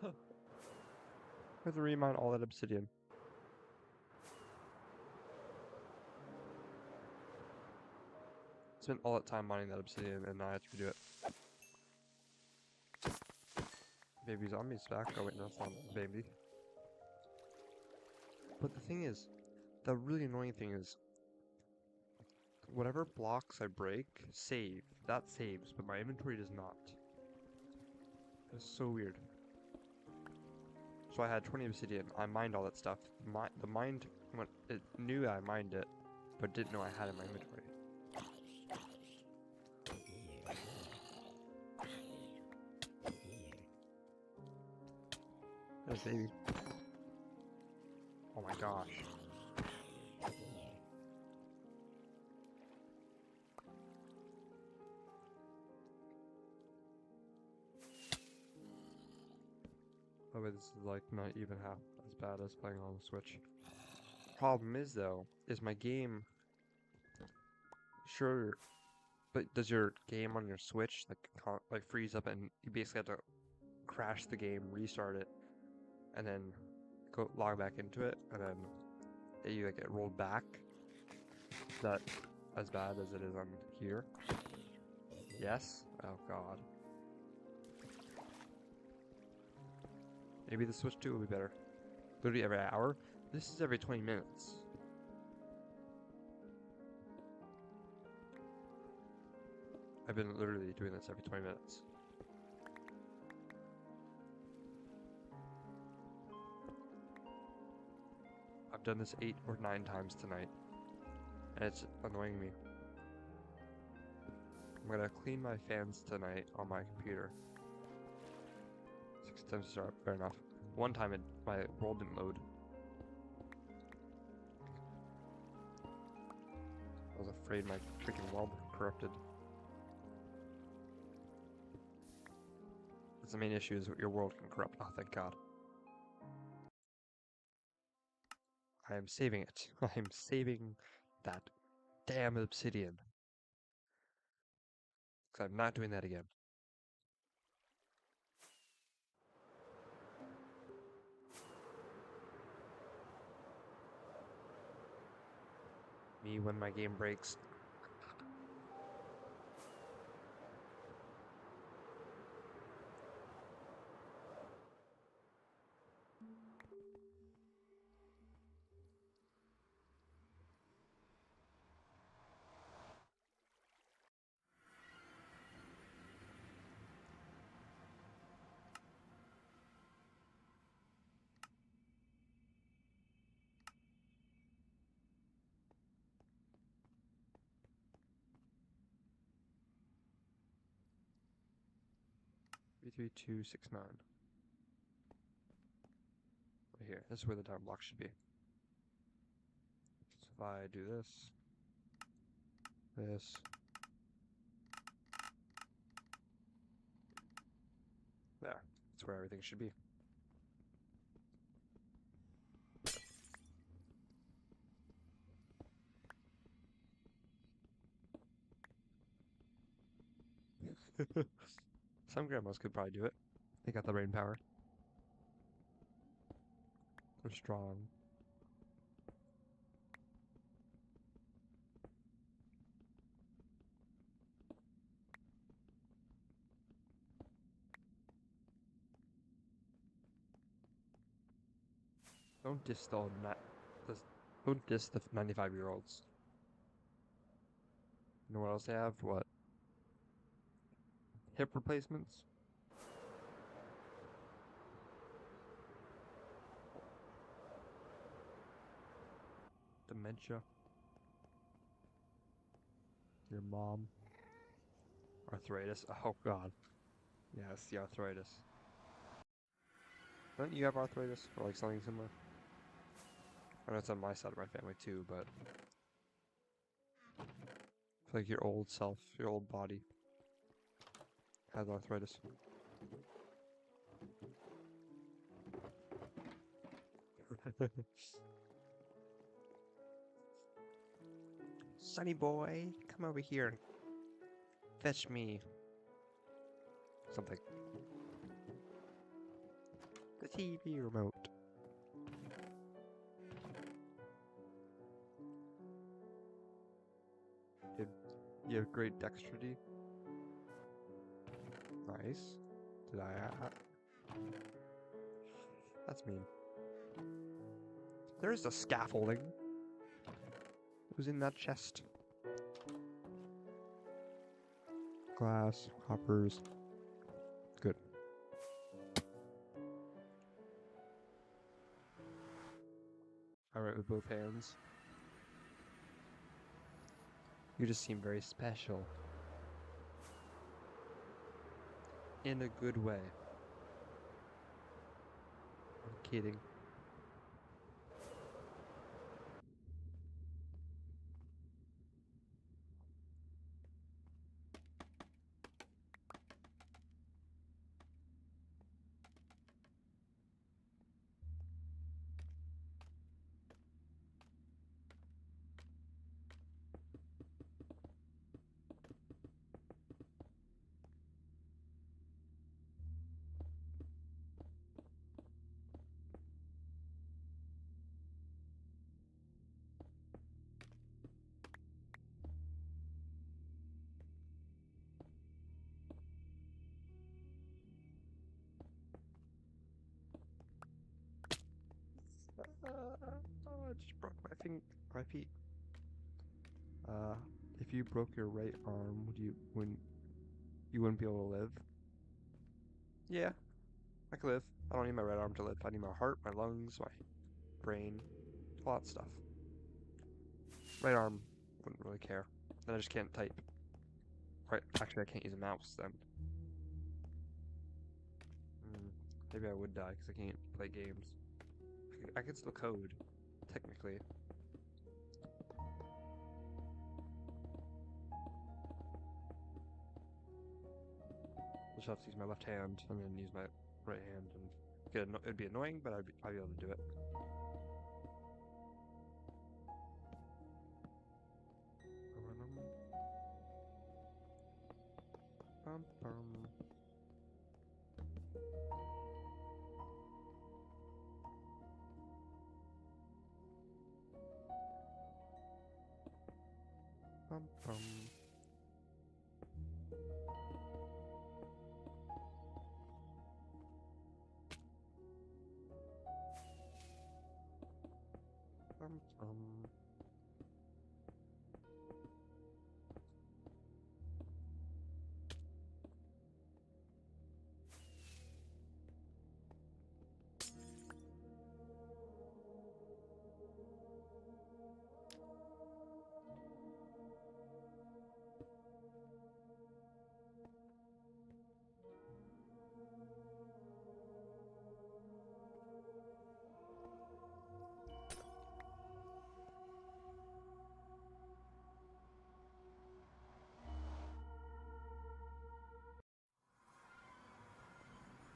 I have to remine all that obsidian. spent all that time mining that obsidian, and now I have to do it. Baby zombie's back. Oh wait, no, that's not a baby. But the thing is, the really annoying thing is, whatever blocks I break, save. That saves, but my inventory does not. It's so weird. So I had 20 obsidian. I mined all that stuff. The mined, when it knew I mined it, but didn't know I had it in my inventory. There's baby. Oh my gosh. Oh wait, this is like not even half as bad as playing on the Switch. Problem is though, is my game, sure, but does your game on your Switch like freeze up and you basically have to crash the game, restart it, and then go log back into it, and then you like get rolled back? Is that as bad as it is on here? Yes? Oh god. Maybe the Switch 2 will be better. Literally every hour? This is every 20 minutes. I've been literally doing this every 20 minutes. I've done this 8 or 9 times tonight, and it's annoying me. I'm gonna clean my fans tonight on my computer. 6 times to start, fair enough. One time my world didn't load. I was afraid my freaking world corrupted. That's the main issue, is your world can corrupt. Oh, thank god. I am saving it. I am saving that damn obsidian. Because I'm not doing that again. Me when my game breaks. Three, three, two, 6, 9. Right here. This is where the time block should be. So if I do this, there. That's where everything should be. Some grandmas could probably do it. They got the brain power. They're strong. Don't diss the old don't diss the 95-year-olds. You know what else they have? What? Hip replacements? Dementia? Your mom? Arthritis? Oh god. Yes, the arthritis. Don't you have arthritis? Or like something similar? I know it's on my side of my family too, but I feel like your old self, your old body has arthritis. Sonny boy, come over here and fetch me something. The TV remote. Dude, You have great dexterity. Nice. Did I? That's mean. There's the scaffolding. It was in that chest. Glass, hoppers. Good. I write with both hands. You just seem very special. In a good way. I'm kidding. I just broke my feet. Uh, if you broke your right arm, you wouldn't be able to live? Yeah, I could live. I don't need my right arm to live. I need my heart, my lungs, my brain, a lot of stuff. Right arm wouldn't really care. Then I just can't type. Right, actually, I can't use a mouse then. Mm, maybe I would die because I can't play games. I could still code, technically. Just have to use my left hand and then use my right hand and it'd be annoying, but I'd be able to do it. Bum, bum. Bum, bum. Bum, bum.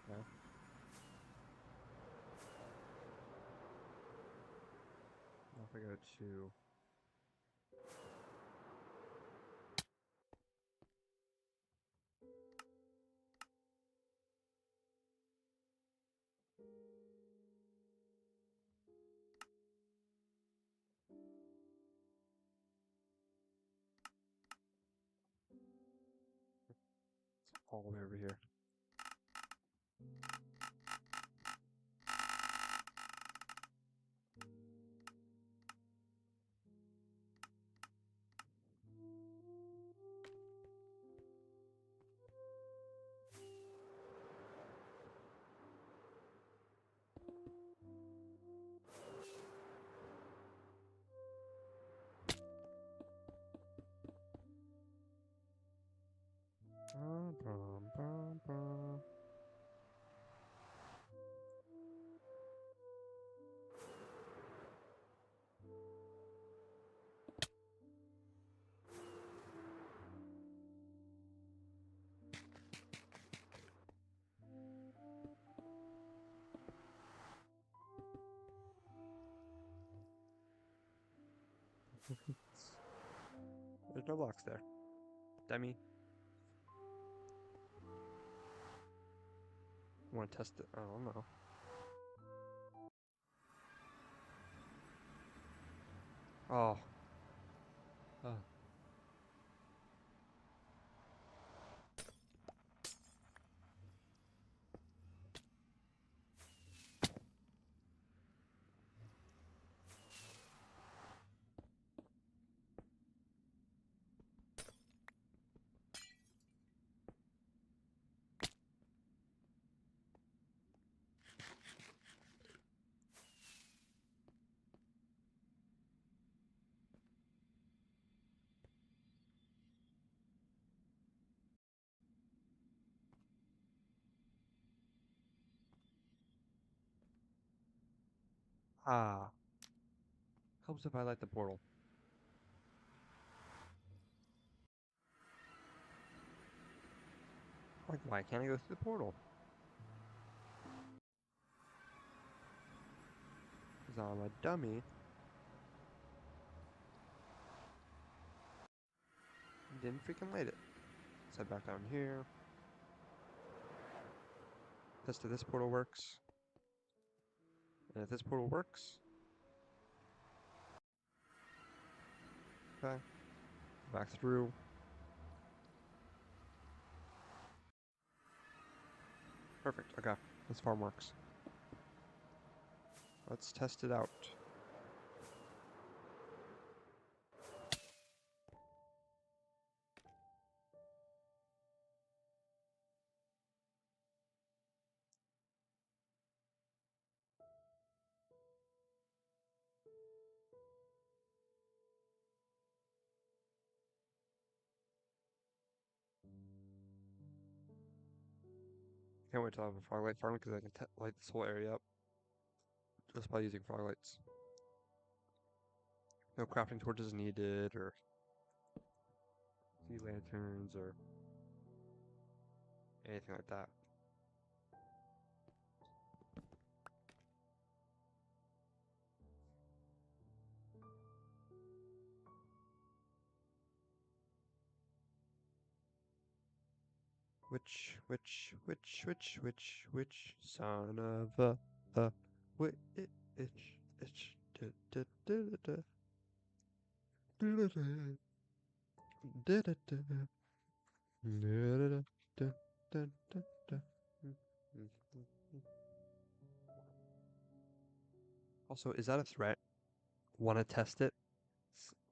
Yeah. Now if I go to all the way over here. Bum, bum, bum, bum. There's no blocks there. Demi, want to test it? I don't know. Oh. Oh. Ah, helps if I light the portal. Like, why can't I go through the portal? Because I'm a dummy. Didn't freaking light it. Let's head back down here. Test if this portal works. And if this portal works, okay, back through. Perfect, okay. This farm works. Let's test it out. Can't wait till I have a frog light farm because I can light this whole area up just by using frog lights. No crafting torches needed, or sea lanterns, or anything like that. Which son of a witch, itch, Also, is that a threat? Want to test it?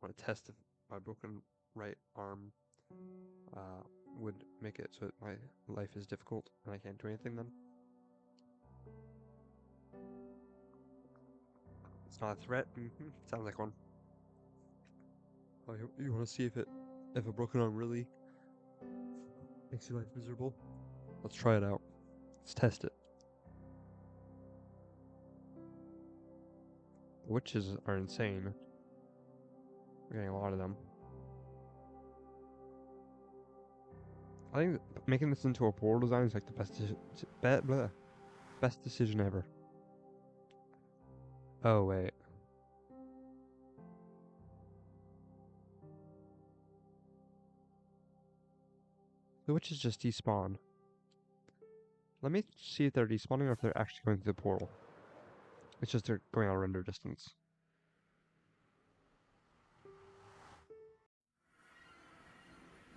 Want to test if my broken right arm would make it so that my life is difficult and I can't do anything then? It's not a threat? Sounds like one. Oh, you want to see if a broken arm really makes your life miserable? Let's try it out. Let's test it. Witches are insane. We're getting a lot of them. I think making this into a portal design is like the best decision ever. Oh wait. The witches just despawn. Let me see if they're despawning or if they're actually going through the portal. It's just they're going out a render distance.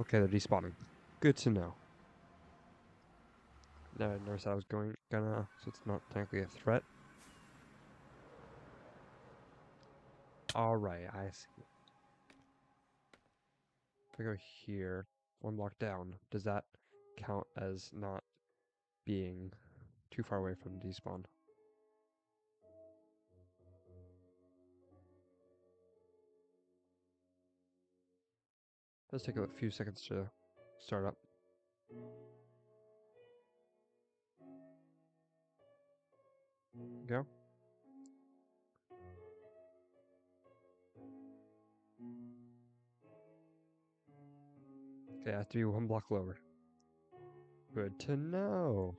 Okay, they're despawning. Good to know. No, I never said I was gonna, so it's not technically a threat. Alright, I see. If I go here, one block down, does that count as not being too far away from despawn? Does take a few seconds to start up. Go. Okay, I have to be one block lower. Good to know.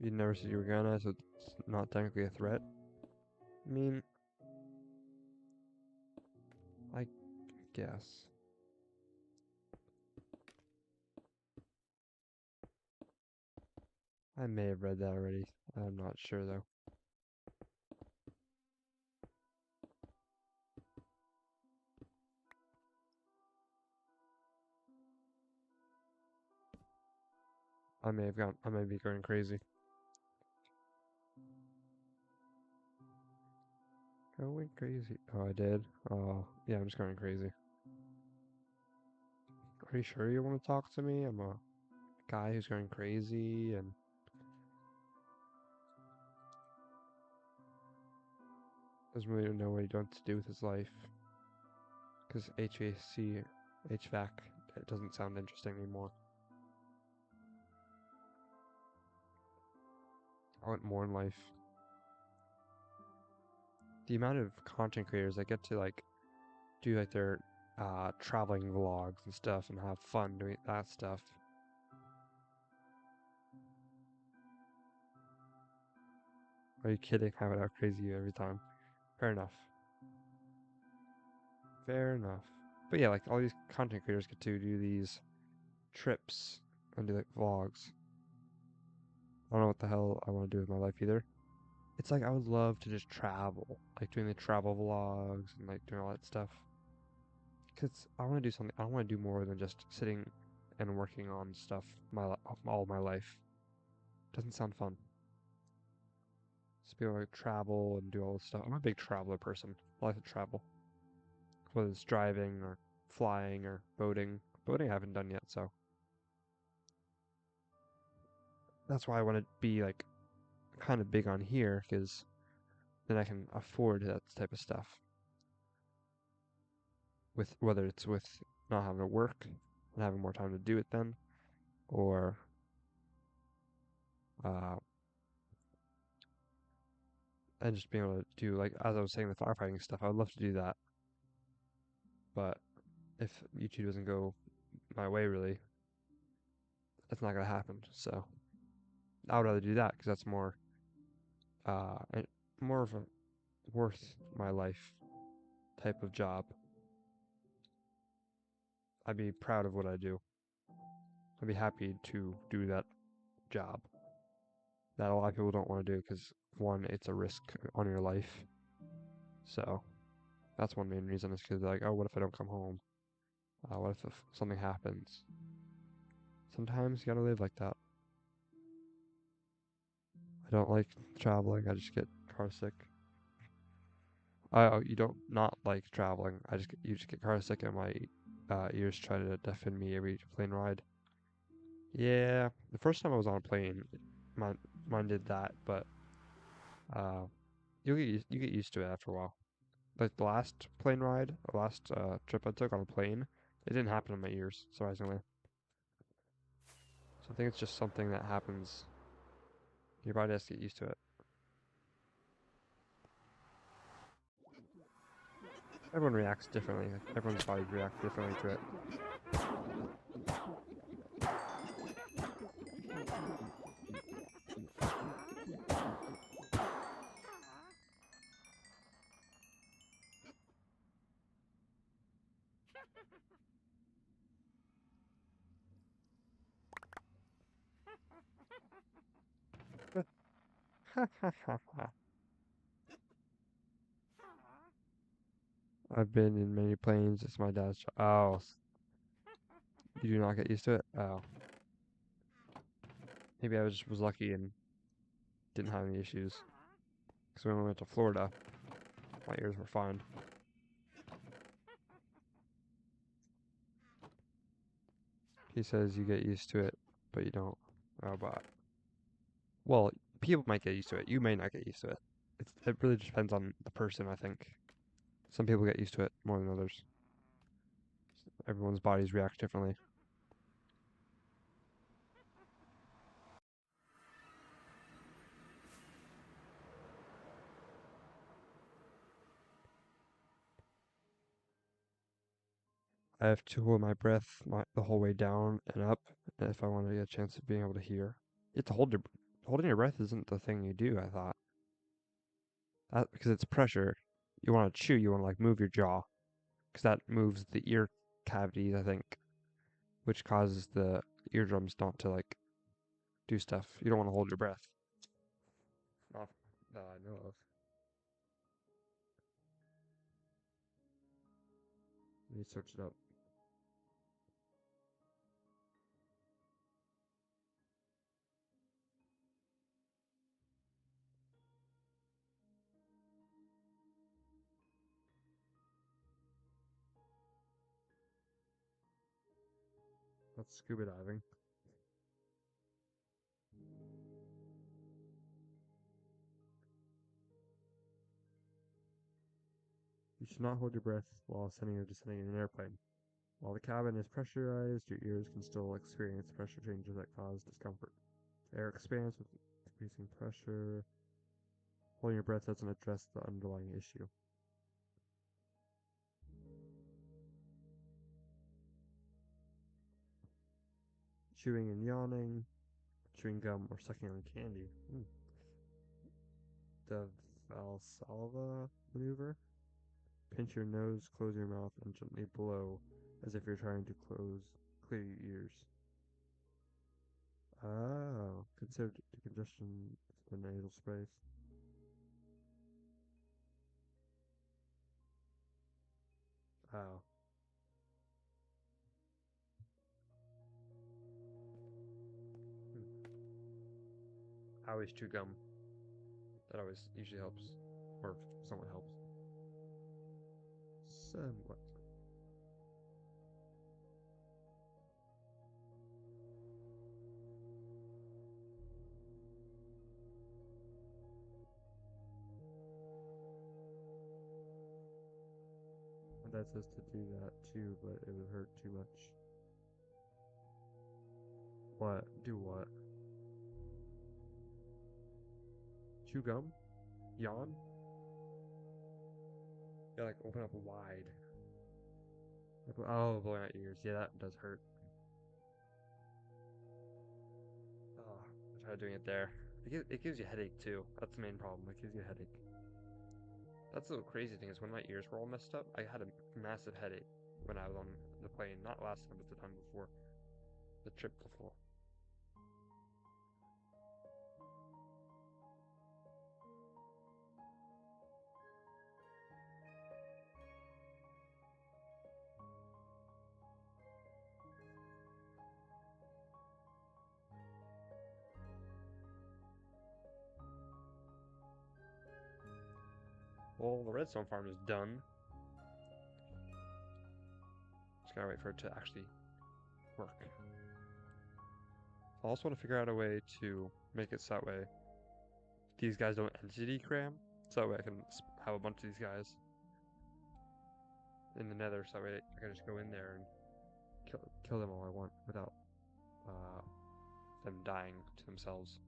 You never said you were gonna, so it's not technically a threat. I mean, I guess. I may have read that already. I'm not sure though. I may be going crazy. Going crazy. Oh, I did. Oh, yeah, I'm just going crazy. Are you sure you want to talk to me? I'm a guy who's going crazy and Doesn't really know what he wants to do with his life. Because HVAC, it doesn't sound interesting anymore. I want more in life. The amount of content creators that get to like do like their traveling vlogs and stuff and have fun doing that stuff. Are you kidding? How crazy you every time? Fair enough. Fair enough. But yeah, like all these content creators get to do these trips and do like vlogs. I don't know what the hell I want to do with my life either. It's like I would love to just travel, like doing the travel vlogs and like doing all that stuff. Cause I want to do something. I want to do more than just sitting and working on stuff all my life. Doesn't sound fun. Just be able to travel and do all this stuff. I'm a big traveler person. I like to travel, whether it's driving or flying or boating. Boating I haven't done yet, so that's why I want to be like kind of big on here, because then I can afford that type of stuff. With whether it's with not having to work and having more time to do it then, or uh, and just being able to do like as I was saying the firefighting stuff. I would love to do that, but if YouTube doesn't go my way, really, it's not gonna happen. So I would rather do that because that's and more of a worth my life type of job. I'd be proud of what I do. I'd be happy to do that job that a lot of people don't want to do because one, it's a risk on your life. So that's one main reason is because like, oh, what if I don't come home? What if something happens? Sometimes you gotta live like that. I don't like traveling. I just get car sick. Oh, you don't not like traveling. You just get car sick and my ears try to deafen me every plane ride. Yeah, the first time I was on a plane, mine mine did that, but uh, you get used to it after a while. Like the last plane ride, the last trip I took on a plane, it didn't happen in my ears, surprisingly. So I think it's just something that happens. Your body has to get used to it. Everyone reacts differently. Like, everyone's bodies react differently to it. I've been in many planes. It's my dad's job. Oh, you do not get used to it? Oh. Maybe I was lucky and didn't have any issues. Because when we went to Florida, my ears were fine. He says you get used to it, but you don't. Oh, but well, people might get used to it. You may not get used to it. It really depends on the person, I think. Some people get used to it more than others. Everyone's bodies react differently. I have to hold my breath the whole way down and up if I want to get a chance of being able to hear. You have to holding your breath isn't the thing you do, I thought. That because it's pressure. You want to chew, you want to like move your jaw because that moves the ear cavities, I think, which causes the eardrums not to like do stuff. You don't want to hold your breath. Not that I know of. Let me search it up. That's scuba diving. You should not hold your breath while ascending or descending in an airplane. While the cabin is pressurized, your ears can still experience pressure changes that cause discomfort. Air expands with increasing pressure. Holding your breath doesn't address the underlying issue. Chewing and yawning, chewing gum, or sucking on candy. The Valsalva maneuver. Pinch your nose, close your mouth, and gently blow as if you're trying to clear your ears. Oh, consider decongestion the nasal space. Oh, I always chew gum. That always usually helps, or somewhat helps. Somewhat. My dad says to do that too, but it would hurt too much. What? Do what? Chew gum? Yawn? Yeah, like open up wide. Oh, blowing out ears. Yeah, that does hurt. Oh, I tried doing it there. It gives you a headache too. That's the main problem. It gives you a headache. That's the crazy thing is when my ears were all messed up, I had a massive headache when I was on the plane. Not last time, but the time before. The trip before. Well, the redstone farm is done. Just gotta wait for it to actually work. I also want to figure out a way to make it so that way these guys don't entity cram. So that way I can have a bunch of these guys in the nether, so that way I can just go in there and kill them all I want without uh, them dying to themselves.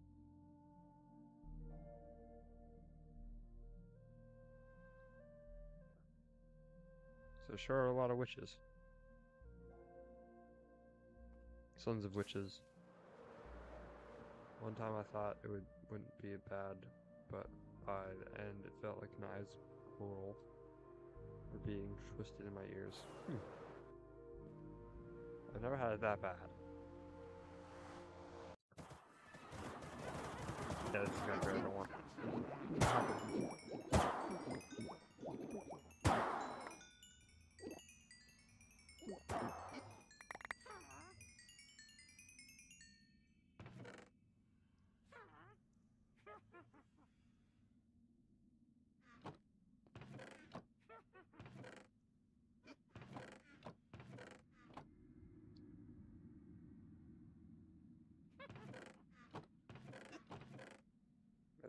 So sure are a lot of witches. Sons of witches. One time I thought wouldn't be bad, but by the end it felt like knives plural were being twisted in my ears. I've never had it that bad. Yeah, this is gonna be what I want.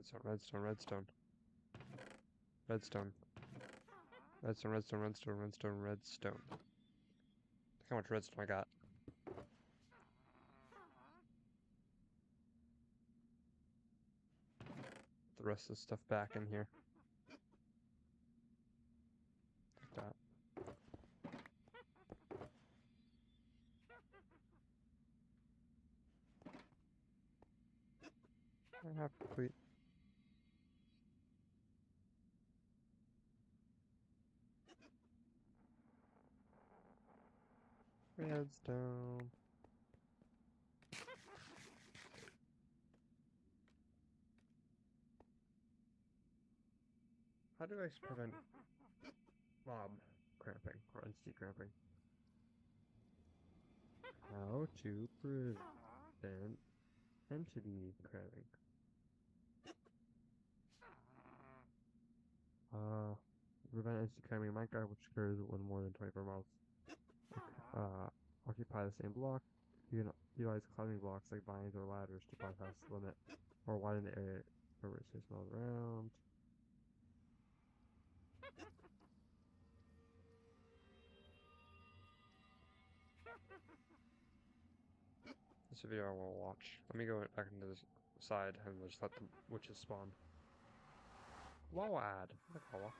Redstone, redstone, redstone. Redstone. Redstone, redstone, redstone, redstone, redstone. Look how much redstone I got. Put the rest of the stuff back in here. Like that. I have complete. Redstone. How do I prevent mob cramping or entity cramping? How to prevent entity cramping? Uh, prevent entity cramping in Minecraft, which occurs when more than 24 mobs occupy the same block. You can utilize climbing blocks like vines or ladders to bypass the limit, or widen the area. Remember, it says all around. This video I will watch. Let me go back into this side and just let the witches spawn. Wow ad. Nakawa.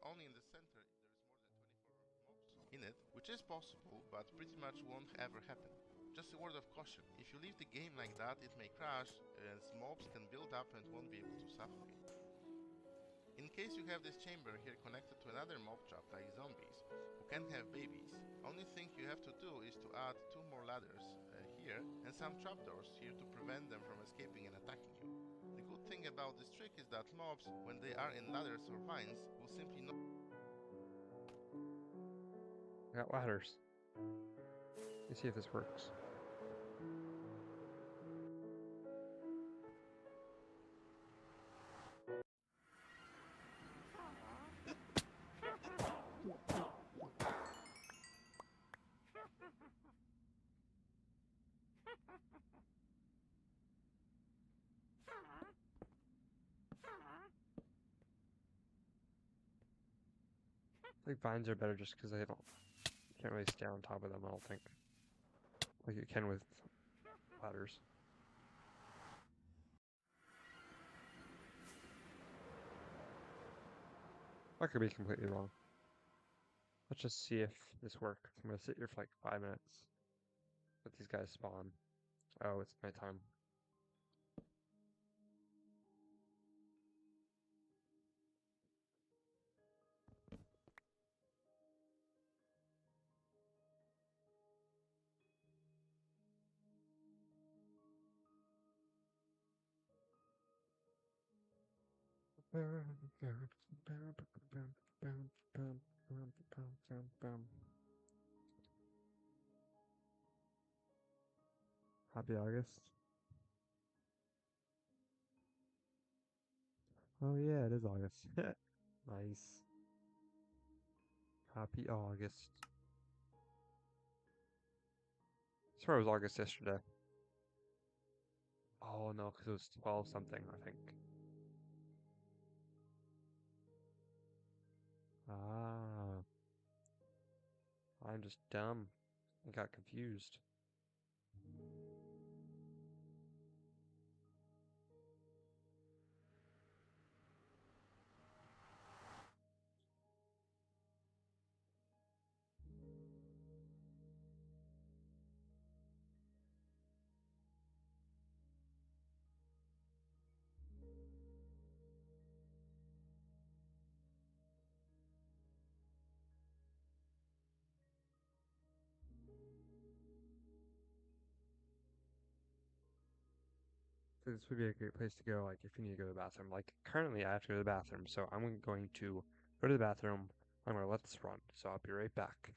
Only in the center if there is more than 24 mobs in it, which is possible, but pretty much won't ever happen. Just a word of caution, if you leave the game like that, it may crash, as mobs can build up and won't be able to suffocate. In case you have this chamber here connected to another mob trap like zombies, who can have babies, only thing you have to do is to add 2 more ladders here and some trapdoors here to prevent them from escaping and attacking you. The good thing about this trick is that mobs, when they are in ladders or vines, will simply not. I got ladders. Let's see if this works. I think vines are better just because they don't, you can't really stay on top of them, I don't think. Like you can with ladders. I could be completely wrong. Let's just see if this works. I'm gonna sit here for like 5 minutes. Let these guys spawn. Oh, it's nighttime. Happy August. Oh yeah, it is August. Nice. Happy August. I swear it was August yesterday. Oh no, because it was 12 something, I think. Ah, I'm just dumb. I got confused. So this would be a great place to go, like, if you need to go to the bathroom. Like, currently I have to go to the bathroom, so I'm going to go to the bathroom. I'm going to let this run, so I'll be right back.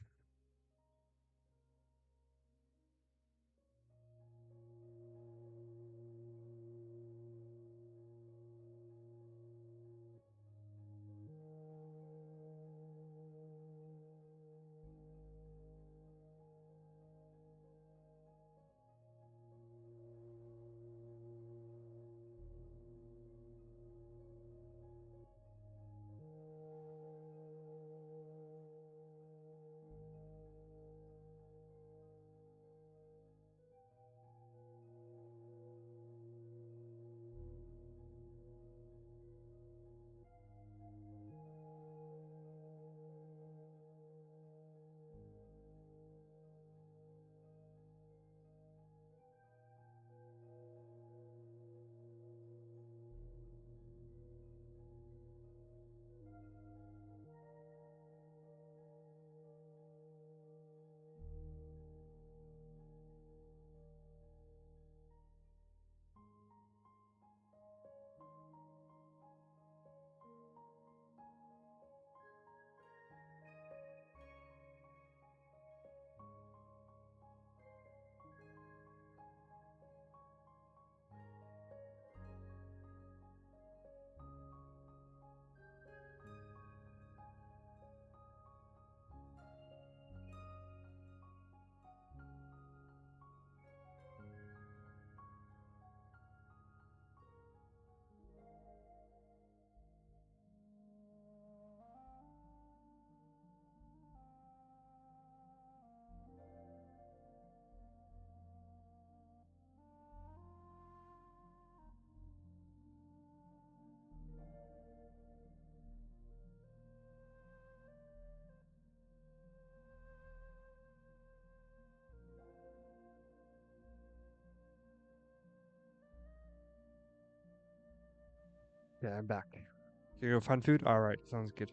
Yeah, I'm back. Can you go find food? Alright, sounds good.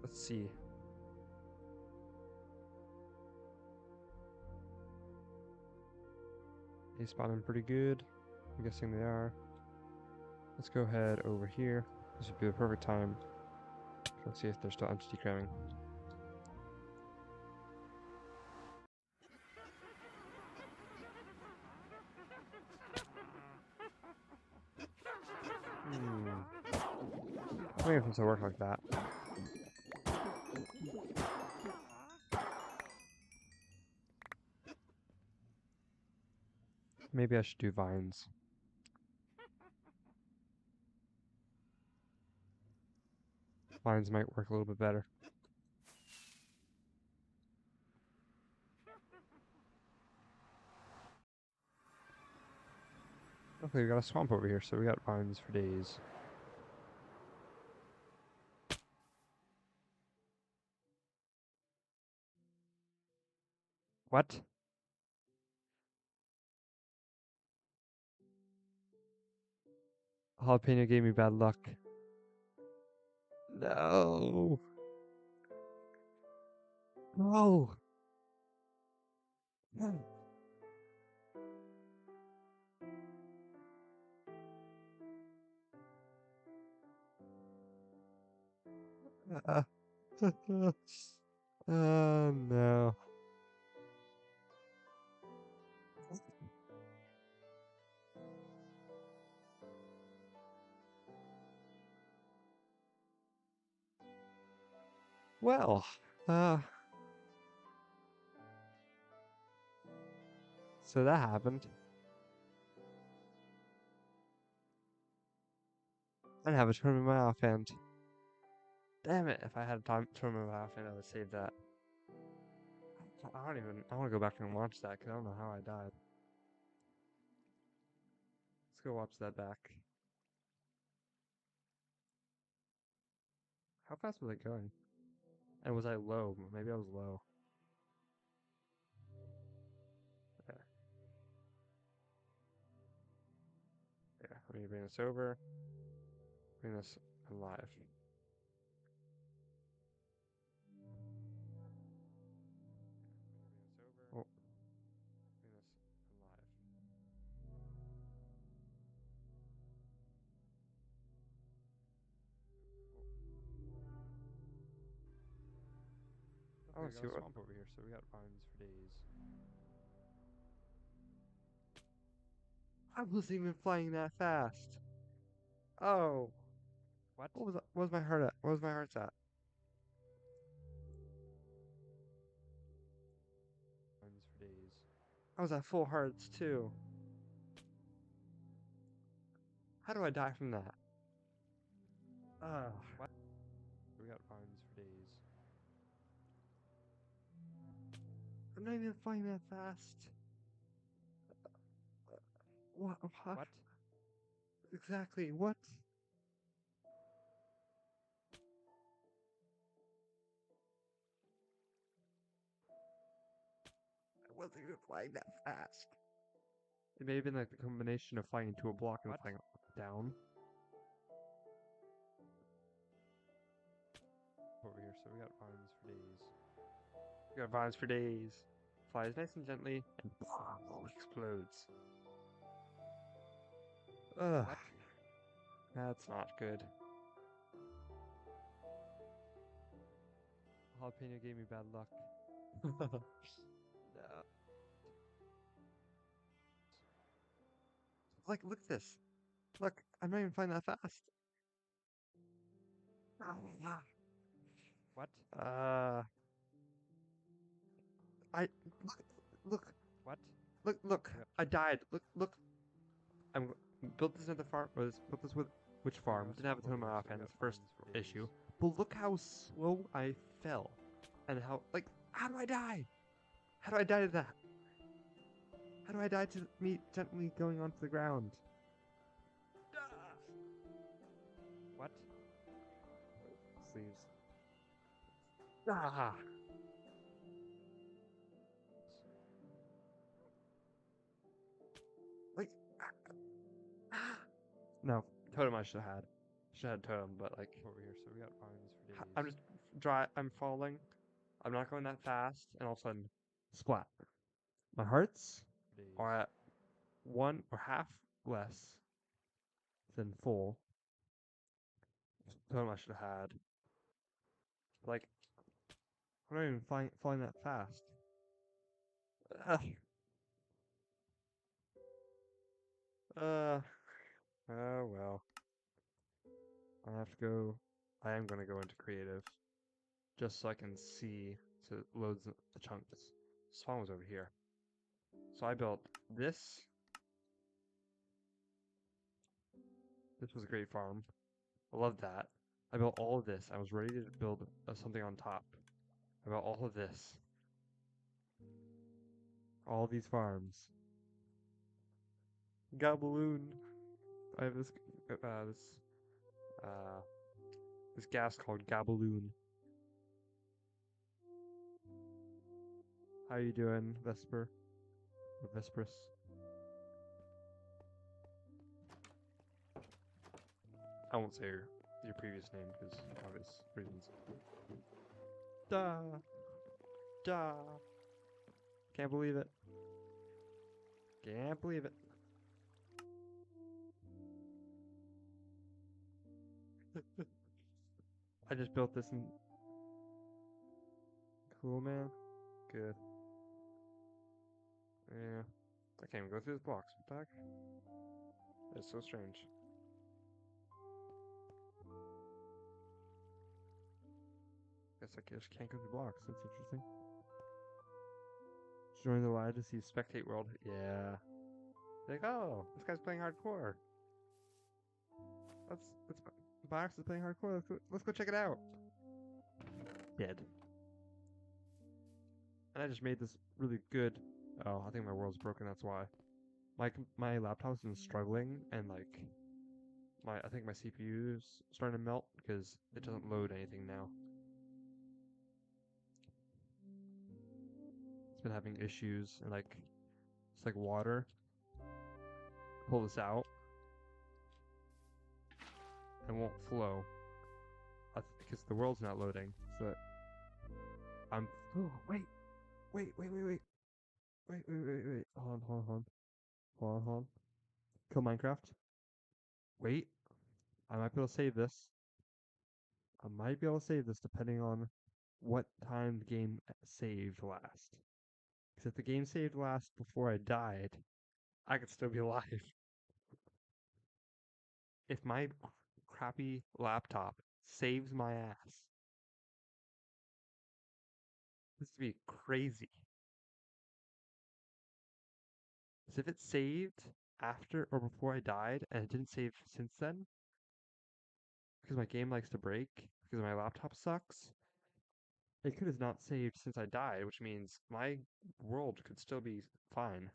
Let's see. They spawning pretty good. I'm guessing they are. Let's go ahead over here. This would be the perfect time. Let's see if they're still entity cramming. Maybe if it'll work like that. Maybe I should do vines. Vines might work a little bit better. Okay, we got a swamp over here, so we got vines for days. What? Jalapeno gave me bad luck. No. No. Uh, oh no. Well, so that happened. I didn't have a tournament in my offhand. Damn it, if I had a tournament in my offhand, I would save that. I want to go back and watch that because I don't know how I died. Let's go watch that back. How fast was I going? And was I low? Maybe I was low. Okay. Yeah, let me bring this over. Bring this alive. Oh, bring this alive. I want to see what swamp over here, so we got vines for days. I wasn't even flying that fast. Oh. What? What was my heart at? What was my heart's at? Vines for days. I was at full hearts too. How do I die from that? What? We got vines for days. I'm not even flying that fast. What? What? Exactly. What? I wasn't even flying that fast. It may have been like the combination of flying into a block and flying down. Over here, so we got vines for days. We got vines for days. Flies nice and gently and explodes. Ugh. What? That's not good. Jalapeno gave me bad luck. No. Like, look at this. Look, I'm not even flying that fast. What? I look. What? Look. Yep. I died. Look. I'm built this into farm. Built this with which farm? Didn't have a ton of my offhand. That's the first issue. But look how slow I fell, and how do I die? How do I die to that? How do I die to me gently going onto the ground? What? Sleeves. Ah. No, totem I should have had. Should have had totem, but like over here. So we got vines for I'm days. just dry. I'm falling. I'm not going that fast, and all of a sudden, splat. My hearts For days. are at one or half less than full. Totem I should have had. Like I'm not even flying that fast. Ugh. Uh. Oh well. I have to go. I am gonna go into creative, just so I can see so it loads the chunks. Spawn was over here, so I built this. This was a great farm. I love that. I built all of this. I was ready to build something on top. I built all of this. All these farms. Gabaloon. I have uh this gas called Gabaloon. How you doing, Vesper? Or Vesperus? I won't say your previous name because obvious reasons. Duh. Duh. Can't believe it. Can't believe it. I just built this in. Cool, man. Good. Yeah. I can't even go through the blocks. What the heck? It's so strange. Guess I just can't go through blocks. That's interesting. Join the live to see spectate world. Yeah. Like, oh, this guy's playing hardcore. Let's Box is playing hardcore. Let's go check it out. Dead. And I just made this really good. Oh, I think my world's broken. That's why. My laptop's been struggling, and like I think my CPU's starting to melt because it doesn't load anything now. It's been having issues, and like it's like water. Pull this out, and won't flow. Because the world's not loading. So I'm. Oh wait, wait, wait, wait, wait, wait, wait, wait, wait. Hold on, hold on, hold on, hold on, hold on. Kill Minecraft. Wait, I might be able to save this. I might be able to save this depending on what time the game saved last. Because if the game saved last before I died, I could still be alive. If my crappy laptop saves my ass, this would be crazy. Because if it saved after or before I died and it didn't save since then, because my game likes to break, because my laptop sucks, it could have not saved since I died, which means my world could still be fine.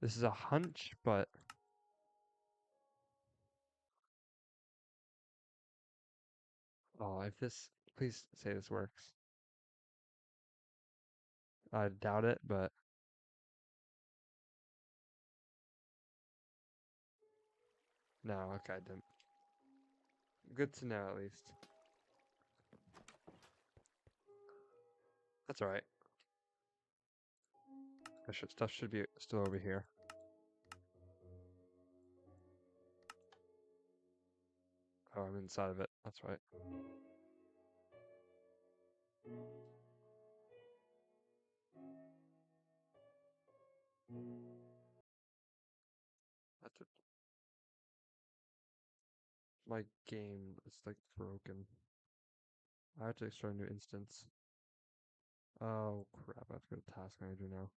This is a hunch, but oh, if this, please say this works. I doubt it, but no, okay, I didn't. Good to know at least. That's alright. Stuff should be still over here. Oh, I'm inside of it. That's right. That's it. My game is like broken. I have to start a new instance. Oh crap, I have to go to task manager now.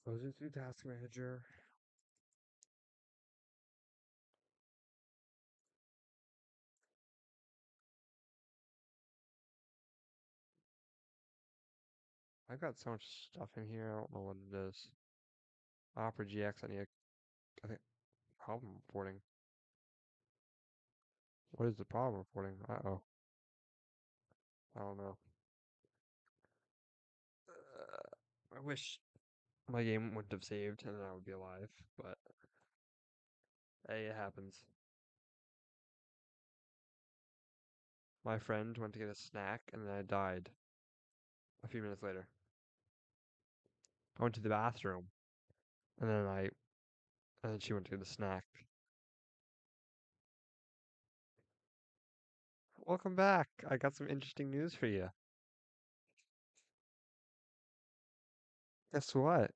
Goes into task manager. I've got so much stuff in here, I don't know what it is. Opera GX, I think, problem reporting. What is the problem reporting? Uh-oh. I don't know. I wish my game wouldn't have saved and I would be alive, but hey, it happens. My friend went to get a snack and then I died a few minutes later. I went to the bathroom and then she went to get a snack. Welcome back. I got some interesting news for you. Guess what?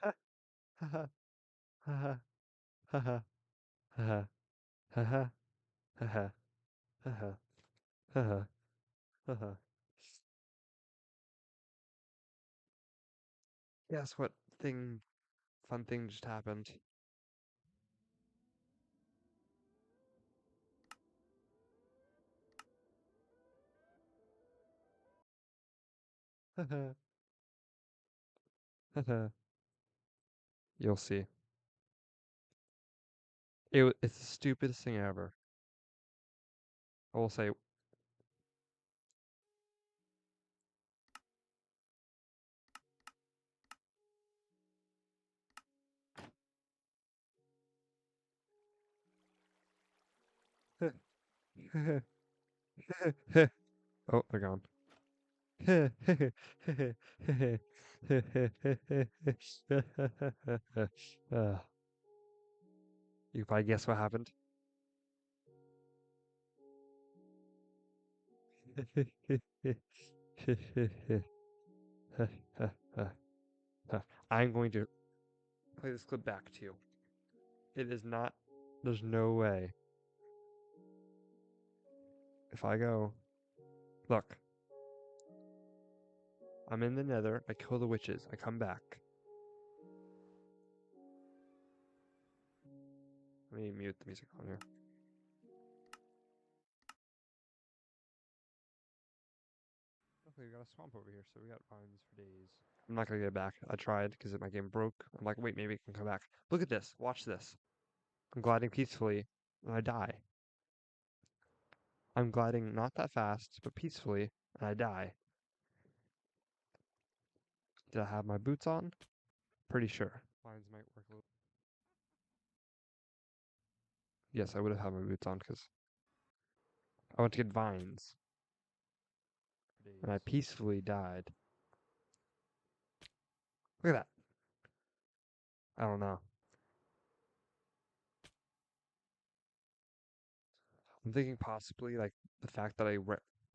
Ha ha ha ha ha ha ha ha ha ha ha ha ha ha ha. Guess what fun thing just happened? Ha ha ha ha. You'll see. It's the stupidest thing ever. I will say. Oh, they're gone. uh, you probably guess what happened. I'm going to play this clip back to you. It is not. There's no way. If I go, look, I'm in the nether, I kill the witches, I come back. Let me mute the music on here. Luckily, we got a swamp over here, so we got vines for days. I'm not gonna get back. I tried because my game broke. I'm like, wait, maybe it can come back. Look at this. Watch this. I'm gliding peacefully, and I die. I'm gliding not that fast, but peacefully, and I die. Did I have my boots on? Pretty sure. Vines might work a little. Yes, I would have had my boots on because I went to get vines, and I peacefully died. Look at that. I don't know. I'm thinking possibly like the fact that I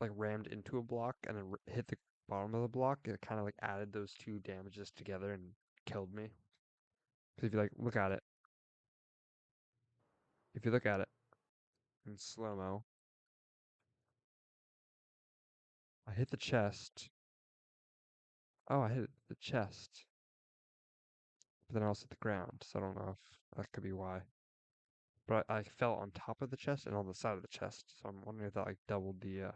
rammed into a block and then hit the bottom of the block. It kind of like added those two damages together and killed me. Because if you like look at it, if you look at it in slow mo, I hit the chest. Oh, I hit the chest, but then I also hit the ground. So I don't know if that could be why. But I fell on top of the chest and on the side of the chest. So I'm wondering if that like doubled the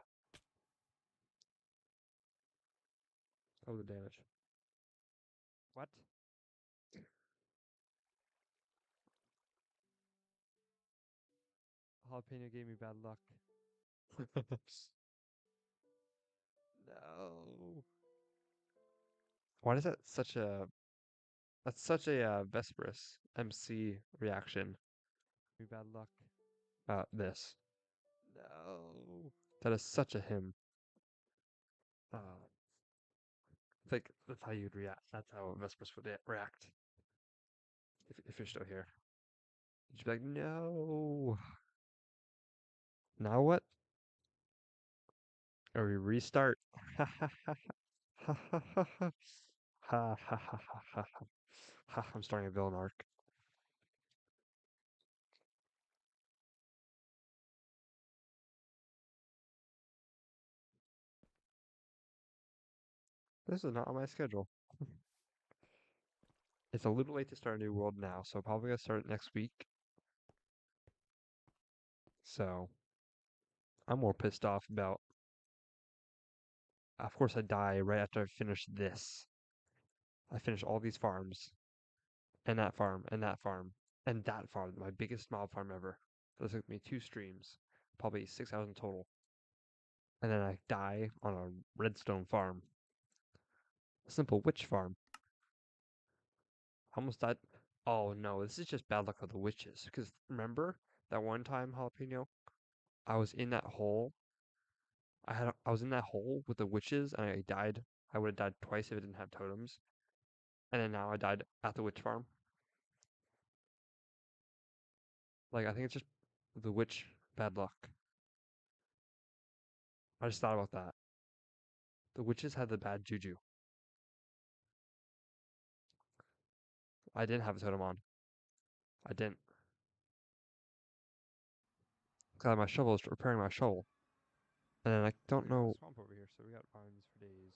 damage. What? Jalapeno gave me bad luck. No. Why is that such a That's such a Vesperus MC reaction? Give me bad luck. This. No. That is such a him. Uh, like that's how you'd react. That's how Vesperus would react if you're still here. You'd be like, no. Now what? Or we restart. Ha ha ha ha ha ha ha ha ha ha ha ha. I'm starting a villain arc. This is not on my schedule. It's a little late to start a new world now, so probably gonna start next week. So I'm more pissed off about. Of course, I die right after I finish this. I finish all these farms, and that farm, and that farm, and that farm, my biggest mob farm ever. That took me 2 streams, probably 6 hours in total. And then I die on a redstone farm. A simple witch farm. I almost died. Oh no, this is just bad luck with the witches. Because remember that one time, Jalapeno, I was in that hole. I was in that hole with the witches, and I died. I would have died twice if it didn't have totems. And then now I died at the witch farm. Like I think it's just the witch bad luck. I just thought about that. The witches had the bad juju. I didn't have a totem on. I didn't. Cause my shovel is repairing my shovel. And then I don't know. Swamp over here, so we got vines for days.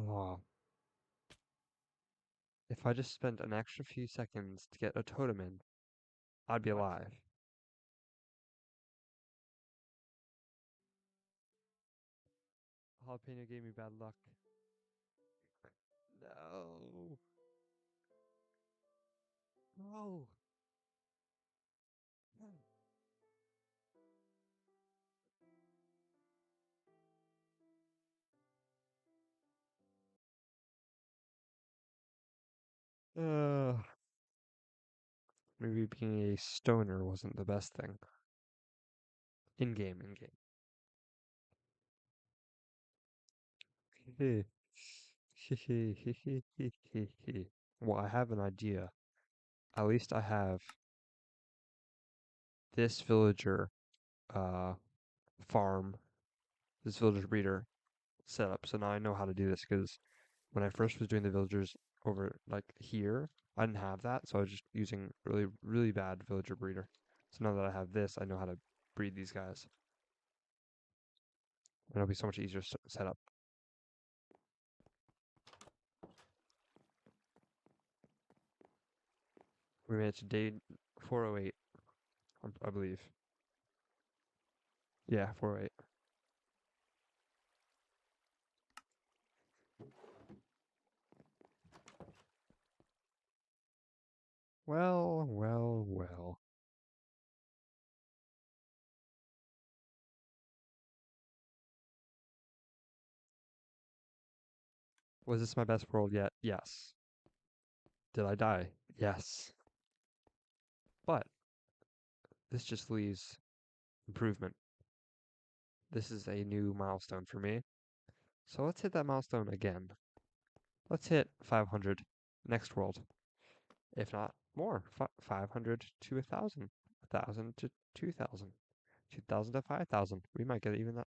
Oh, if I just spent an extra few seconds to get a totem in, I'd be alive. Jalapeno gave me bad luck. No. No. Uh, maybe being a stoner wasn't the best thing. In game, in game. Well, I have an idea. At least I have this villager uh farm, this villager breeder set up. So now I know how to do this because when I first was doing the villagers over like here, I didn't have that, so I was just using really bad villager breeder. So now that I have this, I know how to breed these guys. And it'll be so much easier to set up. We made it to day 408, I believe. Yeah, 408. Well, well, well. Was this my best world yet? Yes. Did I die? Yes. But this just leaves improvement. This is a new milestone for me. So let's hit that milestone again. Let's hit 500 next world. If not more, 500 to 1,000, 1,000 to 2,000, 2,000 to 5,000. We might get even that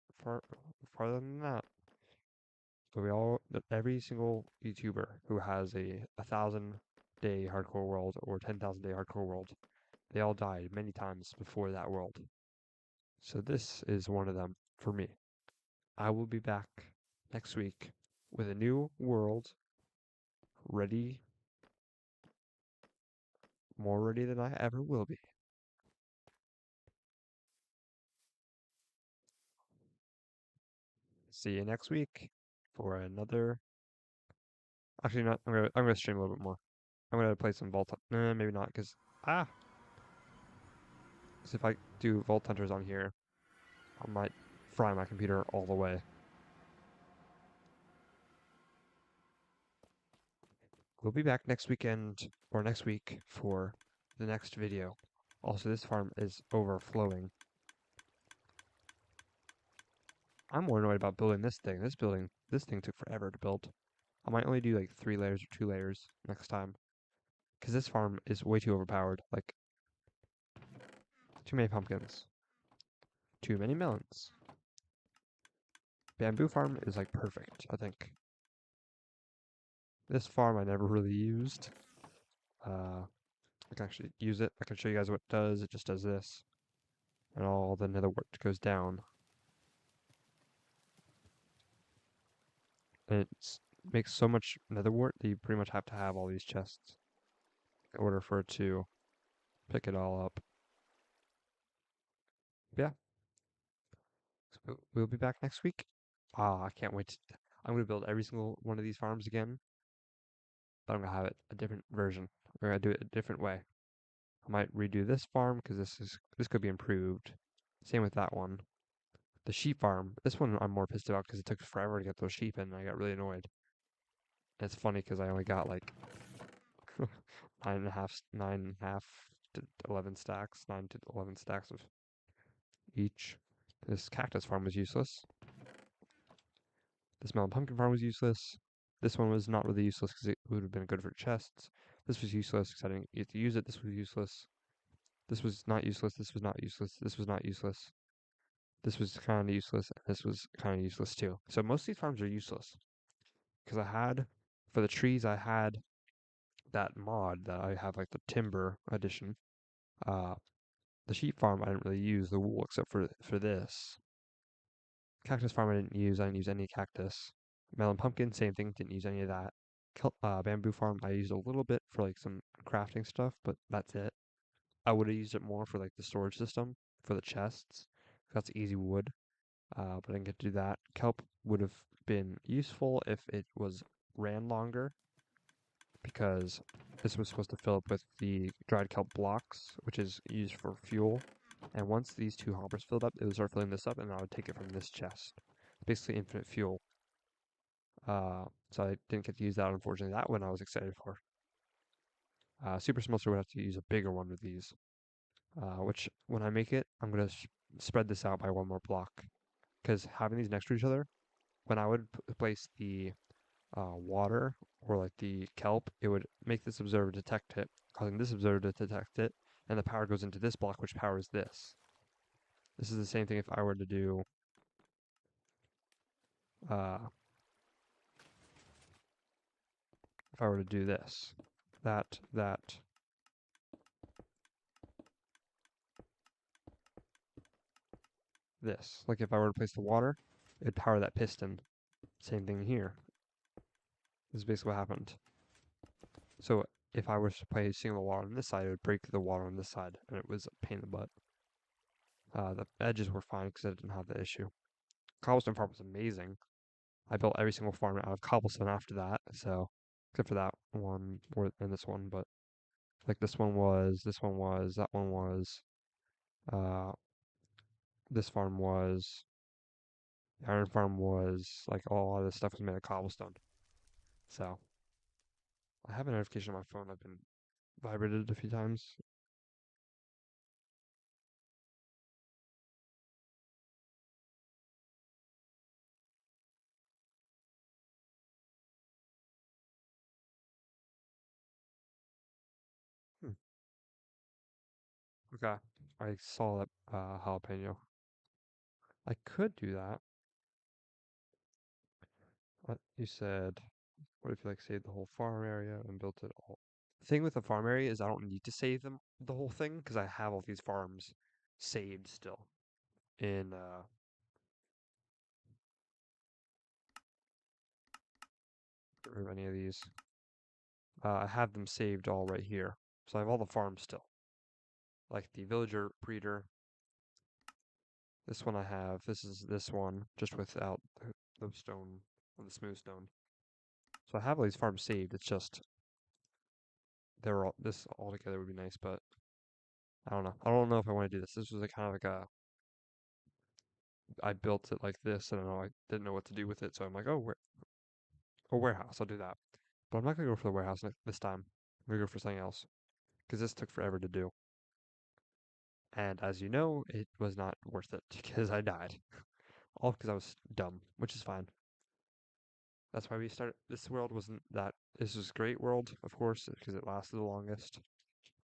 farther than that. So every single YouTuber who has a 1,000-day hardcore world or 10,000-day hardcore world, they all died many times before that world. So this is one of them for me. I will be back next week with a new world, ready, more ready than I ever will be. See you next week for another. Actually, not. I'm gonna stream a little bit more. I'm gonna play some Vault. Maybe not, cause ah, cause if I do Vault Hunters on here, I might fry my computer all the way. We'll be back next weekend or next week for the next video. Also, this farm is overflowing. I'm more annoyed about building this thing. This thing took forever to build. I might only do like 3 layers or 2 layers next time. Because this farm is way too overpowered. Like, too many pumpkins. Too many melons. Bamboo farm is like perfect, I think. This farm I never really used. I can actually use it. I can show you guys what it does. It just does this. And all the nether wart goes down. And it makes so much nether wart that you pretty much have to have all these chests in order for it to pick it all up. Yeah. So we'll be back next week. I can't wait. I'm going to build every single one of these farms again. But I'm going to have it a different version. We're going to do it a different way. I might redo this farm because this could be improved. Same with that one. The sheep farm. This one I'm more pissed about because it took forever to get those sheep in and I got really annoyed. And it's funny because I only got like 9.5 to 11 stacks, 9 to 11 stacks of each. This cactus farm was useless. This melon pumpkin farm was useless. This one was not really useless because it would have been good for chests. This was useless because I didn't get to use it. This was useless. This was not useless. This was not useless. This was not useless. This was kind of useless. And this was kind of useless too. So most of these farms are useless because for the trees, I had that mod that I have like the timber edition. Uh, the sheep farm I didn't really use the wool except for this. Cactus farm I didn't use. I didn't use any cactus. Melon pumpkin, same thing. Didn't use any of that. Bamboo farm I used a little bit for like some crafting stuff, but that's it. I would have used it more for like the storage system for the chests. That's easy wood, but I didn't get to do that. Kelp would have been useful if it was ran longer, because this was supposed to fill up with the dried kelp blocks, which is used for fuel. And once these 2 hoppers filled up, it would start filling this up, and I would take it from this chest. Basically infinite fuel. So I didn't get to use that, unfortunately. That one I was excited for. Super Smelter would have to use a bigger one of these, which when I make it, I'm going to spread this out by 1 more block. Because having these next to each other, when I would place the water or like the kelp, it would make this observer detect it, causing this observer to detect it, and the power goes into this block, which powers this. This is the same thing if I were to do uh, this, that, this. Like if I were to place the water, it'd power that piston. Same thing here. This is basically what happened. So if I was to place the water on this side, it would break the water on this side, and it was a pain in the butt. The edges were fine because I didn't have that issue. Cobblestone farm was amazing. I built every single farm out of cobblestone after that, so except for that one and this one, but like this one was, that one was, uh, this farm was, the iron farm was, like all of this stuff was made of cobblestone. So I have a notification on my phone. I've been vibrated a few times. Hmm. Okay, I saw that jalapeno. I could do that. What you said? What if you like saved the whole farm area and built it all? The thing with the farm area is I don't need to save the whole thing because I have all these farms saved still in get rid of any of these. I have them saved all right here. So I have all the farms still. Like the villager breeder. This one I have. This is this one, just without the stone, the smooth stone. So I have all these farms saved. It's just this all together would be nice, but I don't know. I don't know if I want to do this. This was a kind of like I built it like this, and I didn't know what to do with it, so I'm like, oh, a warehouse. I'll do that. But I'm not gonna go for the warehouse this time. I'm gonna go for something else because this took forever to do. And as you know, it was not worth it because I died. All because I was dumb, which is fine. That's why we started. This world wasn't that. This was a great world, of course, because it lasted the longest.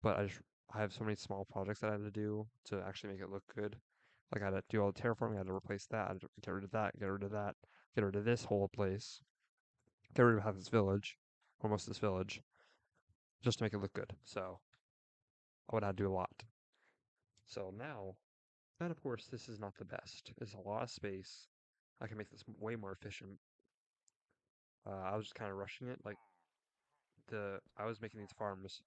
But I have so many small projects that I had to do to actually make it look good. Like I had to do all the terraforming. I had to replace that. I had to get rid of that. Get rid of that. Get rid of this whole place. Get rid of half this village, or most of this village, just to make it look good. So I would have to do a lot. So now, and of course, this is not the best. It's a lot of space. I can make this way more efficient. I was just kind of rushing it. Like I was making these farms.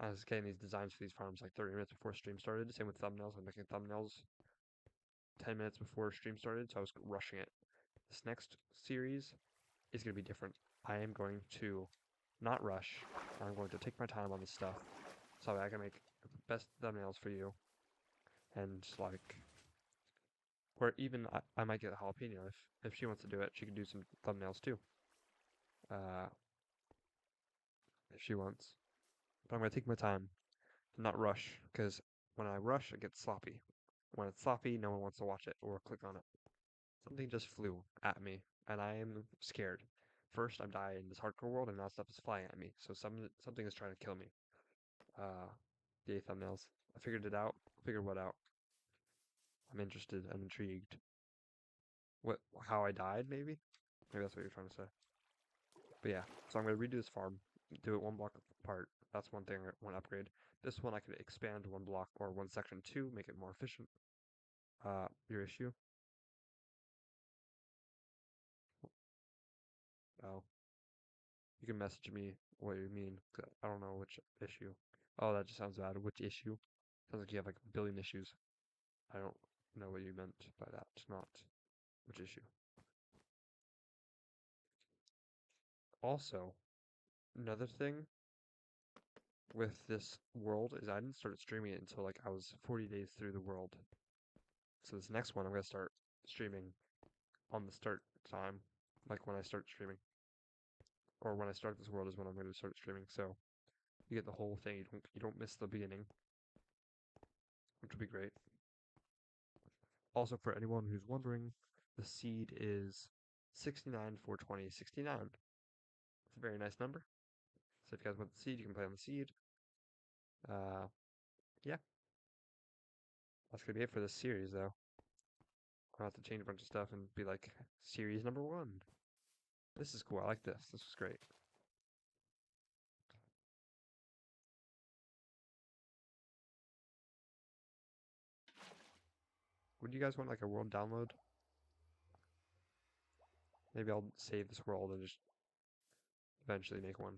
I was getting these designs for these farms like 30 minutes before stream started. Same with thumbnails. I'm making thumbnails 10 minutes before stream started, so I was rushing it. This next series is going to be different. I am going to not rush. I'm going to take my time on this stuff so I can make best thumbnails for you. And like, or even I might get a jalapeno if she wants to do it. She can do some thumbnails too. uh, if she wants. But I'm gonna take my time and not rush, because when I rush, it gets sloppy. When it's sloppy, no one wants to watch it or click on it. Something just flew at me, and I am scared. First, I'm dying in this hardcore world, and now stuff is flying at me. So something is trying to kill me. Uh, yay thumbnails. I figured it out. Figured what out. I'm interested. I'm intrigued. What? How I died? Maybe. Maybe that's what you're trying to say. But yeah. So I'm gonna redo this farm. Do it one block apart. That's one thing. One upgrade. This one I could expand one block or one section two, make it more efficient. Your issue? Oh, you can message me what you mean. 'Cause I don't know which issue. Oh, that just sounds bad. Which issue? Sounds like you have like a billion issues. I don't know what you meant by that. Not which issue. Also, another thing with this world is I didn't start streaming it until like I was 40 days through the world. So this next one I'm gonna start streaming on the start time, like when I start streaming, or when I start this world is when I'm gonna start streaming. So you get the whole thing. You don't miss the beginning, which would be great. Also, for anyone who's wondering, the seed is 69 420 69. It's a very nice number. So if you guys want the seed, you can play on the seed. Uh, yeah, that's gonna be it for this series, though. I'll have to change a bunch of stuff and be like, series number one. This is cool. I like this. This was great. Would you guys want like a world download? Maybe I'll save this world and just eventually make one.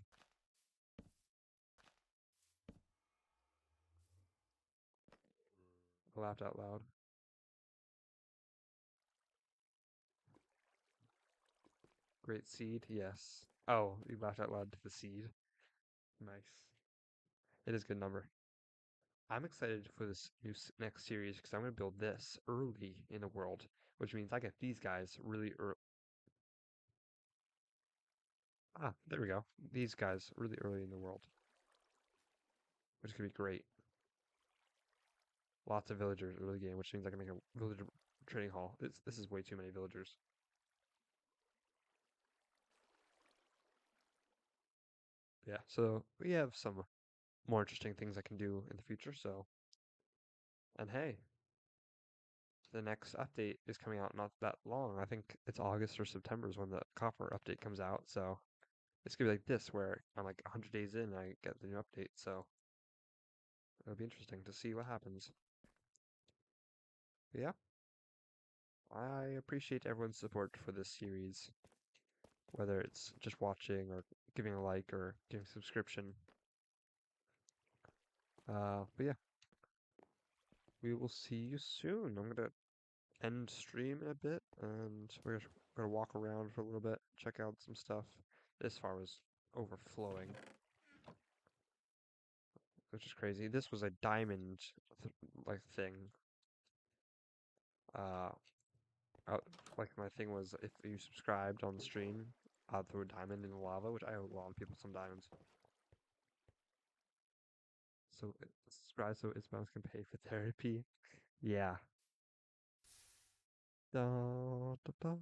I laughed out loud. Great seed, yes. Oh, you laughed out loud to the seed. Nice. It is a good number. I'm excited for this next series because I'm going to build this early in the world, which means I get these guys really early. Ah, there we go. These guys really early in the world, which could be great. Lots of villagers early game, which means I can make a villager trading hall. This is way too many villagers. Yeah, so we have some more interesting things I can do in the future. So, and hey, the next update is coming out not that long. I think it's August or September is when the copper update comes out. So it's gonna be like this, where I'm like 100 days in, I get the new update. So it'll be interesting to see what happens. But yeah, I appreciate everyone's support for this series, whether it's just watching or giving a like or giving a subscription. But yeah, we will see you soon. I'm gonna end stream in a bit, and we're gonna walk around for a little bit, check out some stuff. This far was overflowing, which is crazy. This was a diamond like thing. Uh, like my thing was if you subscribed on the stream, I'd throw a diamond in the lava, which I owe a lot of people some diamonds. So subscribe so Isabel can pay for therapy. Yeah. Da, da, da.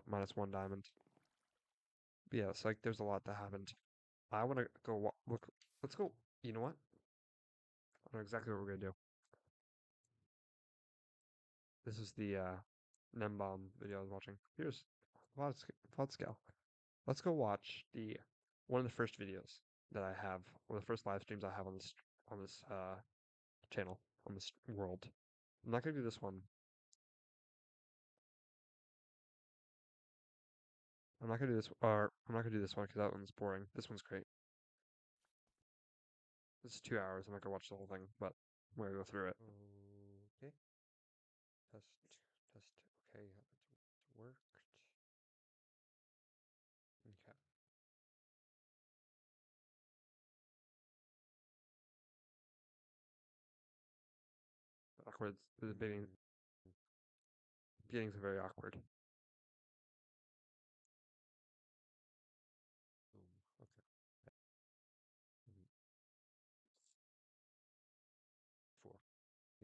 Minus one diamond. But yeah, it's like there's a lot that happened. I want to go look. Let's go. You know what? I know exactly what we're gonna do. This is the Nembomb video I was watching. Here's VOD scale. Let's go watch the one of the first videos that I have, one of the first live streams I have on this channel, on this world. I'm not gonna do this one. I'm not gonna do this, or I'm not gonna do this one because that one's boring. This one's great. This is 2 hours. I'm not gonna watch the whole thing, but I'm gonna go through it. Okay. Test. Test. Okay. It's worked. Okay. Awkward. The beginning. Beginnings are very awkward.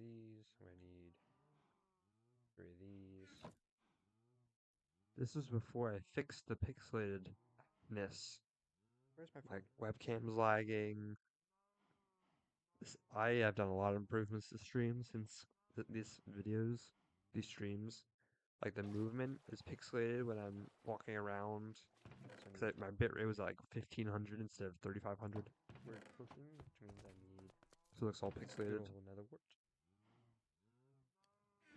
these. I'm gonna need 3 of these. This was before I fixed the pixelatedness. Where's my phone? Like webcam's lagging. I have done a lot of improvements to stream since these videos, these streams. Like the movement is pixelated when I'm walking around. Because my bitrate was like 1500 instead of 3500. We're cooking, which means I need. So it looks all pixelated. Another word.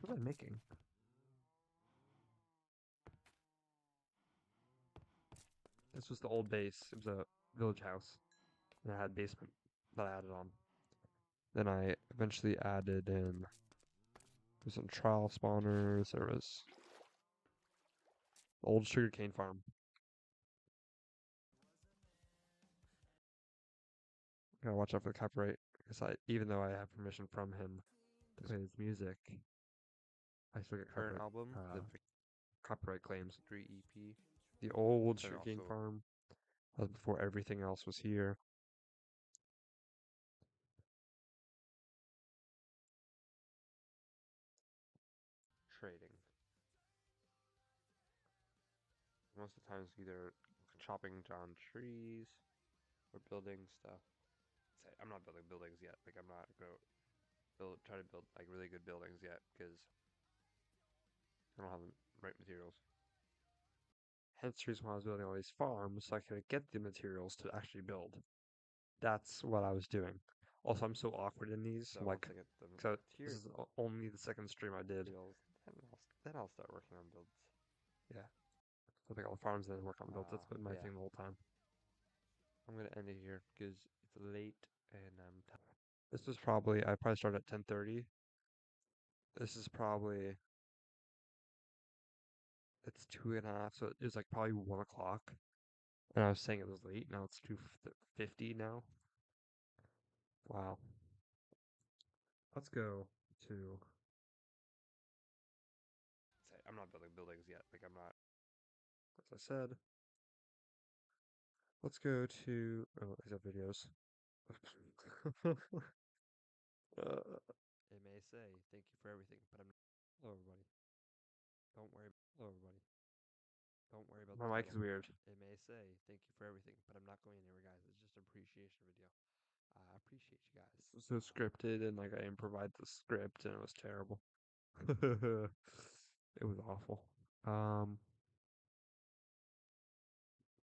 What was I making? This was the old base. It was a village house. And it had a basement that I added on. Then I eventually added in. There's some trial spawners. There was old sugarcane farm. Gotta watch out for the copyright. Because even though I have permission from him to play his music, I still get Current copyright, album, the copyright claims. Victory EP. The old Then sugarcane also farm. That was before everything else was here. Trading. Most of the times either chopping down trees or building stuff. I'm not building buildings yet. Like I'm not gonna try to build like really good buildings yet because I don't have the right materials. Hence the reason why I was building all these farms so I could get the materials to actually build. That's what I was doing. Also, I'm so awkward in these. so I'm once like, I get the so this materials, is only the second stream I did. then I'll start working on builds. Yeah. So I think all the farms and then work on builds. That's been my Yeah. thing the whole time. I'm gonna end it here because it's late and This was probably I probably started at 10:30. This is probably it's 2:30, so it was like probably 1 o'clock. And I was saying it was late. Now it's 2:50 now. Wow. Let's go to. I'm not building buildings yet. Like I'm not. As I said. Let's go to. Oh, these are videos. it may say thank you for everything, but I'm hello everybody. Don't worry hello everybody. Don't worry about the My mic is title. weird. It may say thank you for everything, but I'm not going anywhere, guys. It's just an appreciation video. I appreciate you guys. So scripted and like I improvised the script and it was terrible. It was awful.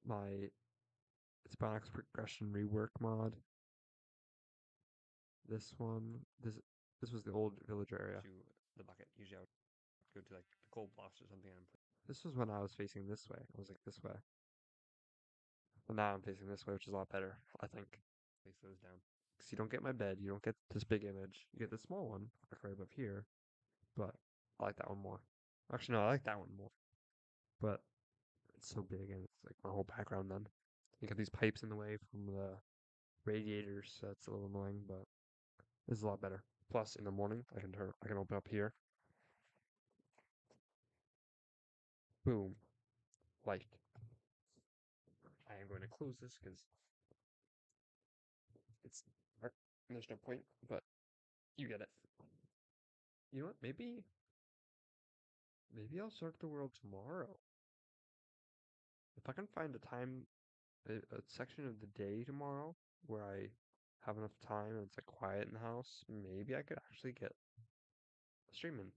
My it's Bionics progression rework mod. This one, this was the old villager area. To the bucket. Usually I would go to like the cold blocks or something and This was when I was facing this way. I was like this way. But now I'm facing this way, which is a lot better, I think. place those down. Because you don't get my bed, you don't get this big image. You get the small one, like right above here. But I like that one more. Actually, no, I like that one more. But it's so big and it's like my whole background then. You got these pipes in the way from the radiators, so that's a little annoying, but this is a lot better. Plus, in the morning, I can open up here. Boom, light. I am going to close this because it's dark. There's no point, but you get it. You know what? Maybe I'll start the world tomorrow. If I can find a section of the day tomorrow where I have enough time and it's like quiet in the house, maybe I could actually get a stream in.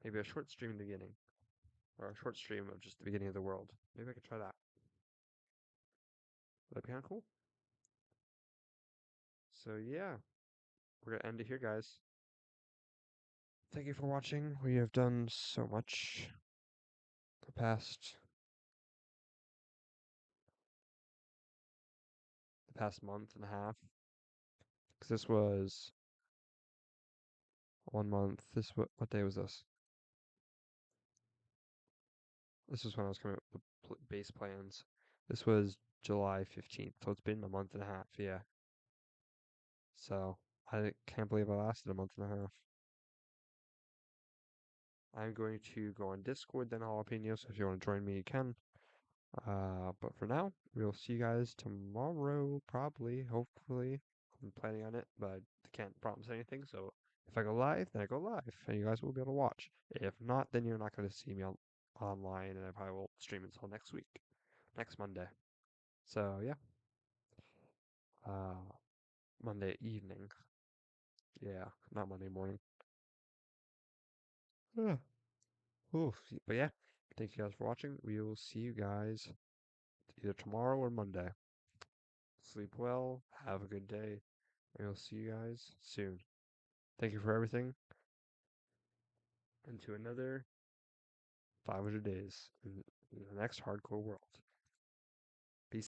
Maybe a short stream in the beginning, or a short stream of just the beginning of the world. Maybe I could try that. Would that be kind of cool? So yeah, we're gonna end it here, guys. Thank you for watching. We have done so much the past month and a half. Because this was 1 month. What day was this? This was when I was coming up with the base plans. This was July 15th, so it's been a month and a half, yeah. So I can't believe I lasted a month and a half. I'm going to go on Discord then Jalapeno, so if you want to join me, you can. But for now, we'll see you guys tomorrow, probably, hopefully. I'm planning on it, but I can't promise anything, so If I go live, then I go live, and you guys will be able to watch. If not, then you're not going to see me online, and I probably won't stream until next week, next Monday. So yeah, uh, Monday evening. Yeah, not Monday morning. Yeah. Oof. But yeah, thank you guys for watching. We will see you guys either tomorrow or Monday. Sleep well, have a good day, and we'll see you guys soon. Thank you for everything, and to another 500 days in the next hardcore world.